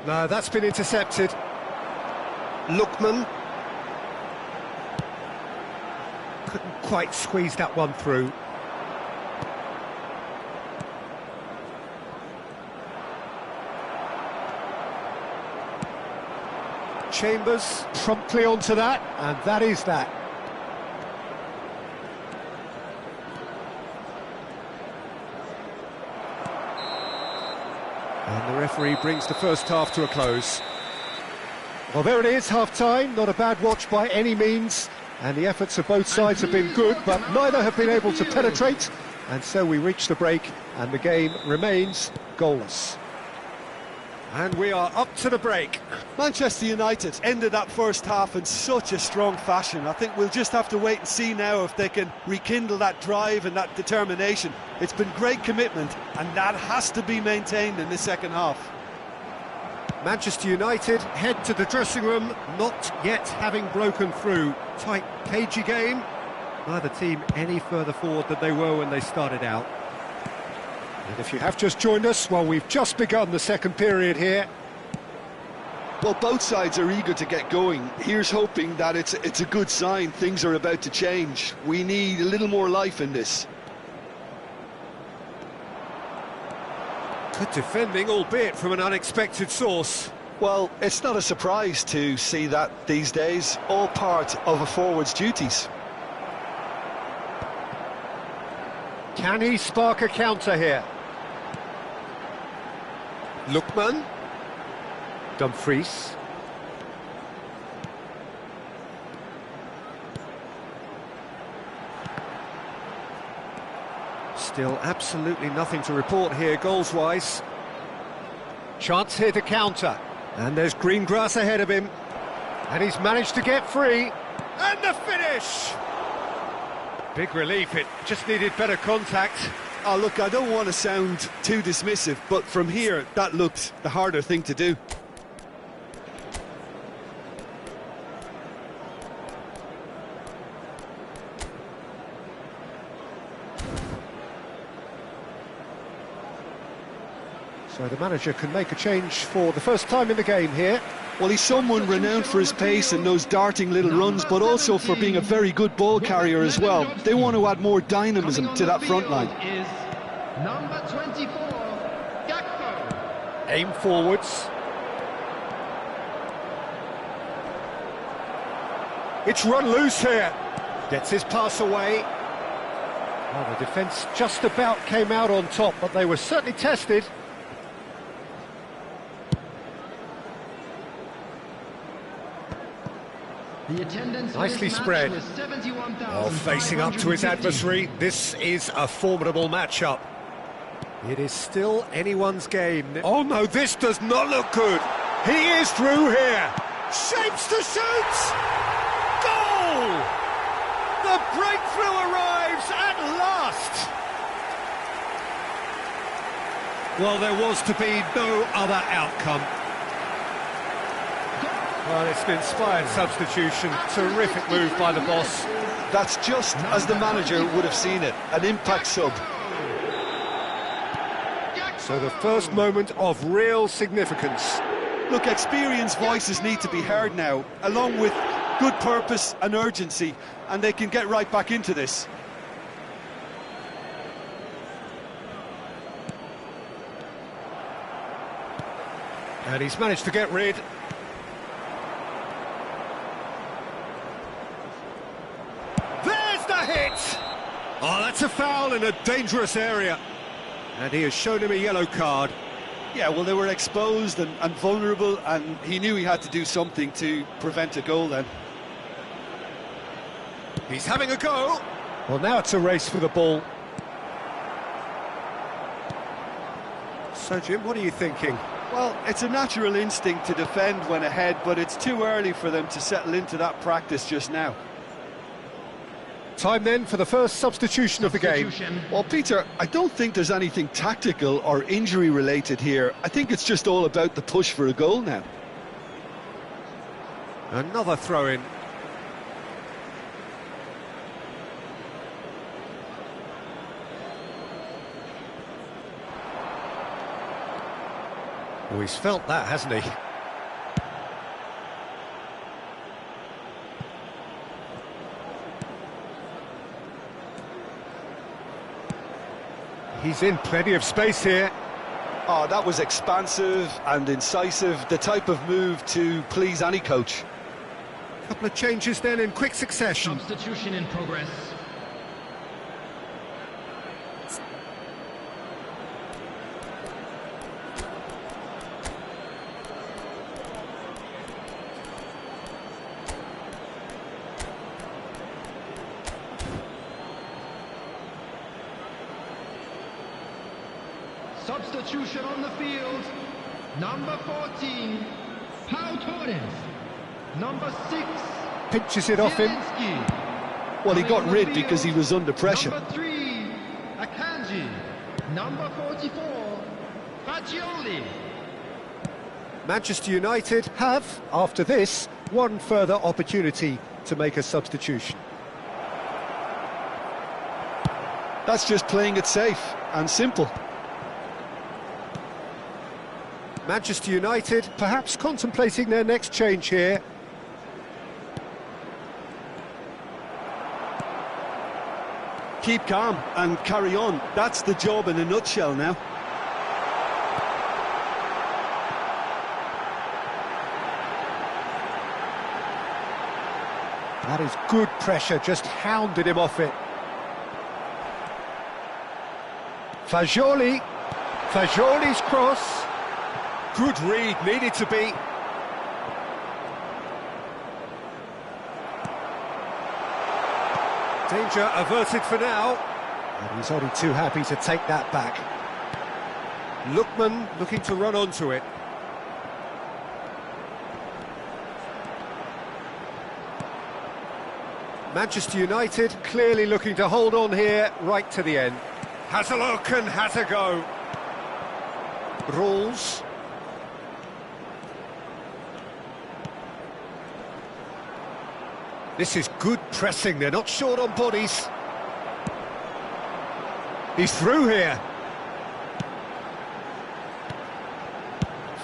No, that's been intercepted. Lookman. Couldn't quite squeeze that one through. Chambers promptly onto that, and that is that. And the referee brings the first half to a close. Well, there it is, half-time. Not a bad watch by any means. And the efforts of both sides have been good, but neither have been able to penetrate. And so we reach the break, and the game remains goalless. And we are up to the break. Manchester United ended that first half in such a strong fashion. I think we'll just have to wait and see now if they can rekindle that drive and that determination. It's been great commitment, and that has to be maintained in the second half. Manchester United head to the dressing room, not yet having broken through. Tight, cagey game. Neither team any further forward than they were when they started out. And if you have just joined us, well, we've just begun the second period here. Well, both sides are eager to get going. Here's hoping that it's a good sign. Things are about to change. We need a little more life in this. Good defending, albeit from an unexpected source. Well, it's not a surprise to see that these days. All part of a forward's duties. Can he spark a counter here? Lookman. Dumfries. Still absolutely nothing to report here goals-wise. Chance here to counter. And there's green grass ahead of him. And he's managed to get free. And the finish! Big relief, it just needed better contact. Oh, look, I don't want to sound too dismissive, but from here, that looked the harder thing to do. So the manager can make a change for the first time in the game here. Well, he's someone renowned for his pace and those darting little runs, but also for being a very good ball carrier as well. They want to add more dynamism to that front line. Is number 24, Gakpo. Aim forwards. It's run loose here. Gets his pass away. Well, the defence just about came out on top, but they were certainly tested. The attendance Nicely for this spread. match was 71,550. Well, facing up to his adversary, this is a formidable matchup. It is still anyone's game. Oh no, this does not look good. He is through here. Shapes to shoot! Goal! The breakthrough arrives at last! Well, there was to be no other outcome. Well, it's an inspired substitution. Terrific move by the boss. That's just as the manager would have seen it, an impact sub. So the first moment of real significance. Look, experienced voices need to be heard now, along with good purpose and urgency, and they can get right back into this. And he's managed to get rid. There's the hit! Oh, that's a foul in a dangerous area. And he has shown him a yellow card. Yeah, well, they were exposed and vulnerable, and he knew he had to do something to prevent a goal then. He's having a go. Well, now it's a race for the ball. So, Jim, what are you thinking? Well, it's a natural instinct to defend when ahead, but it's too early for them to settle into that practice just now. Time then for the first substitution of the game. Well, Peter, I don't think there's anything tactical or injury related here. I think it's just all about the push for a goal now. Another throw-in. Oh, he's felt that, hasn't he? He's in plenty of space here. Oh, that was expansive and incisive, the type of move to please any coach. Couple of changes then in quick succession. Substitution in progress. Substitution on the field. Number 14, Pau Torres. Number 6, Pinches it off him. Zielinski. Well, he got Coming on rid the because he field, was under pressure. Number 3, Akanji. Number 44, Fagioli. Manchester United have, after this, one further opportunity to make a substitution. That's just playing it safe and simple. Manchester United perhaps contemplating their next change here. Keep calm and carry on. That's the job in a nutshell now. That is good pressure, just hounded him off it. Fagioli. Fagioli's cross. Good read, needed to be. Danger averted for now. And he's only too happy to take that back. Lookman looking to run onto it. Manchester United clearly looking to hold on here right to the end. Has a look and has a go. Rolls. This is good pressing, they're not short on bodies. He's through here.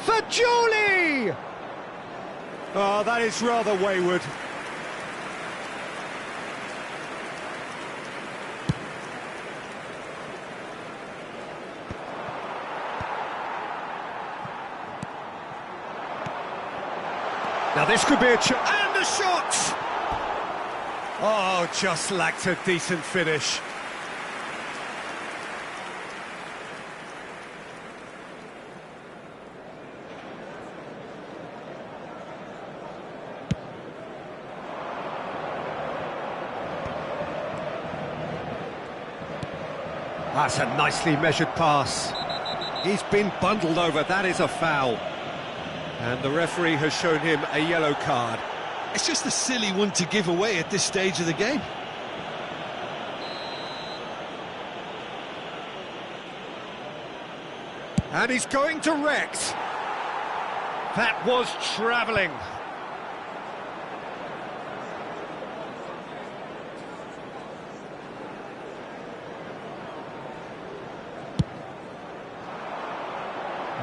Fajoli! Oh, that is rather wayward. Now this could be a chance, and the shot! Oh, just lacked a decent finish. That's a nicely measured pass. He's been bundled over, that is a foul. And the referee has shown him a yellow card. It's just a silly one to give away at this stage of the game. And he's going direct. That was travelling.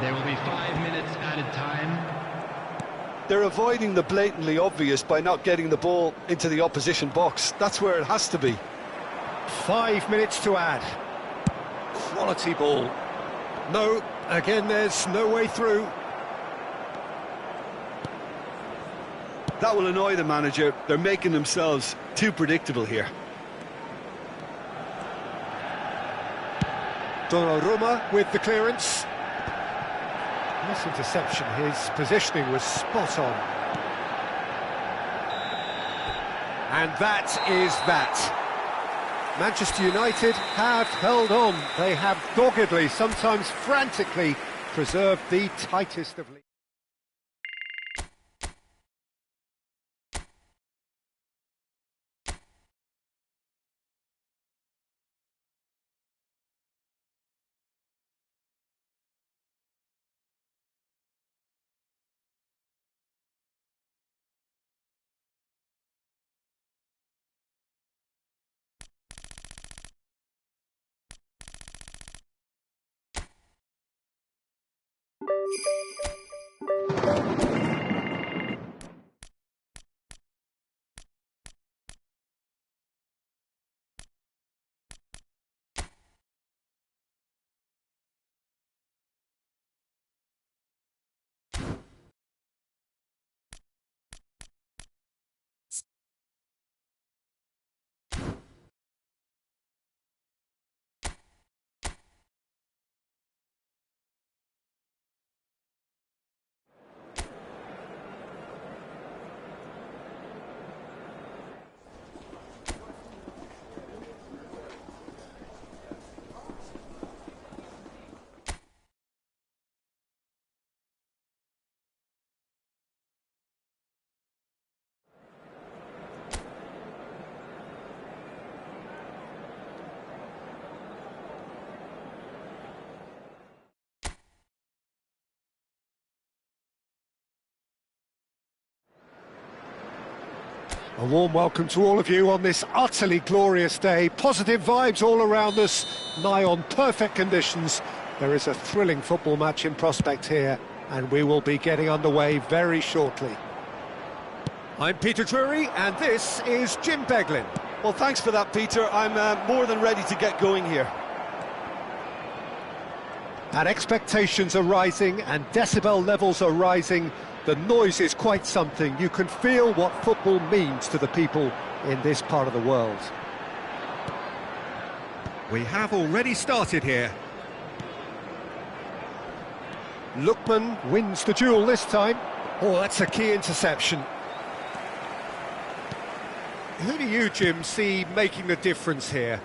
There will be 5 minutes added time. They're avoiding the blatantly obvious by not getting the ball into the opposition box. That's where it has to be. 5 minutes to add. Quality ball. No, again, there's no way through. That will annoy the manager. They're making themselves too predictable here. Donnarumma with the clearance. Nice interception, his positioning was spot on. And that is that. Manchester United have held on. They have doggedly, sometimes frantically, preserved the tightest of leads. A warm welcome to all of you on this utterly glorious day. Positive vibes all around us, nigh on perfect conditions. There is a thrilling football match in prospect here, and we will be getting underway very shortly. I'm Peter Drury, and this is Jim Beglin. Well, thanks for that, Peter. I'm more than ready to get going here. And expectations are rising, and decibel levels are rising. The noise is quite something. You can feel what football means to the people in this part of the world. We have already started here. Lookman wins the duel this time. Oh, that's a key interception. Who do you, Jim, see making the difference here?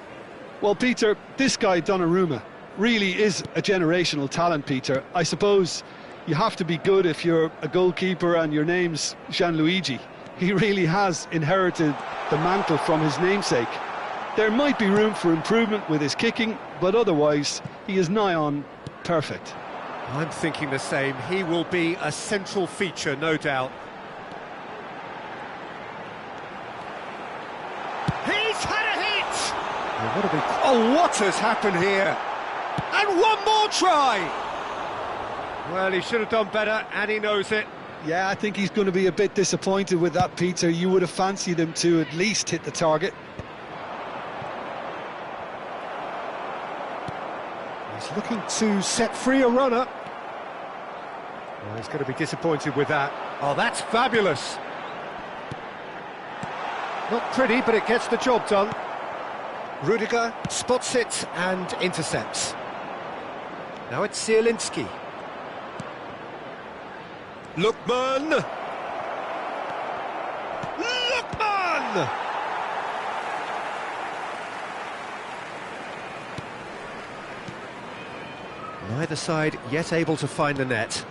Well, Peter, this guy Donnarumma really is a generational talent, Peter. I suppose you have to be good if you're a goalkeeper and your name's Gianluigi. He really has inherited the mantle from his namesake. There might be room for improvement with his kicking, but otherwise he is nigh on perfect. I'm thinking the same. He will be a central feature, no doubt. He's had a hit! Oh, what has happened here? And one more try! Well, he should have done better, and he knows it. Yeah, I think he's going to be a bit disappointed with that, Peter. You would have fancied him to at least hit the target. He's looking to set free a runner. Well, he's going to be disappointed with that. Oh, that's fabulous. Not pretty, but it gets the job done. Rudiger spots it and intercepts. Now it's Zielinski. Lookman! Lookman! Neither side yet able to find the net.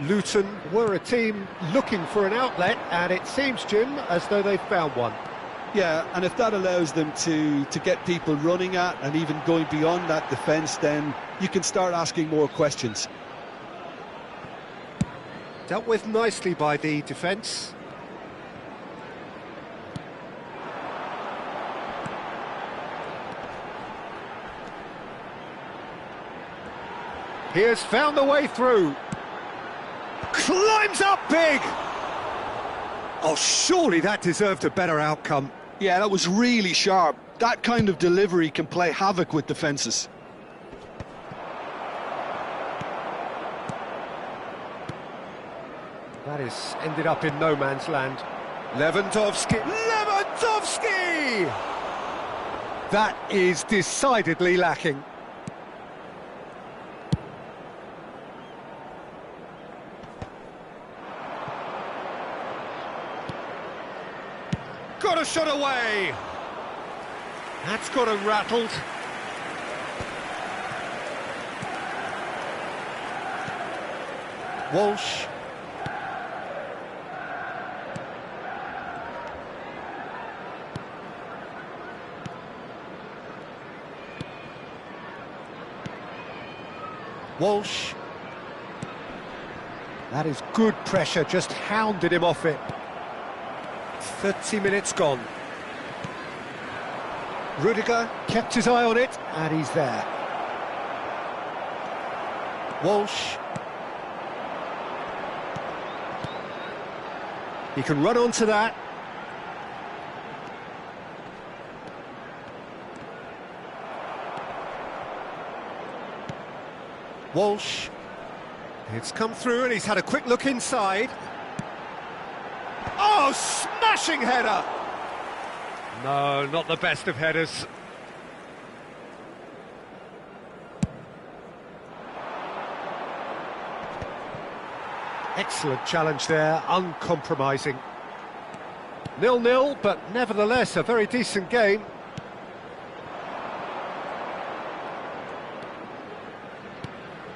Luton were a team looking for an outlet, and it seems, Jim, as though they've found one. Yeah, and if that allows them to get people running at and even going beyond that defence, then you can start asking more questions. Dealt with nicely by the defence. He has found the way through. Climbs up big! Oh, surely that deserved a better outcome. Yeah, that was really sharp. That kind of delivery can play havoc with defences. That is ended up in no man's land. Lewandowski! Lewandowski! That is decidedly lacking. Got a shot away. That's got him rattled. Walsh. Walsh. That is good pressure, just hounded him off it. 30 minutes gone. Rudiger kept his eye on it, and he's there. Walsh. He can run onto that. Walsh. It's come through, and he's had a quick look inside. Oh, smashing header! No, not the best of headers. Excellent challenge there, uncompromising. 0-0, but nevertheless a very decent game.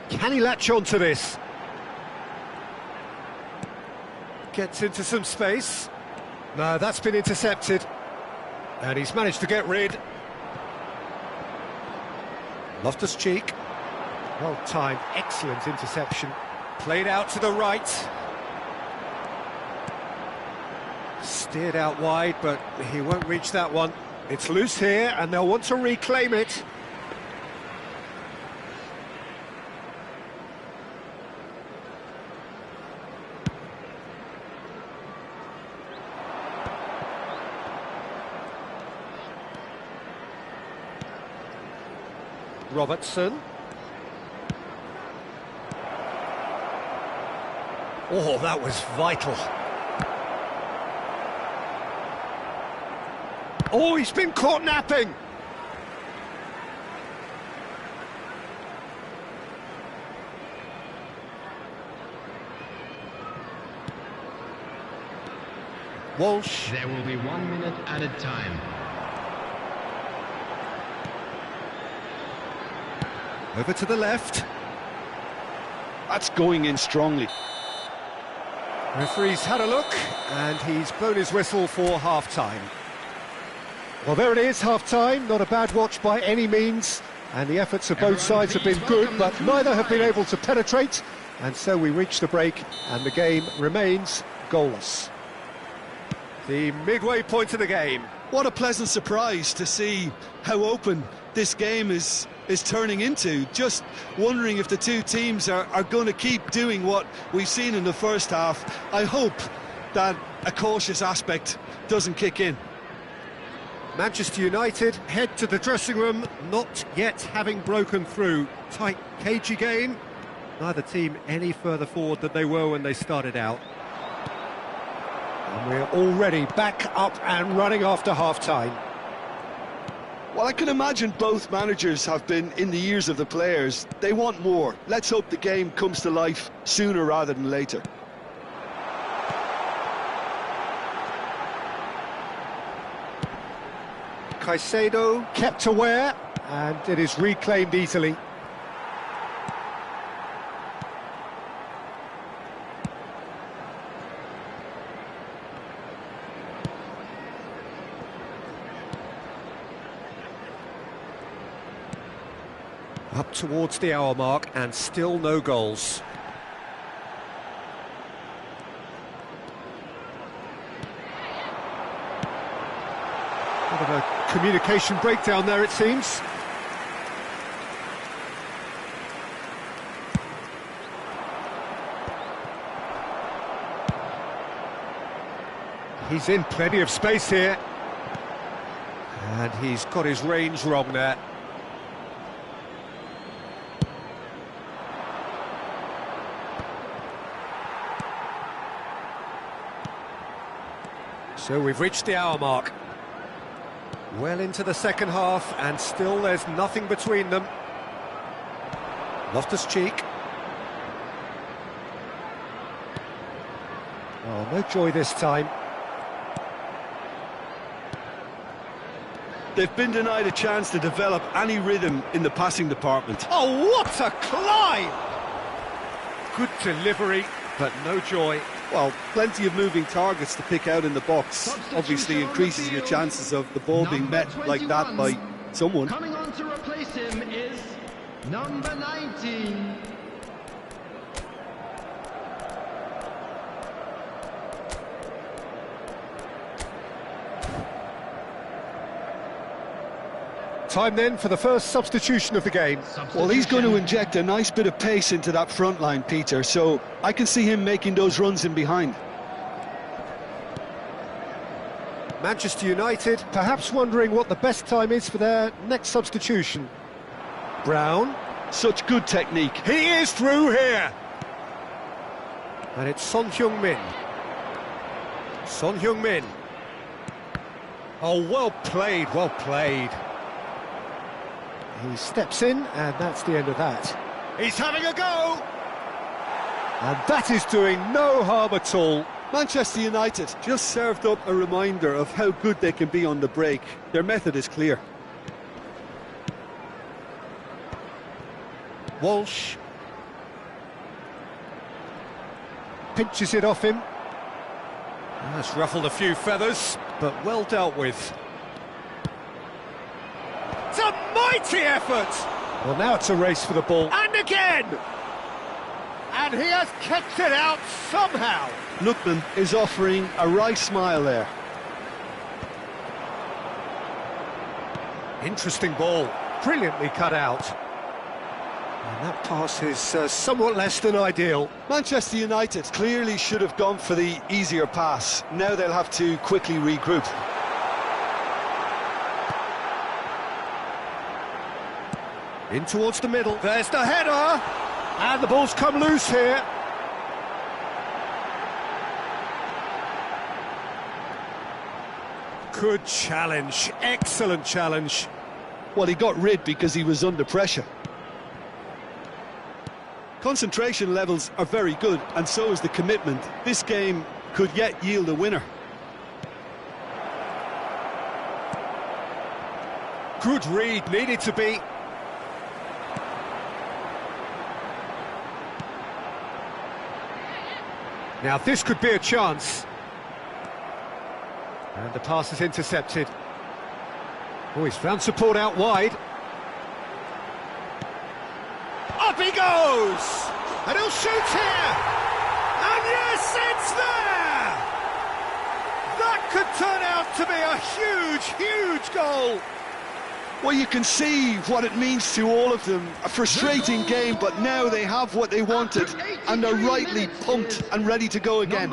Can he latch on to this? Gets into some space. No, that's been intercepted. And he's managed to get rid. Loftus-Cheek. Well timed, excellent interception. Played out to the right. Steered out wide, but he won't reach that one. It's loose here, and they'll want to reclaim it. Robertson. Oh, that was vital. Oh, he's been caught napping. Walsh. There will be 1 minute added time. Over to the left. That's going in strongly. Referee's had a look, and he's blown his whistle for half-time. Well, there it is, half-time. Not a bad watch by any means, and the efforts of both sides have been good, but neither have been able to penetrate, and so we reach the break, and the game remains goalless. The midway point of the game. What a pleasant surprise to see how open this game is is turning into. Just wondering if the two teams are going to keep doing what we've seen in the first half. I hope that a cautious aspect doesn't kick in. Manchester United head to the dressing room, not yet having broken through. Tight, cagey game. Neither team any further forward than they were when they started out. And we're already back up and running after half-time. Well, I can imagine both managers have been in the ears of the players. They want more. Let's hope the game comes to life sooner rather than later. Caicedo kept aware, and it is reclaimed easily. Up towards the hour mark, and still no goals. Bit of a communication breakdown there, it seems. He's in plenty of space here. And he's got his range wrong there. So we've reached the hour mark. Well into the second half, and still there's nothing between them. Loftus-Cheek. Oh, no joy this time. They've been denied a chance to develop any rhythm in the passing department. Oh, what a climb! Good delivery, but no joy. Well, plenty of moving targets to pick out in the box. Obviously increases your chances of the ball being met like that by someone. Coming on to replace him is number 19. Time then for the first substitution of the game. Well, he's going to inject a nice bit of pace into that front line, Peter, so I can see him making those runs in behind. Manchester United perhaps wondering what the best time is for their next substitution. Brown. Such good technique. He is through here. And it's Son Heung-min. Son Heung-min. Oh, well played, well played. He steps in, and that's the end of that. He's having a go! And that is doing no harm at all. Manchester United just served up a reminder of how good they can be on the break. Their method is clear. Walsh. Pinches it off him. That's ruffled a few feathers, but well dealt with. It's a mighty effort! Well, now it's a race for the ball. And again! And he has kept it out somehow. Lookman is offering a right smile there. Interesting ball. Brilliantly cut out. And that pass is somewhat less than ideal. Manchester United clearly should have gone for the easier pass. Now they'll have to quickly regroup. In towards the middle. There's the header! And the ball's come loose here. Good challenge. Excellent challenge. Well, he got rid because he was under pressure. Concentration levels are very good, and so is the commitment. This game could yet yield a winner. Good read, needed to be. Now this could be a chance. And the pass is intercepted. Oh, he's found support out wide. Up he goes! And he'll shoot here! And yes, it's there! That could turn out to be a huge, huge goal! Well, you can see what it means to all of them. A frustrating game, but now they have what they wanted, and they're rightly pumped and ready to go again.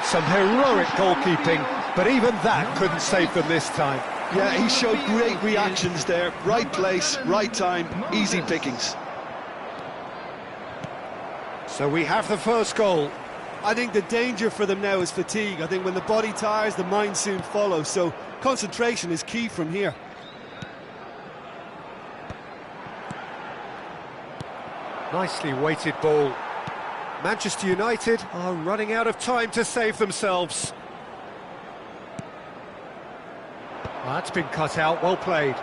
Some heroic goalkeeping, but even that couldn't save them this time. Yeah, he showed great reactions there. Right place, right time, easy pickings. So we have the first goal. I think the danger for them now is fatigue. I think when the body tires, the mind soon follows, so concentration is key from here. Nicely weighted ball. Manchester United are running out of time to save themselves. Well, that's been cut out, well played.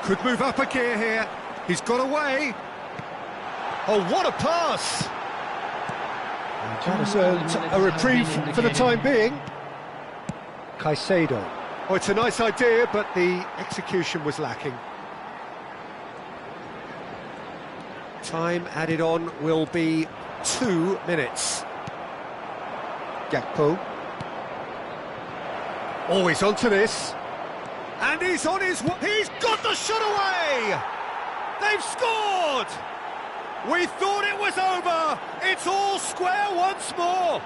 Could move up a gear here. He's got away. Oh, what a pass! That has earned a reprieve for the time being. Caicedo. Oh, it's a nice idea, but the execution was lacking. Time added on will be 2 minutes. Gakpo. Oh, he's onto this. And he's on his... He's got the shot away! They've scored! We thought it was over! It's all square once more!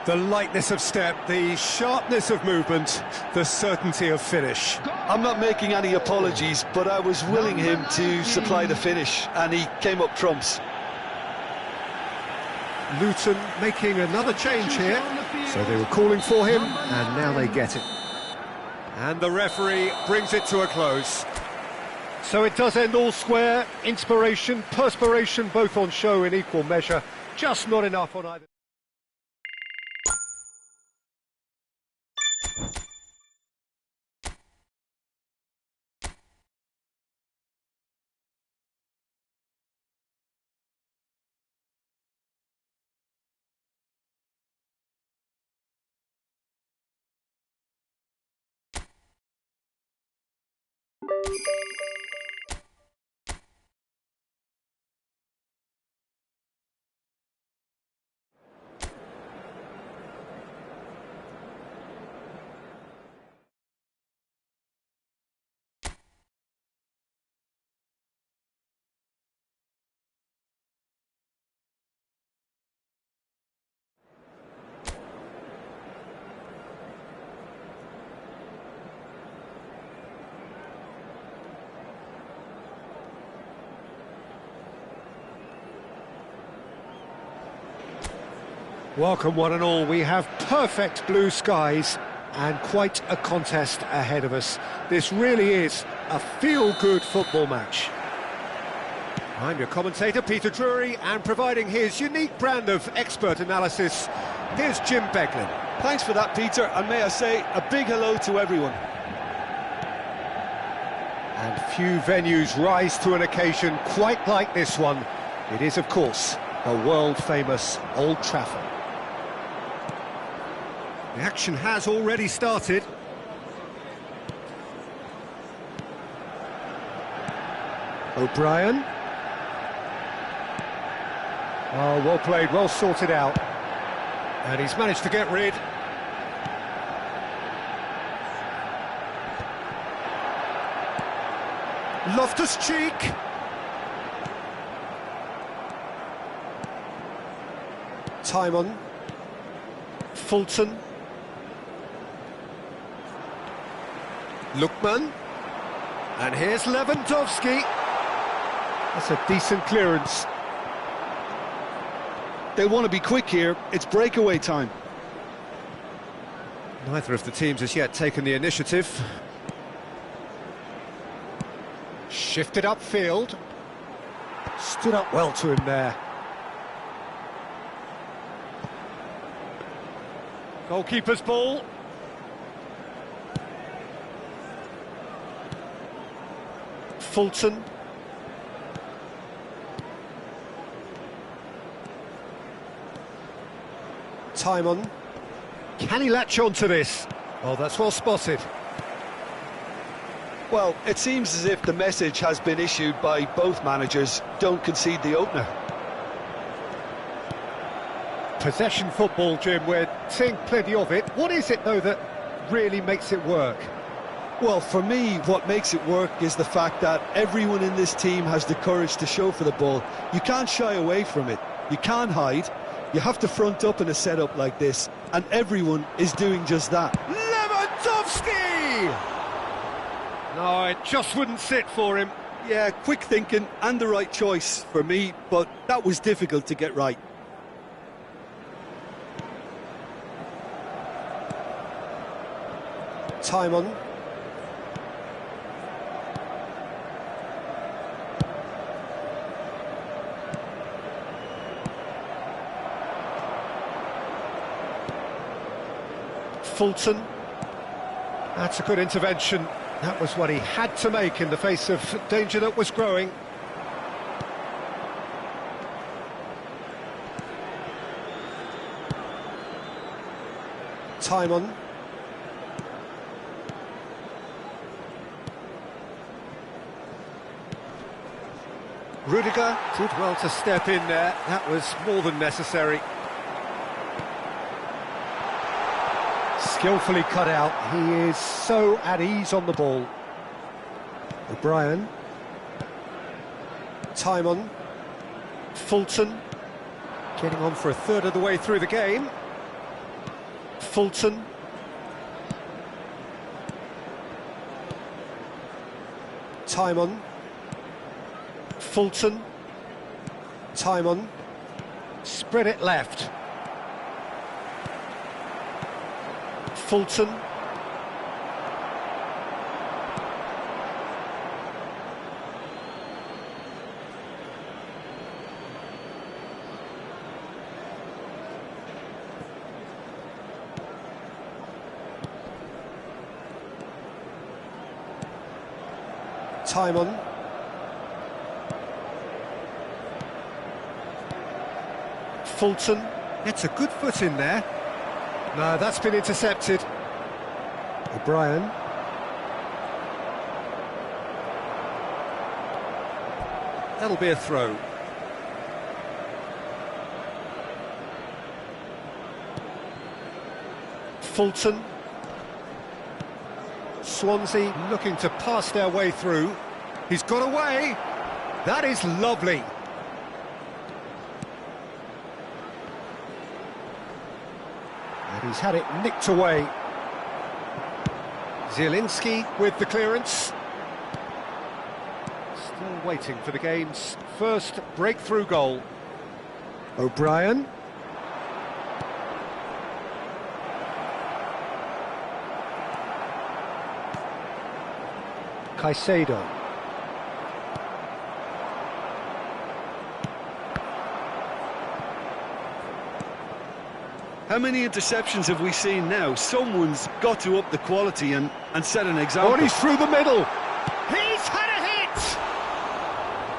The lightness of step, the sharpness of movement, the certainty of finish. I'm not making any apologies, but I was willing him to supply the finish, and he came up trumps. Luton making another change here. So they were calling for him, and now they get it. And the referee brings it to a close. So it does end all square. Inspiration, perspiration, both on show in equal measure. Just not enough on either. Welcome one and all, we have perfect blue skies and quite a contest ahead of us. This really is a feel-good football match. I'm your commentator, Peter Drury, and providing his unique brand of expert analysis, here's Jim Beglin. Thanks for that, Peter, and may I say a big hello to everyone. And few venues rise to an occasion quite like this one. It is, of course, the world-famous Old Trafford. The action has already started. O'Brien. Oh, well played, well sorted out. And he's managed to get rid. Loftus-Cheek. Time on. Fulton. Lookman, and here's Lewandowski. That's a decent clearance. They want to be quick here, it's breakaway time. Neither of the teams has yet taken the initiative. Shifted upfield. Stood up well to him there. Goalkeeper's ball. Fulton. Time on. Can he latch on to this? Oh, that's well spotted. Well, it seems as if the message has been issued by both managers: don't concede the opener. Possession football, Jim, we're seeing plenty of it. What is it, though, that really makes it work? Well, for me, what makes it work is the fact that everyone in this team has the courage to show for the ball. You can't shy away from it. You can't hide. You have to front up in a setup like this, and everyone is doing just that. Lewandowski! No, it just wouldn't sit for him. Yeah, quick thinking and the right choice for me, but that was difficult to get right. Time on. Fulton. That's a good intervention. That was what he had to make in the face of danger that was growing. Time on. Rudiger did well to step in there. That was more than necessary. Skillfully cut out. He is so at ease on the ball. O'Brien. Time on. Fulton. Getting on for a third of the way through the game. Fulton. Time on. Fulton. Time on. Spread it left. Fulton. Time on. Fulton gets a good foot in there. No, that's been intercepted. O'Brien. That'll be a throw. Fulton. Swansea looking to pass their way through. He's got away. That is lovely. And he's had it nicked away. Zielinski with the clearance. Still waiting for the game's first breakthrough goal. O'Brien. Caicedo. How many interceptions have we seen now? Someone's got to up the quality and set an example. Oh, and he's through the middle. He's had a hit!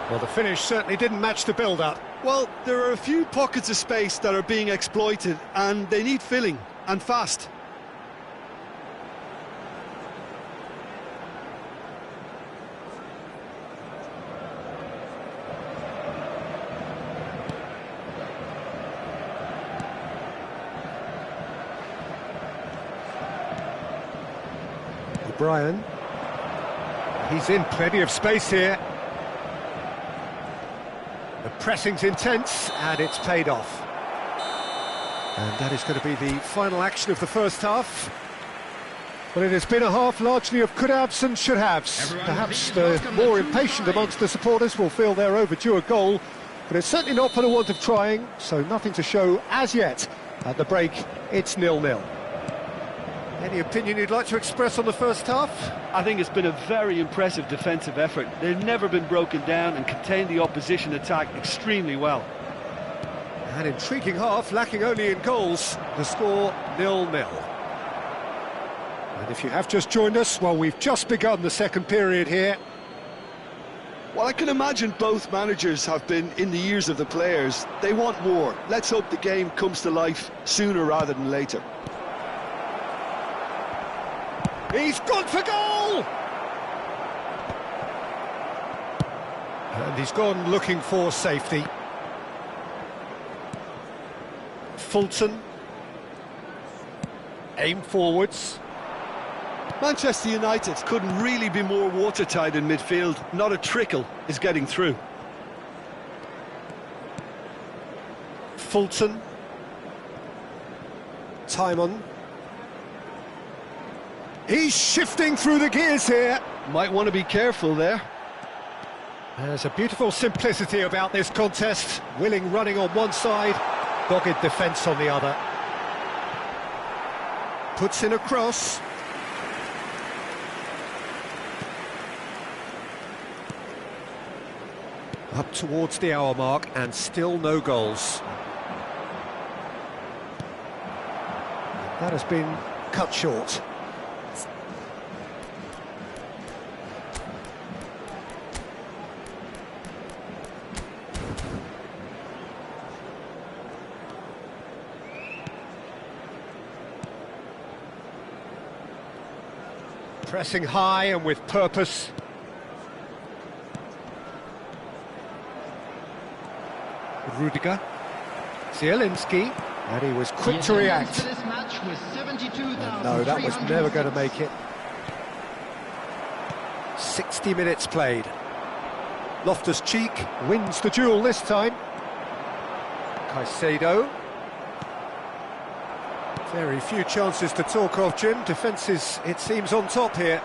Well, the finish certainly didn't match the build-up. Well, there are a few pockets of space that are being exploited, and they need filling, and fast. O'Brien. He's in plenty of space here. The pressing's intense, and it's paid off. And that is going to be the final action of the first half. Well, it has been a half largely of could-haves and should-haves. Perhaps the more impatient amongst the supporters will feel they're overdue a goal, but it's certainly not for the want of trying, so nothing to show as yet. At the break, it's 0-0. Any opinion you'd like to express on the first half? I think it's been a very impressive defensive effort. They've never been broken down and contained the opposition attack extremely well. An intriguing half, lacking only in goals. The score 0-0. And if you have just joined us, well, we've just begun the second period here. Well, I can imagine both managers have been in the ears of the players. They want more. Let's hope the game comes to life sooner rather than later. He's gone for goal! And he's gone looking for safety. Fulton. Aim forwards. Manchester United couldn't really be more watertight in midfield. Not a trickle is getting through. Fulton. Timon. He's shifting through the gears here. Might want to be careful there. There's a beautiful simplicity about this contest. Willing running on one side, dogged defence on the other. Puts in a cross. Up towards the hour mark and still no goals. That has been cut short. Pressing high and with purpose. Rudiger. Zielinski. And he was quick to react. No, that was never going to make it. 60 minutes played. Loftus-Cheek wins the duel this time. Caicedo. Very few chances to talk of, Jim. Defence is, it seems, on top here.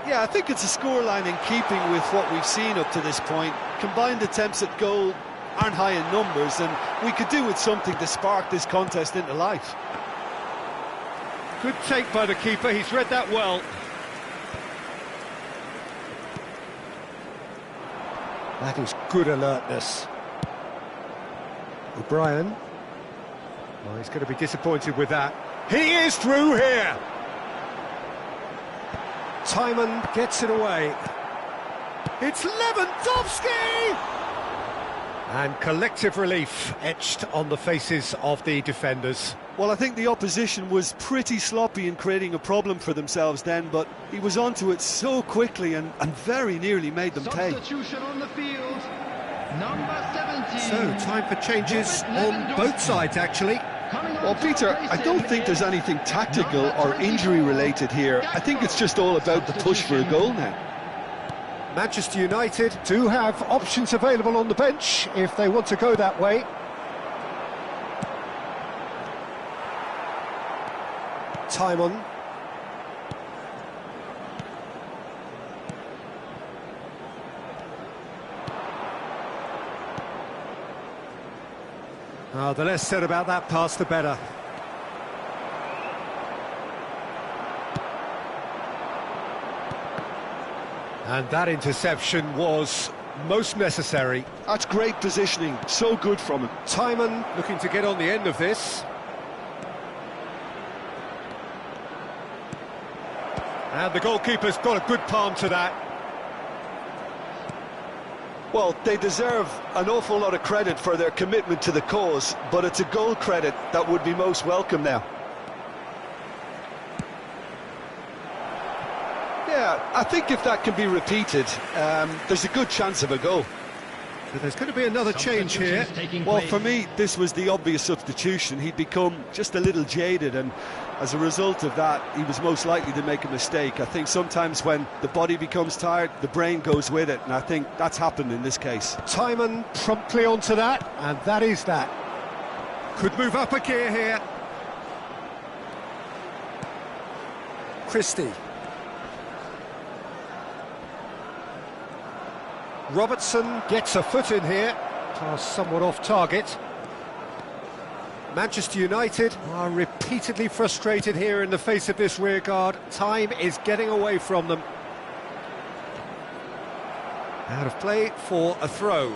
Yeah, I think it's a scoreline in keeping with what we've seen up to this point. Combined attempts at goal aren't high in numbers, and we could do with something to spark this contest into life. Good take by the keeper, he's read that well. That is good alertness. O'Brien. Well, he's going to be disappointed with that. He is through here! Timon gets it away. It's Lewandowski! And collective relief etched on the faces of the defenders. Well, I think the opposition was pretty sloppy in creating a problem for themselves then, but he was onto it so quickly and very nearly made them pay. Substitution on the field, number 17. So, time for changes on both sides, actually. Well, Peter, I don't think there's anything tactical or injury-related here. I think it's just all about the push for a goal now. Manchester United do have options available on the bench if they want to go that way. Timon. The less said about that pass, the better. And that interception was most necessary. That's great positioning, so good from him. Timon looking to get on the end of this. And the goalkeeper's got a good palm to that. Well, they deserve an awful lot of credit for their commitment to the cause, but it's a goal credit that would be most welcome now. Yeah, I think if that can be repeated, there's a good chance of a goal. But there's going to be another change here. Well, for me, this was the obvious substitution. He'd become just a little jaded, and as a result of that, he was most likely to make a mistake. I think sometimes when the body becomes tired, the brain goes with it, and I think that's happened in this case. Timon promptly onto that, and that is that. Could move up a gear here. Christie. Robertson gets a foot in here. Pass somewhat off target. Manchester United are repeatedly frustrated here in the face of this rearguard. Time is getting away from them. Out of play for a throw.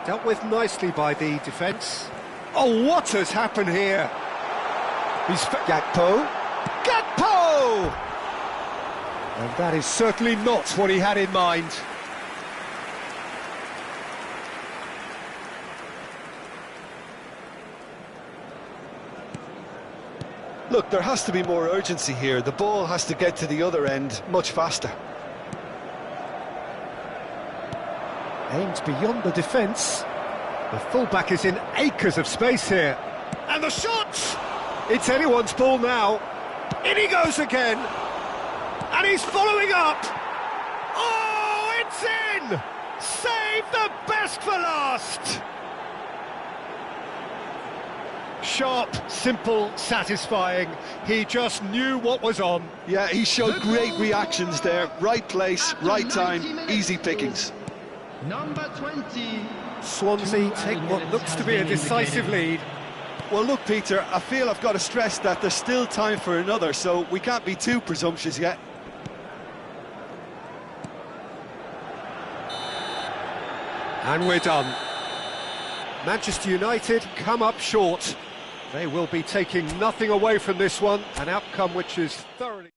Dealt with nicely by the defence. Oh, what has happened here? He's Gakpo. Gakpo! And that is certainly not what he had in mind. Look, there has to be more urgency here. The ball has to get to the other end much faster. Aimed beyond the defence. The fullback is in acres of space here. And the shot! It's anyone's ball now. In he goes again. And he's following up. Oh, it's in! Save the best for last! Sharp, simple, satisfying. He just knew what was on. Yeah, he showed great reactions there. Right place, right time, easy pickings. Number 20. Swansea take what looks to be a decisive lead. Well, look, Peter, I feel I've got to stress that there's still time for another, so we can't be too presumptuous yet. And we're done. Manchester United come up short. They will be taking nothing away from this one, an outcome which is thoroughly...